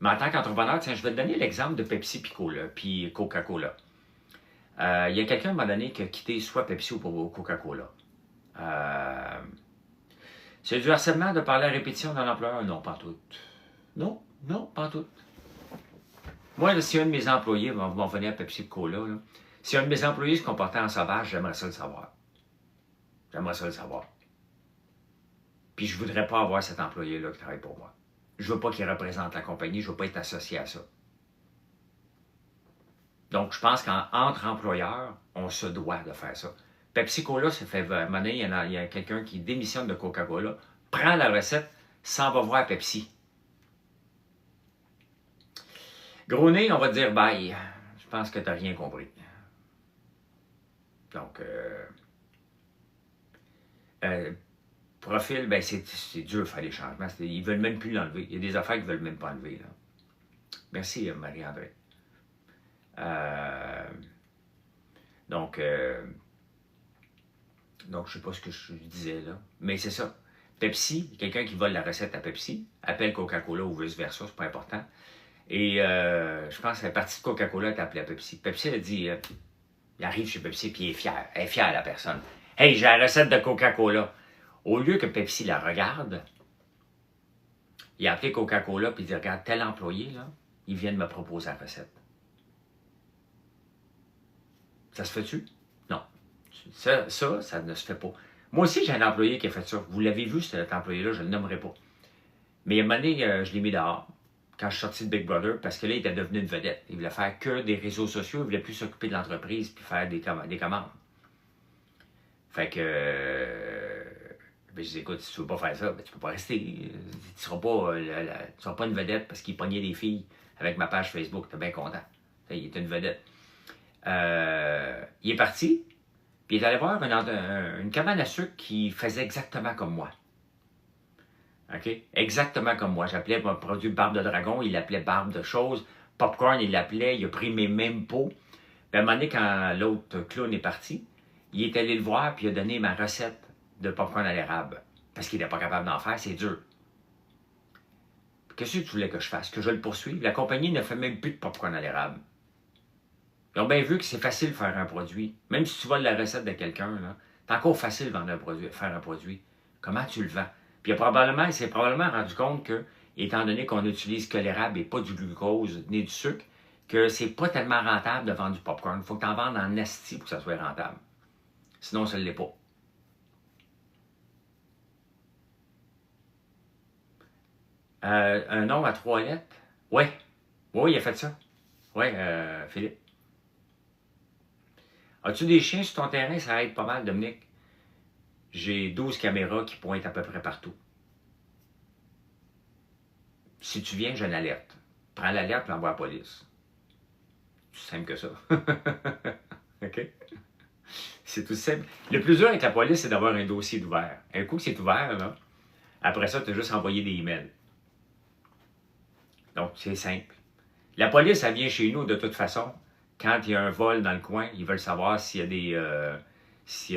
Mais en tant qu'entrepreneur, tiens, je vais te donner l'exemple de Pepsi puis Coca-Cola. Il y a quelqu'un, à un moment donné, qui a quitté soit Pepsi ou Coca-Cola. C'est du harcèlement de parler à répétition d'un employeur? Non, pas tout. Non, pas tout. Moi, là, si un de mes employés va venir à Pepsi Cola, là, si un de mes employés se comportait en sauvage, j'aimerais ça le savoir. J'aimerais ça le savoir. Puis je ne voudrais pas avoir cet employé-là qui travaille pour moi. Je ne veux pas qu'il représente la compagnie, je ne veux pas être associé à ça. Donc, je pense qu'entre employeurs, on se doit de faire ça. Pepsi Cola, ça fait un moment donné, il y a quelqu'un qui démissionne de Coca-Cola, prend la recette, s'en va voir Pepsi. Gros nez, on va te dire bye. Je pense que tu n'as rien compris. Donc, profil, ben c'est dur de faire les changements. Ils ne veulent même plus l'enlever. Il y a des affaires qu'ils ne veulent même pas enlever. Là. Merci, Marie-André. Donc, je ne sais pas ce que je disais là. Mais c'est ça. Pepsi, quelqu'un qui vole la recette à Pepsi, appelle Coca-Cola ou vice-versa, c'est pas important. Et je pense que la partie de Coca-Cola est appelée à Pepsi. Pepsi, elle dit, il arrive chez Pepsi, puis il est fier. Elle est fière, la personne. « Hey, j'ai la recette de Coca-Cola. » Au lieu que Pepsi la regarde, il a appelé Coca-Cola, puis il dit, « Regarde, tel employé, là, il vient de me proposer la recette. » Ça se fait-tu? Non. Ça ne se fait pas. Moi aussi, j'ai un employé qui a fait ça. Vous l'avez vu, cet employé-là, je ne le nommerai pas. Mais à un moment donné, je l'ai mis dehors quand je suis sorti de Big Brother, parce que là, il était devenu une vedette. Il voulait faire que des réseaux sociaux, il ne voulait plus s'occuper de l'entreprise puis faire des commandes. Fait que, ben, je dis, écoute, si tu ne veux pas faire ça, ben, tu ne peux pas rester. Tu ne seras pas une vedette parce qu'il pognait des filles avec ma page Facebook. Tu es bien content. Il était une vedette. Il est parti, puis il est allé voir une cabane à sucre qui faisait exactement comme moi. OK? Exactement comme moi. J'appelais mon produit barbe de dragon, il l'appelait barbe de chose. Popcorn, il l'appelait, il a pris mes mêmes pots. Puis à un moment donné, quand l'autre clown est parti, il est allé le voir, puis il a donné ma recette de popcorn à l'érable. Parce qu'il n'était pas capable d'en faire, c'est dur. Qu'est-ce que tu voulais que je fasse? Que je le poursuive? La compagnie ne fait même plus de popcorn à l'érable. Ils ont bien vu que c'est facile de faire un produit. Même si tu voles la recette de quelqu'un, c'est encore facile de faire un produit. Comment tu le vends? Puis il s'est probablement rendu compte que, étant donné qu'on n'utilise que l'érable et pas du glucose ni du sucre, que c'est pas tellement rentable de vendre du popcorn. Il faut que tu en vendes en esti pour que ça soit rentable. Sinon, ça ne l'est pas. Un nom à 3 lettres? Oui. Oui, il a fait ça. Oui, Philippe. As-tu des chiens sur ton terrain? Ça aide pas mal, Dominique. J'ai 12 caméras qui pointent à peu près partout. Si tu viens, j'ai une alerte. Prends l'alerte et l'envoie à la police. C'est simple que ça. OK? C'est tout simple. Le plus dur avec la police, c'est d'avoir un dossier ouvert. Un coup que c'est ouvert, là, après ça, tu as juste envoyé des emails. Donc, c'est simple. La police, elle vient chez nous de toute façon. Quand il y a un vol dans le coin, ils veulent savoir s'il y a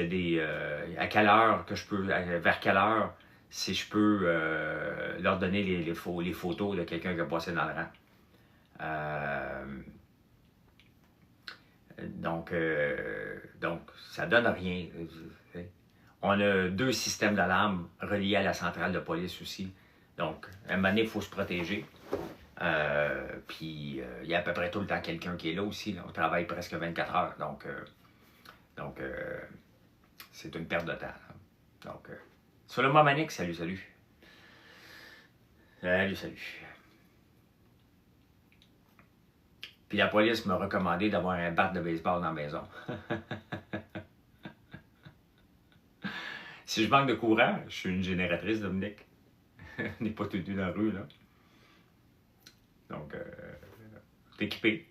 des... à quelle heure que je peux... vers quelle heure, si je peux leur donner les photos de quelqu'un qui a passé dans le rang. Donc, ça donne rien. On a 2 systèmes d'alarme reliés à la centrale de police aussi. Donc, à un moment donné, il faut se protéger. Puis, il y a à peu près tout le temps quelqu'un qui est là aussi. Là. On travaille presque 24 heures. Donc, c'est une perte de temps. Là. Donc, sur le Manic, salut. Salut. Puis la police m'a recommandé d'avoir un bat de baseball dans la maison. Si je manque de courant, je suis une génératrice, Dominique. On n'est pas tout nu dans la rue, là. Donc, t'es équipé.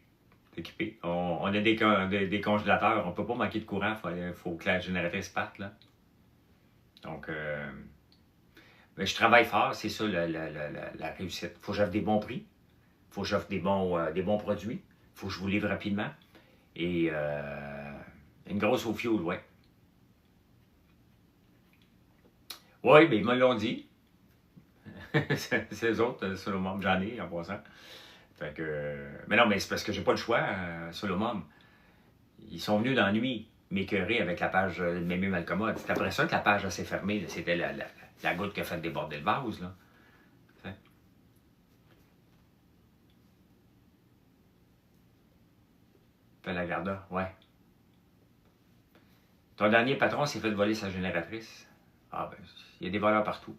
On a des congélateurs. On ne peut pas manquer de courant. Il faut que la génératrice parte, là. Donc, mais je travaille fort. C'est ça, la réussite. Il faut que j'offre des bons prix. Il faut que j'offre des bons produits. Il faut que je vous livre rapidement. Et une grosse au fuel, ouais. Oui, mais ils me l'ont dit. C'est eux autres, Solomon, j'en ai en passant. Fait que, mais non, mais c'est parce que j'ai pas le choix, Solomon. Ils sont venus dans la nuit m'écœurer avec la page de Mémé Malcommode. C'est après ça que la page s'est fermée. C'était la goutte qui a fait déborder le vase, là. Fait la garda, ouais. Ton dernier patron s'est fait voler sa génératrice. Ah ben, il y a des voleurs partout.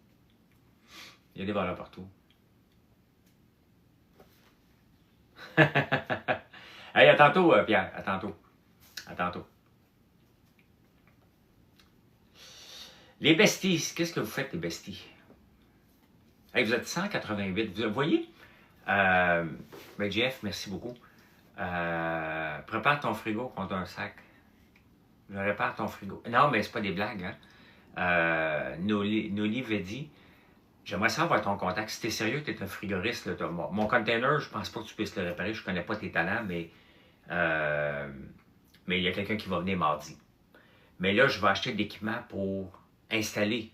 Hey, à tantôt, Pierre. À tantôt. Les besties. Qu'est-ce que vous faites, les besties? Hey, vous êtes 188. Vous voyez? Ben Jeff, merci beaucoup. Prépare ton frigo contre un sac. Je répare ton frigo. Non, mais c'est pas des blagues, hein? Noli dit, j'aimerais savoir ton contact. Si t'es sérieux, t'es un frigoriste. Là, mon container, je pense pas que tu puisses le réparer. Je connais pas tes talents, mais il y a quelqu'un qui va venir mardi. Mais là, je vais acheter de l'équipement pour installer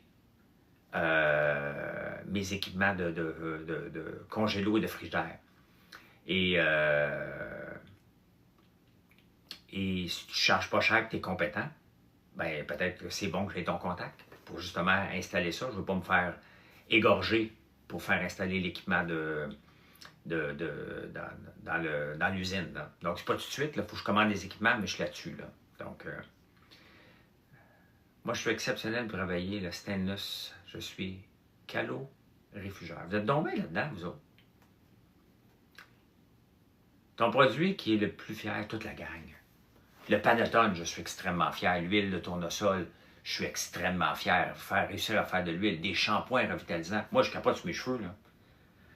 mes équipements de congélo et de frigidaire. Et si tu ne charges pas cher et tu es compétent, ben peut-être que c'est bon que j'ai ton contact pour justement installer ça. Je ne veux pas me faire égorger pour faire installer l'équipement dans l'usine. Donc, c'est pas tout de suite. Il faut que je commande les équipements, mais je suis là-dessus. Là. Donc, moi, je suis exceptionnel pour travailler le stainless. Je suis calo-réfugeur. Vous êtes tombés là-dedans, vous autres? Ton produit qui est le plus fier, toute la gang. Le Panettone, je suis extrêmement fier. L'huile de tournesol, je suis extrêmement fier. Réussir à faire de l'huile. Des shampoings revitalisants. Moi, je capote sur mes cheveux. Là.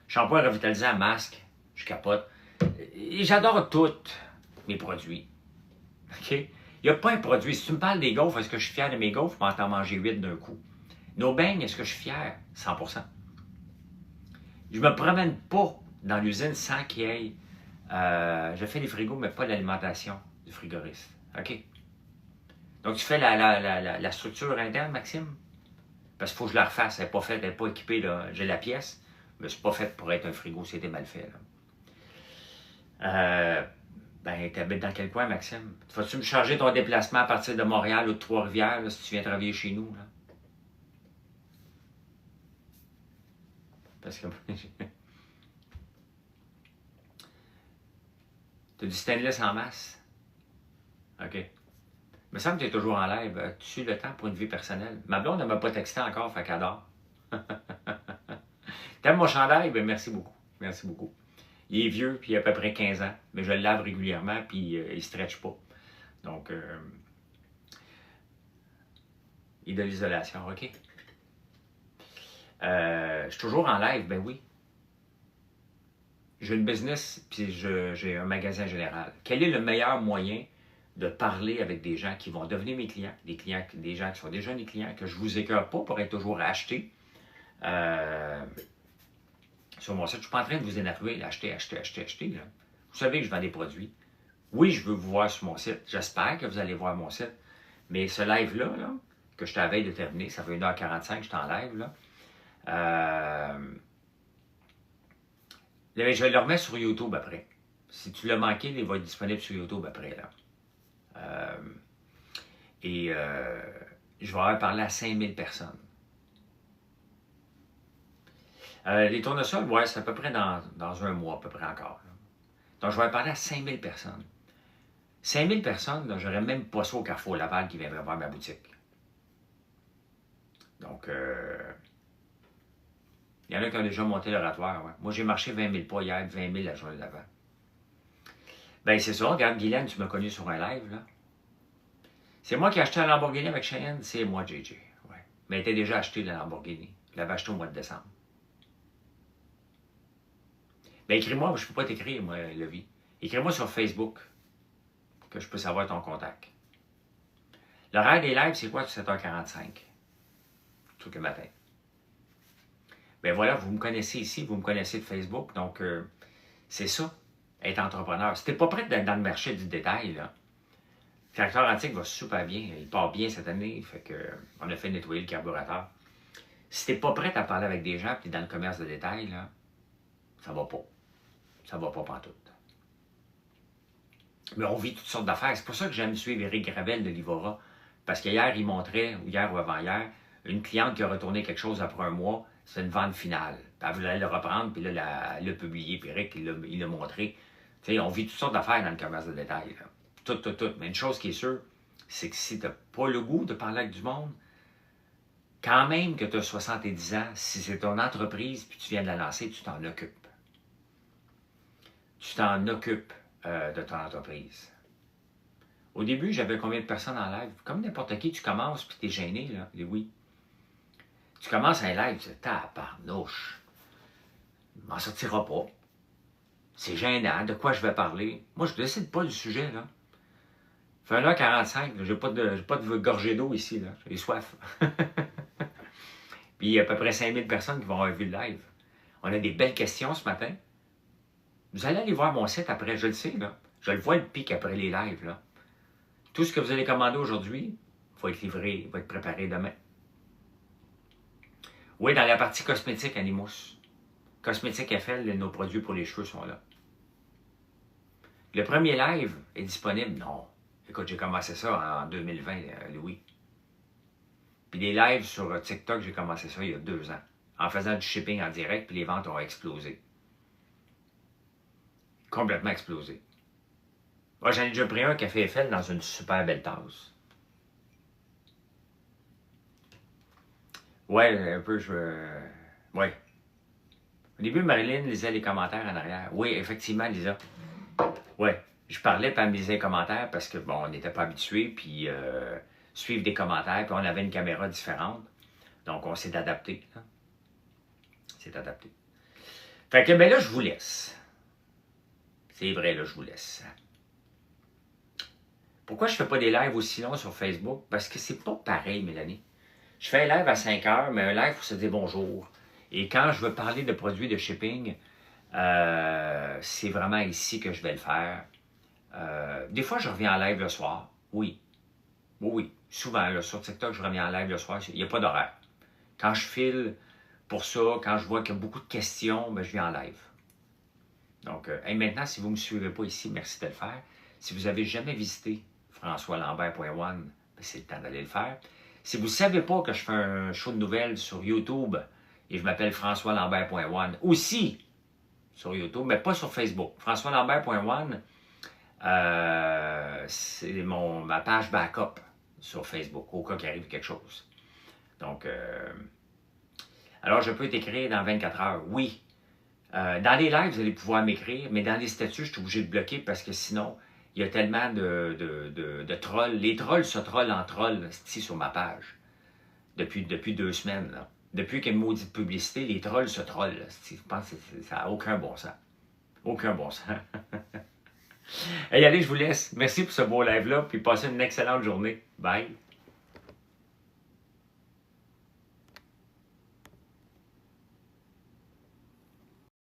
Shampoing revitalisant, masque, je capote. Et j'adore tous mes produits. OK? Il n'y a pas un produit. Si tu me parles des gaufres, est-ce que je suis fier de mes gaufres? Je m'en t'en manger 8 d'un coup. Nos beignes, est-ce que je suis fier? 100%. Je ne me promène pas dans l'usine sans qu'il y ait... je fais les frigos, mais pas l'alimentation du frigoriste. OK? Donc, tu fais la structure interne, Maxime? Parce qu'il faut que je la refasse. Elle n'est pas faite, elle n'est pas équipée. J'ai la pièce, mais c'est pas fait pour être un frigo. C'était mal fait. Ben, tu habites dans quel coin, Maxime? Vas-tu me charger ton déplacement à partir de Montréal ou de Trois-Rivières là, si tu viens travailler chez nous? Là? Parce que... Tu as du stainless en masse? OK. Il me semble que tu es toujours en live. As-tu le temps pour une vie personnelle? Ma blonde ne m'a pas texté encore, fait qu'elle adore. T'aimes mon chandail? Ben, merci beaucoup. Merci beaucoup. Il est vieux, puis il a à peu près 15 ans, mais je le lave régulièrement, puis il ne stretch pas. Donc, et de l'isolation, OK. Je suis toujours en live, ben oui. J'ai une business, puis j'ai un magasin général. Quel est le meilleur moyen de parler avec des gens qui vont devenir mes clients, des gens qui sont déjà mes clients, que je ne vous écœure pas pour être toujours à acheter sur mon site. Je ne suis pas en train de vous énerver, acheter. Là. Vous savez que je vends des produits. Oui, je veux vous voir sur mon site. J'espère que vous allez voir mon site. Mais ce live-là, là, que je t'avais de terminer, ça fait 1h45 que je suis en live, là. Je vais le remettre sur YouTube après. Si tu l'as manqué, il va être disponible sur YouTube après, là. Je vais avoir parlé à 5000 personnes. Les tournesols, ouais, c'est à peu près dans un mois, à peu près encore. Là. Donc, je vais parler à 5000 personnes. 5000 personnes, j'aurais même pas ça au Carrefour Laval qui viendraient voir ma boutique. Donc, il y en a qui ont déjà monté l'oratoire. Ouais. Moi, j'ai marché 20 000 pas hier, 20 000 la journée d'avant. Ben, c'est ça. Regarde, Guylaine, tu m'as connu sur un live, là. C'est moi qui ai acheté la Lamborghini avec Cheyenne, c'est moi, JJ. Ouais. Mais elle était déjà acheté la Lamborghini. Je l'avais acheté au mois de décembre. Ben, écris-moi, je ne peux pas t'écrire, moi, Levi. Écris-moi sur Facebook, que je peux savoir ton contact. L'horaire des lives, c'est quoi, 7h45? Tout le matin. Ben voilà, vous me connaissez ici, vous me connaissez de Facebook, donc c'est ça, être entrepreneur. Si tu n'es pas prêt d'être dans le marché du détail, là, Tracteur Antique va super bien, il part bien cette année, fait que on a fait nettoyer le carburateur. Si tu n'es pas prêt à parler avec des gens, puis dans le commerce de détail, là, ça va pas. Ça va pas pantoute. Mais on vit toutes sortes d'affaires. C'est pour ça que j'aime suivre Éric Gravel de Livora. Parce qu'hier, il montrait, ou hier ou avant-hier, une cliente qui a retourné quelque chose après un mois, c'est une vente finale. Puis elle voulait le reprendre, puis là, elle l'a publié, puis Éric, il l'a montré. Tu sais, on vit toutes sortes d'affaires dans le commerce de détail. Là. Tout. Mais une chose qui est sûre, c'est que si tu n'as pas le goût de parler avec du monde, quand même que tu as 70 ans, si c'est ton entreprise, puis tu viens de la lancer, tu t'en occupes. Tu t'en occupes de ton entreprise. Au début, j'avais combien de personnes en live? Comme n'importe qui, tu commences, puis tu es gêné, là, oui. Tu commences un live, tu dis, tabarnouche. Il m'en sortira pas. C'est gênant, de quoi je vais parler? Moi, je ne décide pas du sujet, là. Ça fait 1h45, j'ai pas de gorgée d'eau ici, là. J'ai soif. Puis il y a à peu près 5000 personnes qui vont avoir vu le live. On a des belles questions ce matin. Vous allez aller voir mon site après, je le sais, là. Je le vois le pic après les lives, là. Tout ce que vous allez commander aujourd'hui va être livré, va être préparé demain. Oui, dans la partie cosmétique Animus. Cosmétique FL, nos produits pour les cheveux sont là. Le premier live est disponible? Non. Écoute, j'ai commencé ça en 2020, Louis. Puis des lives sur TikTok, j'ai commencé ça il y a 2 ans. En faisant du shipping en direct, puis les ventes ont explosé. Complètement explosé. Moi, j'en ai déjà pris un café FL dans une super belle tasse. Ouais, un peu, ouais. Au début, Marilyn lisait les commentaires en arrière. Oui, effectivement, Lisa. Ouais. Je parlais, puis elle me lisait les commentaires parce que, bon, on n'était pas habitués, puis suivre des commentaires, puis on avait une caméra différente. Donc, on s'est adapté. Hein? C'est adapté. Fait que, ben là, je vous laisse. C'est vrai, là, je vous laisse. Pourquoi je ne fais pas des lives aussi longs sur Facebook? Parce que c'est pas pareil, Mélanie. Je fais un live à 5 heures, mais un live, il faut se dire bonjour. Et quand je veux parler de produits de shipping, c'est vraiment ici que je vais le faire. Des fois, je reviens en live le soir. Oui. Oui. Souvent, là, sur TikTok, je reviens en live le soir. Il n'y a pas d'horaire. Quand je file pour ça, quand je vois qu'il y a beaucoup de questions, ben, je viens en live. Donc, maintenant, si vous ne me suivez pas ici, merci de le faire. Si vous n'avez jamais visité françoislambert.one, ben, c'est le temps d'aller le faire. Si vous ne savez pas que je fais un show de nouvelles sur YouTube et je m'appelle françoislambert.one aussi sur YouTube, mais pas sur Facebook. françoislambert.one, c'est ma page backup sur Facebook, au cas qu'il arrive quelque chose. Donc, alors je peux t'écrire dans 24 heures, oui. Dans les lives, vous allez pouvoir m'écrire, mais dans les statuts, je suis obligé de bloquer parce que sinon, Il y a tellement de trolls. Les trolls se trollent en trolls ici sur ma page. Depuis 2 semaines. Là. Depuis qu'il y a une maudite publicité, les trolls se trollent. Je pense que ça n'a aucun bon sens. Aucun bon sens. Hey, allez, je vous laisse. Merci pour ce beau live-là, puis passez une excellente journée. Bye.